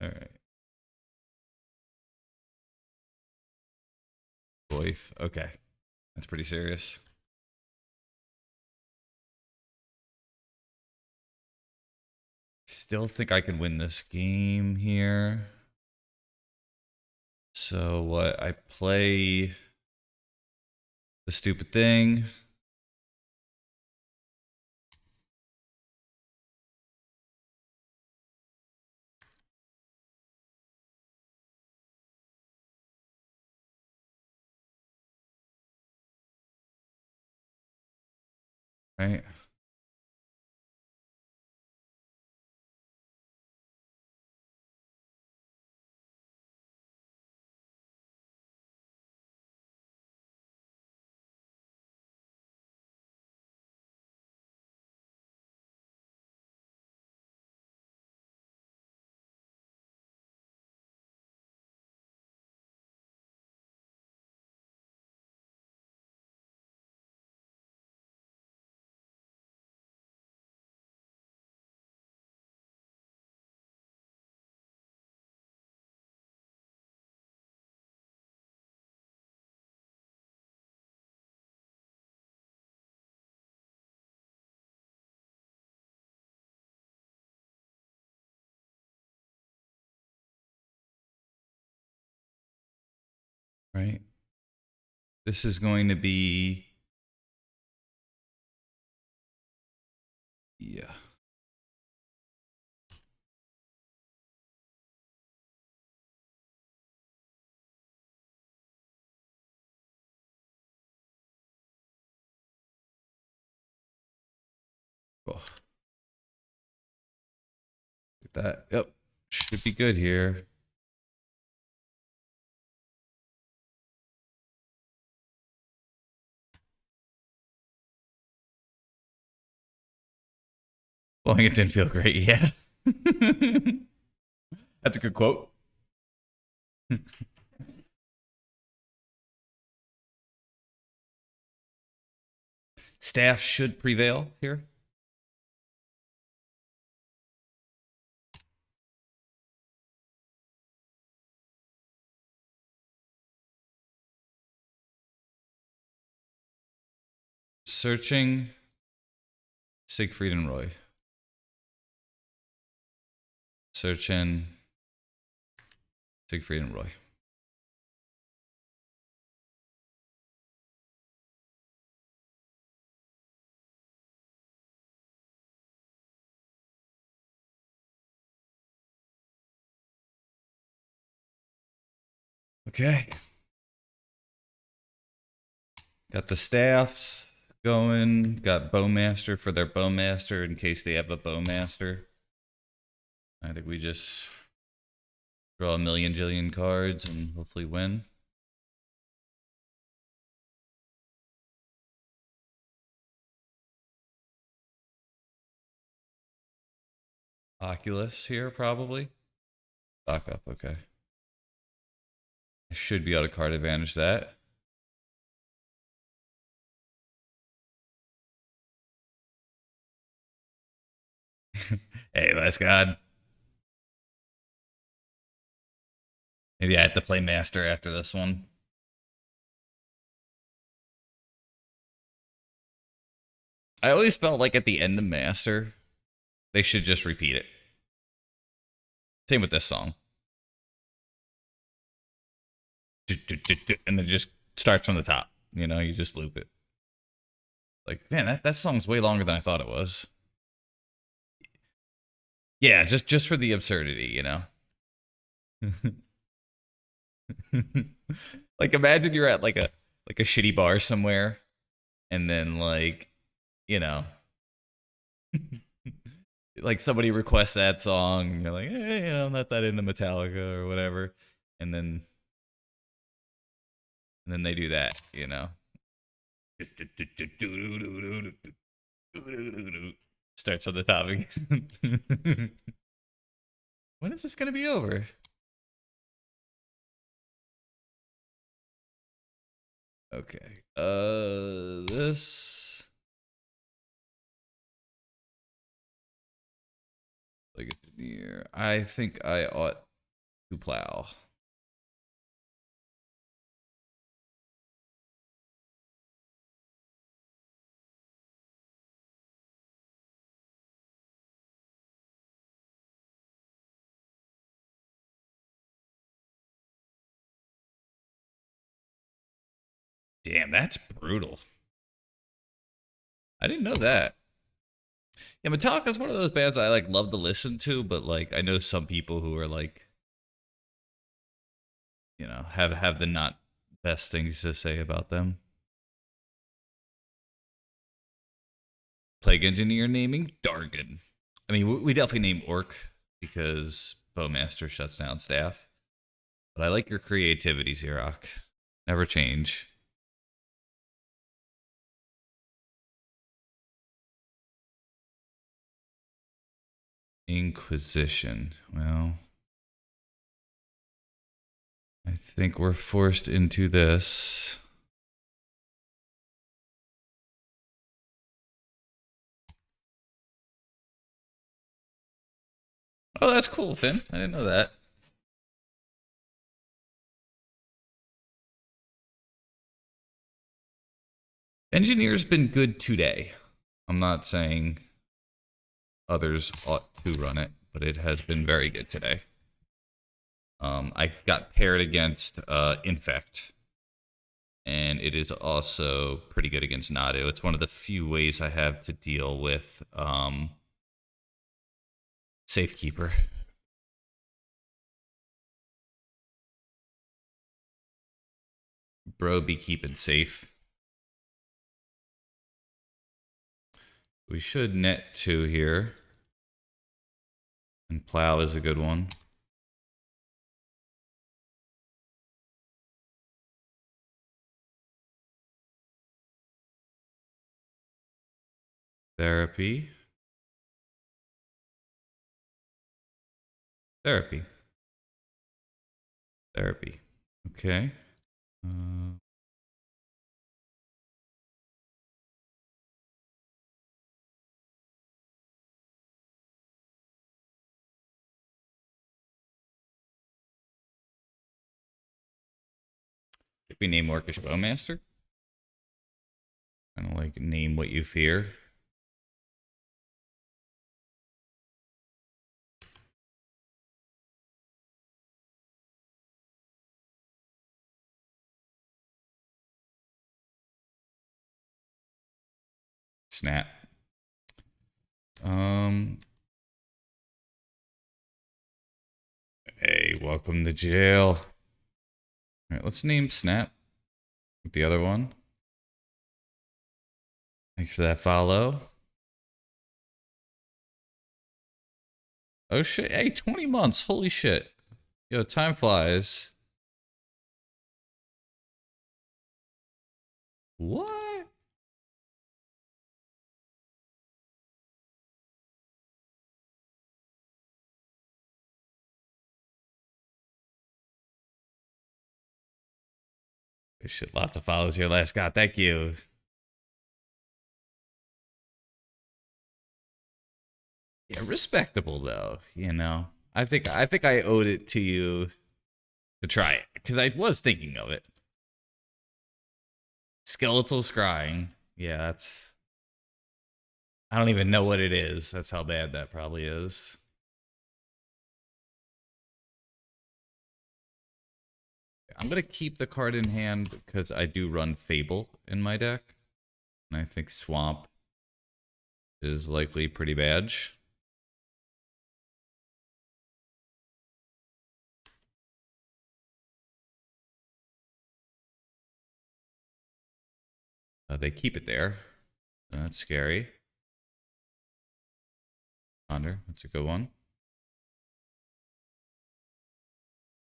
Alright. Boif. Okay. That's pretty serious. Still think I can win this game here. So what? I play the stupid thing. Right? Right? This is going to be... Yeah. Cool. Get that. Yep. Should be good here. Well, it didn't feel great yet. That's a good quote. Staff should prevail here. Searching Siegfried and Roy. Searching Siegfried and Roy. Okay. Got the staffs going. Got Bowmaster for their Bowmaster in case they have a Bowmaster. I think we just draw a million jillion cards and hopefully win. Oculus here, probably. Stock up, okay. I should be able to card advantage that. Hey, last god. Maybe I have to play Master after this one. I always felt like at the end of Master, they should just repeat it. Same with this song. And it just starts from the top. You know, you just loop it. Like, man, that song's way longer than I thought it was. Yeah, just for the absurdity, you know. Like, imagine you're at like a shitty bar somewhere, and then like, you know, like somebody requests that song, and you're like, hey, I'm not that into Metallica or whatever, and then they do that, you know. Starts on the top again. When is this gonna be over? Okay. This. Like near. I think I ought to plow. Damn, that's brutal. I didn't know that. Yeah, Metallica's one of those bands I like love to listen to, but like I know some people who are like, you know, have the not best things to say about them. Plague Engineer naming Dargon. I mean, we definitely name Orc because Bowmaster shuts down staff. But I like your creativity, Xerox. Never change. Inquisition. Well, I think we're forced into this. Oh, that's cool, Finn. I didn't know that. Engineer's been good today. I'm not saying others ought to run it, but it has been very good today. I got paired against Infect, and it is also pretty good against Nadu. It's one of the few ways I have to deal with Safekeeper. Bro be keeping safe. We should net 2 here. And plow is a good one. Therapy. Therapy. Therapy. Okay. If we name Orcish Bowmaster, kind of like name what you fear. Snap. Hey, welcome to jail. All right, let's name Snap with the other one. Thanks for that follow. Oh shit, hey, 20 months, holy shit. Yo, time flies. What? Oh, shit, lots of follows here, last God, thank you. Yeah, respectable though, you know. I think I owed it to you to try it, because I was thinking of it. Skeletal scrying. Yeah, that's... I don't even know what it is. That's how bad that probably is. I'm going to keep the card in hand because I do run Fable in my deck. And I think Swamp is likely pretty bad. They keep it there. That's scary. Ponder, that's a good one.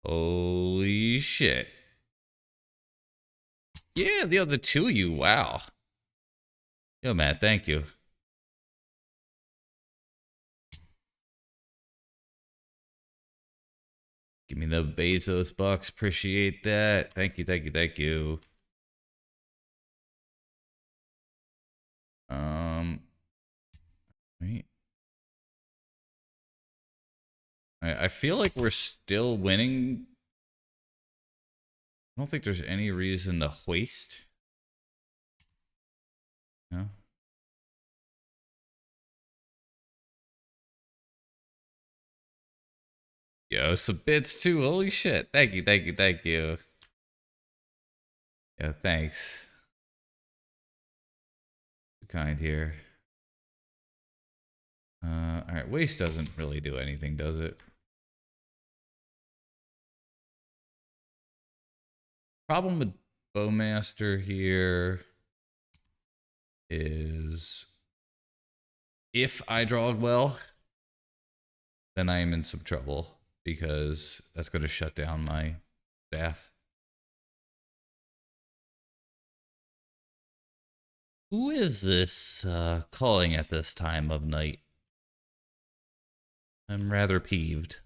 Holy shit. Yeah, the other two of you, wow. Yo, Matt, thank you. Give me the Bezos bucks, appreciate that. Thank you, thank you, thank you. Right. I feel like we're still winning. I don't think there's any reason to hoist. No. Yo, some bits too. Holy shit. Thank you, thank you, thank you. Yeah, thanks. Kind here. Alright, waste doesn't really do anything, does it? Problem with Bowmaster here is if I draw well, then I am in some trouble because that's going to shut down my staff. Who is this calling at this time of night? I'm rather peeved.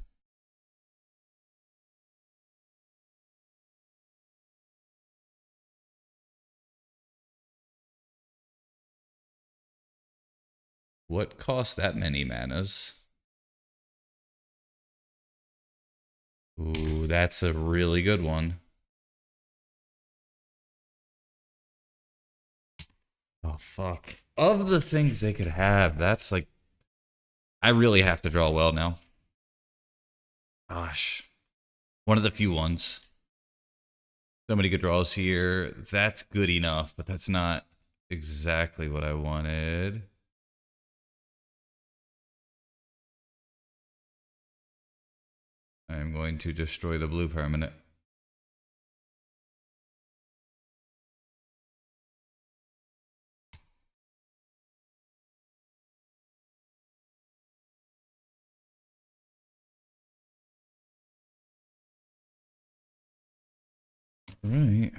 What costs that many manas? Ooh, that's a really good one. Oh, fuck. Of the things they could have, that's like... I really have to draw well now. Gosh. One of the few ones. So many good draws here. That's good enough, but that's not exactly what I wanted. I'm going to destroy the blue permanent. Right.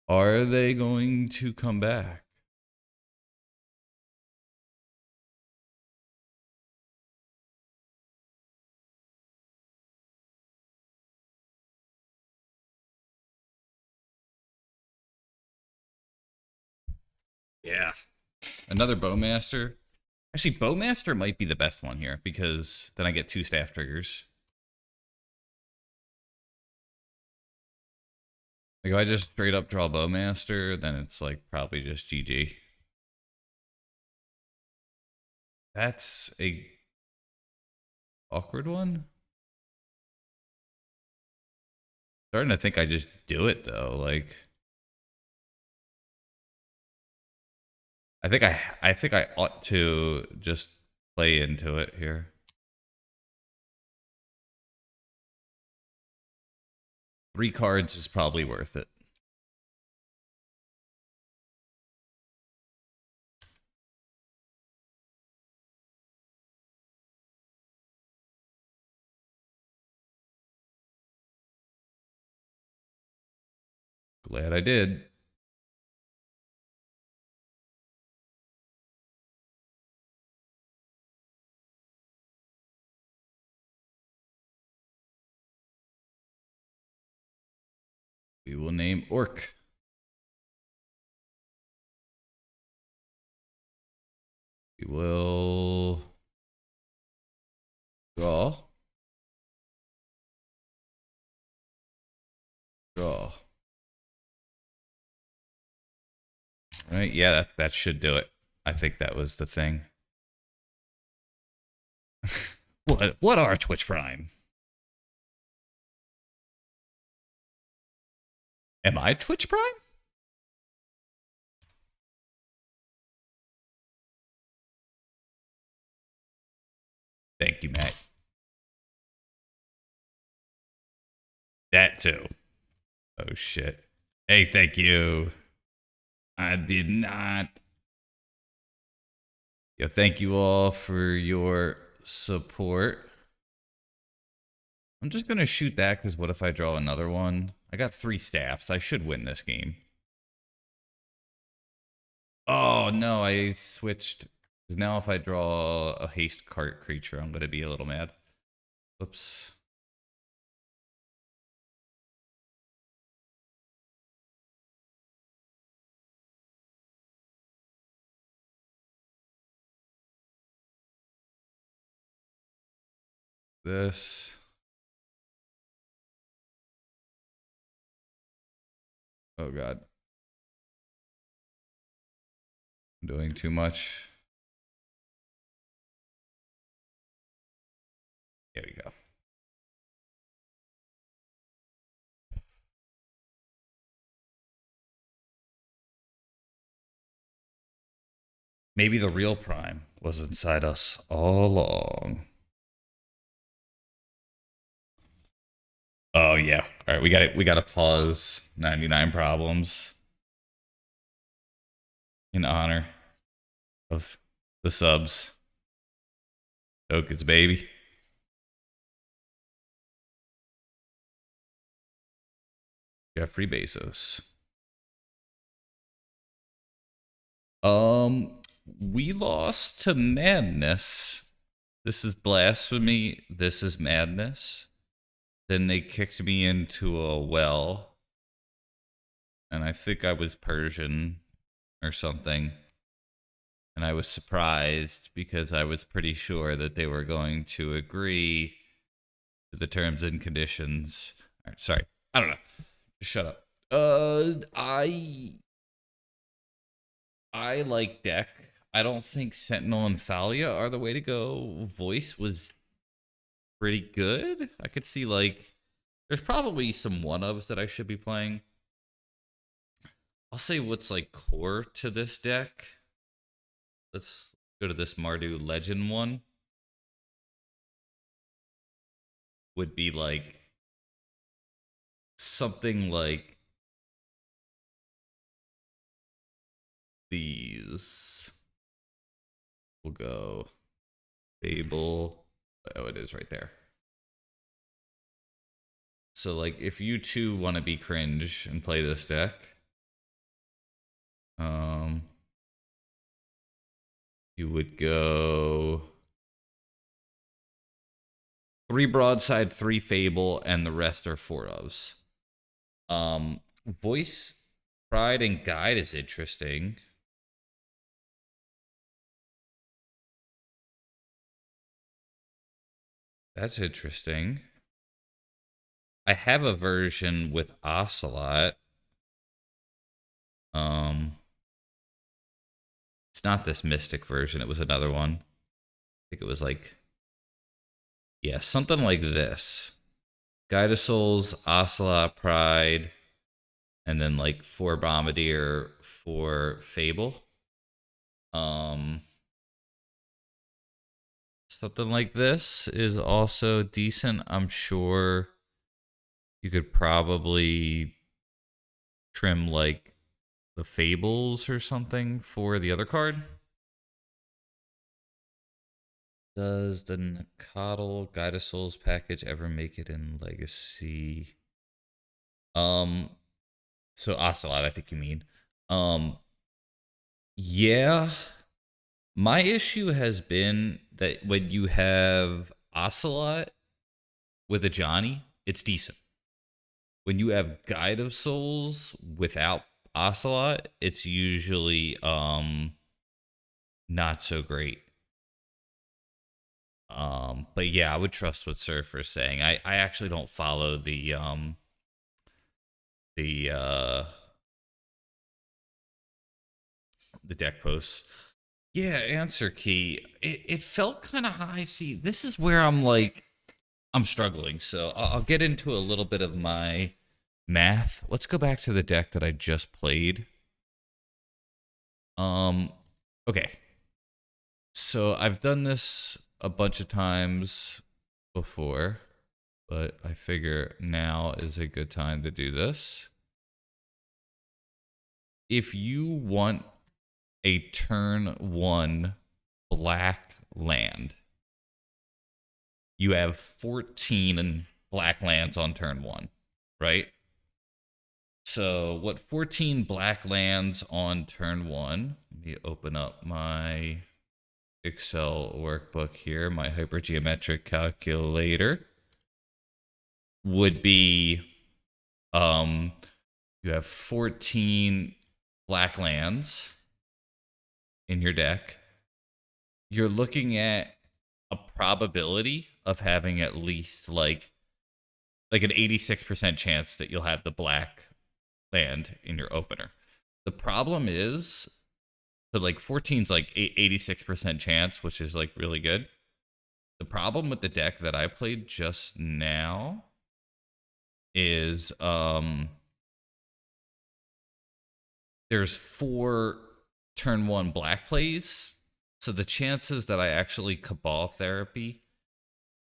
Are they going to come back? Yeah. Another Bowmaster. Actually, Bowmaster might be the best one here because then I get 2 staff triggers. Like if I just straight up draw Bowmaster, then it's like probably just GG. That's a awkward one. Starting to think I just do it though. Like I think I ought to just play into it here. 3 cards is probably worth it. Glad I did. We will name Orc. We will draw. Draw. Right? Yeah, that should do it. I think that was the thing. What are Twitch Prime? Am I Twitch Prime? Thank you, Matt. That too. Oh shit. Hey, thank you. I did not. Yo, thank you all for your support. I'm just gonna shoot that because what if I draw another one? I got 3 staffs. I should win this game. Oh no, I switched. Now if I draw a haste cart creature, I'm gonna be a little mad. Whoops. This. Oh god. I'm doing too much. There we go. Maybe the real Prime was inside us all along. Oh yeah. All right, we got to pause 99 problems in honor of the subs. Tokens, baby. Jeffrey Bezos. We lost to Madness. This is blasphemy. This is madness. Then they kicked me into a well. And I think I was Persian or something. And I was surprised because I was pretty sure that they were going to agree to the terms and conditions. All right, sorry. I don't know. Just shut up. I like deck. I don't think Sentinel and Thalia are the way to go. Voice was pretty good. I could see like there's probably some one-ofs that I should be playing. I'll say what's like core to this deck. Let's go to this Mardu Legend one. Would be like something like these. We'll go Fable. Oh, it is right there. So like if you two want to be cringe and play this deck, you would go 3 broadside, 3 fable, and the rest are 4 ofs. Voice, pride, and guide is interesting. That's interesting. I have a version with Ocelot. Um, it's not this Mystic version. It was another one. I think it was like, yeah, something like this. Guide of Souls, Ocelot, Pride, and then like 4 Bombardier for Fable. Um, something like this is also decent. I'm sure you could probably trim like the Fables or something for the other card. Does the Nakatl Guide of Souls package ever make it in Legacy? Um, so Ocelot, I think you mean. Um, yeah. My issue has been that when you have Ocelot with a Johnny, it's decent. When you have Guide of Souls without Ocelot, it's usually not so great. But yeah, I would trust what Surfer's saying. I actually don't follow the uh the deck posts. Yeah, answer key. It felt kind of high. See, this is where I'm like I'm struggling. So I'll get into a little bit of my math. Let's go back to the deck that I just played. Um okay. So I've done this a bunch of times before, but I figure now is a good time to do this. If you want a turn 1 black land, you have 14 black lands on turn 1, right? So what 14 black lands on turn 1? Let me open up my Excel workbook here, my hypergeometric calculator. Would be you have 14 black lands in your deck. You're looking at a probability of having at least like an 86% chance that you'll have the black land in your opener. The problem is, so like 14's like 86% chance, which is like really good. The problem with the deck that I played just now is there's 4 turn 1 black plays. So the chances that I actually Cabal therapy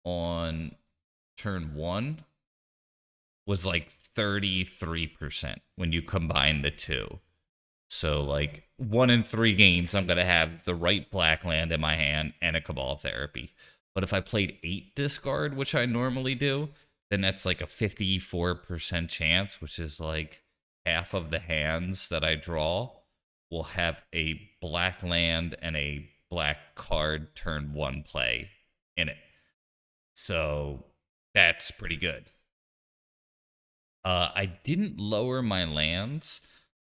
on turn 1 was like 33% when you combine the two. So like 1 in 3 games, I'm gonna have the right black land in my hand and a Cabal therapy. But if I played 8 discard, which I normally do, then that's like a 54% chance, which is like half of the hands that I draw will have a black land and a black card turn 1 play in it. So that's pretty good. I didn't lower my lands.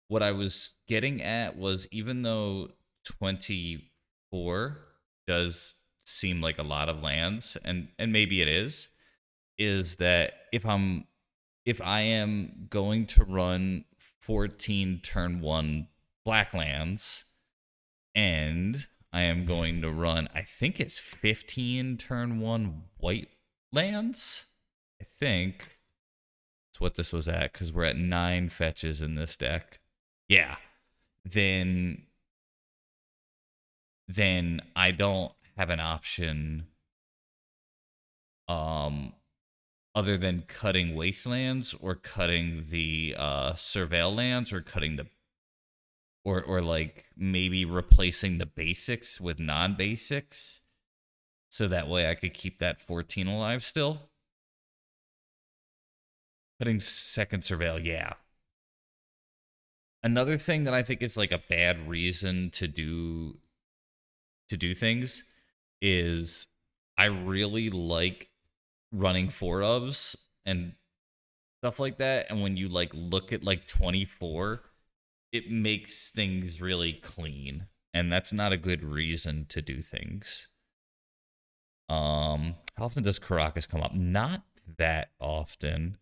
What I was getting at was even though 24 does seem like a lot of lands, and maybe it is that if I am going to run 14 turn 1 black lands and I am going to run, I think it's 15 turn 1 white lands. I think that's what this was at, because we're at 9 fetches in this deck. Yeah. Then I don't have an option other than cutting wastelands or cutting the surveil lands or cutting the or like maybe replacing the basics with non-basics so that way I could keep that 14 alive still. Cutting second surveil, yeah. Another thing that I think is like a bad reason to do things is I really like running 4-ofs and stuff like that. And when you like look at like 24, it makes things really clean. And that's not a good reason to do things. How often does Caracas come up? Not that often.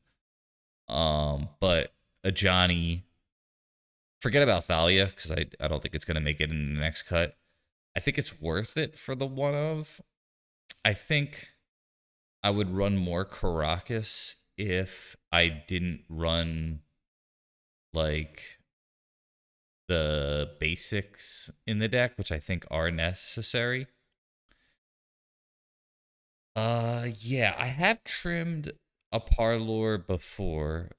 But a Johnny Forget about Thalia because I don't think it's gonna make it in the next cut. I think it's worth it for the one of. I think I would run more Caracas if I didn't run like the basics in the deck, which I think are necessary. Yeah, I have trimmed a Parlor before.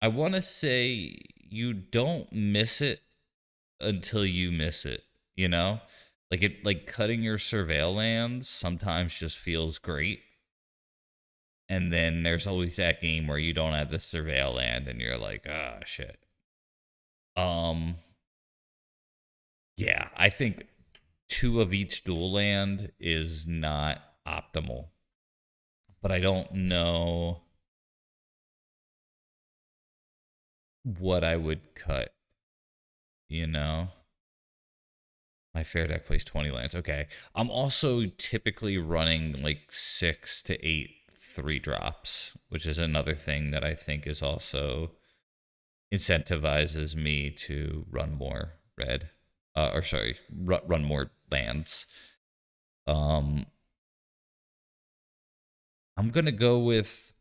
I want to say you don't miss it until you miss it, you know? Like cutting your surveil lands sometimes just feels great. And then there's always that game where you don't have the surveil land and you're like, ah, shit. Um, yeah, I think two of each dual land is not optimal. But I don't know what I would cut, you know? My fair deck plays 20 lands. Okay. I'm also typically running like 6 to 8 3 drops, which is another thing that I think is also incentivizes me to run more red. Or sorry, run more lands. Um, I'm gonna go with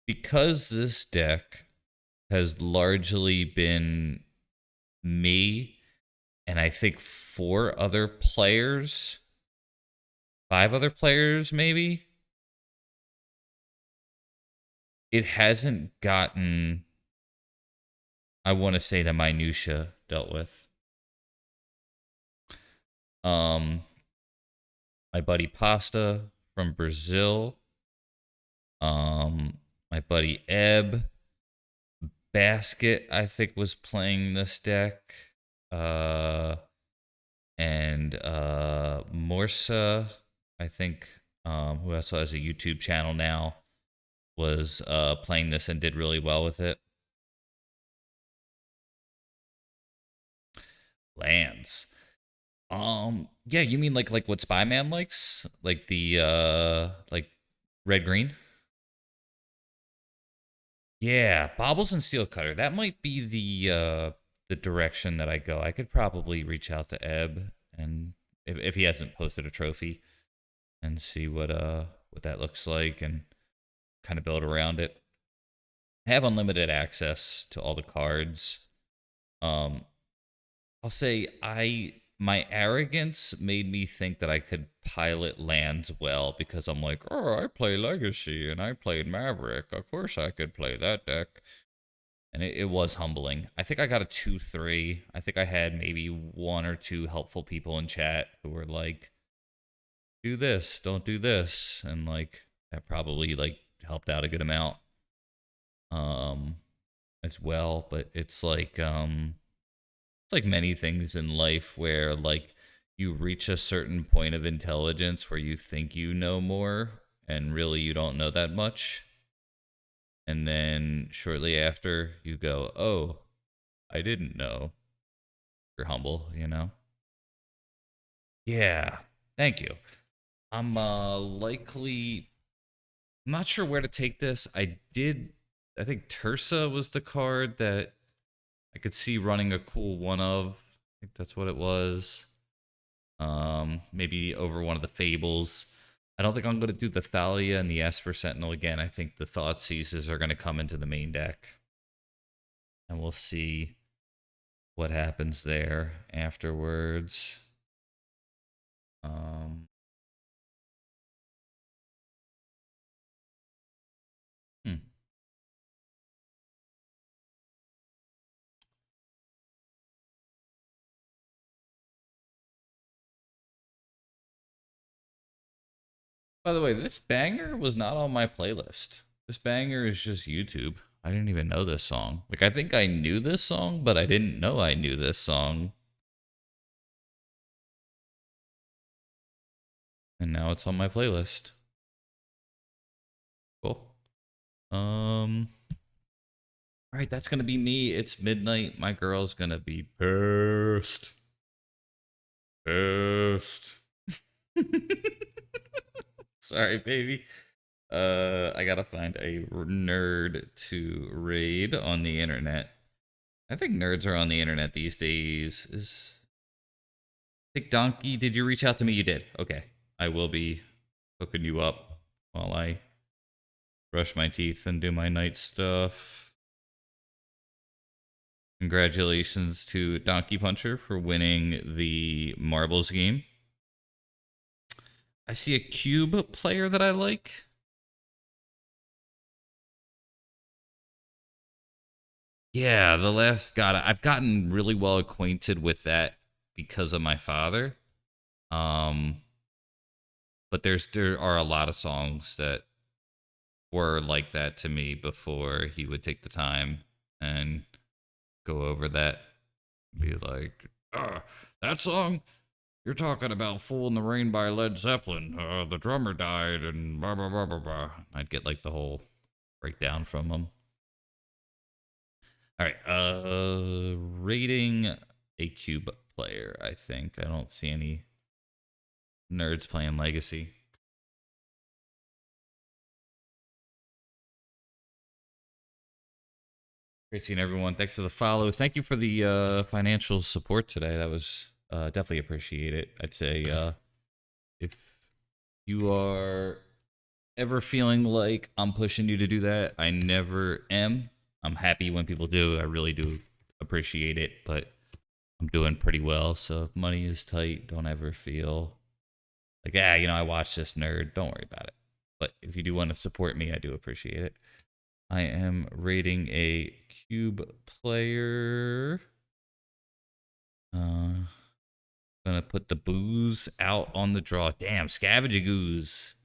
because this deck has largely been me and I think 4 other players, 5 other players maybe. It hasn't gotten, I want to say, the minutia dealt with. Um, my buddy Pasta from Brazil. My buddy Ebb Basket, I think, was playing this deck. And Morsa, I think, who also has a YouTube channel now, was playing this and did really well with it. Lands. Yeah, you mean like what Spyman likes? Like the like red green? Yeah, Baubles and Steel Cutter. That might be the direction that I go. I could probably reach out to Ebb and if he hasn't posted a trophy and see what that looks like and kind of build around it. I have unlimited access to all the cards. Um, I'll say my arrogance made me think that I could pilot lands well because I'm like, oh, I play Legacy and I played Maverick. Of course I could play that deck. And it was humbling. I think I got a 2-3. I think I had maybe 1 or 2 helpful people in chat who were like, do this, don't do this. And like that probably like helped out a good amount. As well. But it's like many things in life where like you reach a certain point of intelligence where you think you know more and really you don't know that much. And then shortly after you go, oh, I didn't know. You're humble, you know? Yeah. Thank you. I'm likely I'm not sure where to take this. I think Tersa was the card that I could see running a cool one of. I think that's what it was. Maybe over one of the Fables. I don't think I'm going to do the Thalia and the Esper Sentinel again. I think the Thought Seizes are going to come into the main deck. And we'll see what happens there afterwards. Hmm. By the way, this banger was not on my playlist. This banger is just YouTube. I didn't even know this song. Like, I think I knew this song, but I didn't know I knew this song. And now it's on my playlist. Cool. All right, that's gonna be me. It's midnight. My girl's gonna be pissed. Pissed. Sorry, baby. I gotta find a nerd to raid on the internet. I think nerds are on the internet these days. Is Dick Donkey? Did you reach out to me? You did. Okay, I will be hooking you up while I brush my teeth and do my night stuff. Congratulations to Donkey Puncher for winning the marbles game. I see a cube player that I like. Yeah, the last god. I've gotten really well acquainted with that because of my father. Um, but there are a lot of songs that were like that to me before he would take the time and go over that. Be like, that song you're talking about, "Fool in the Rain" by Led Zeppelin. The drummer died, and blah blah blah blah blah. I'd get like the whole breakdown from him. All right, rating a cube player. I think I don't see any nerds playing Legacy. Great seeing everyone. Thanks for the follows. Thank you for the financial support today. That was definitely appreciate it. I'd say if you are ever feeling like I'm pushing you to do that, I never am. I'm happy when people do. I really do appreciate it, but I'm doing pretty well. So if money is tight, don't ever feel like, I watched this nerd. Don't worry about it. But if you do want to support me, I do appreciate it. I am rating a cube player. Gonna put the booze out on the draw. Damn, Scavenging Ooze.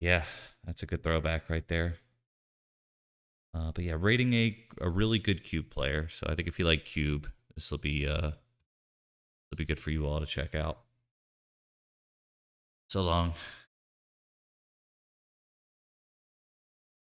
Yeah, that's a good throwback right there. But yeah, rating a really good cube player. So I think if you like cube, this will be good for you all to check out. So long.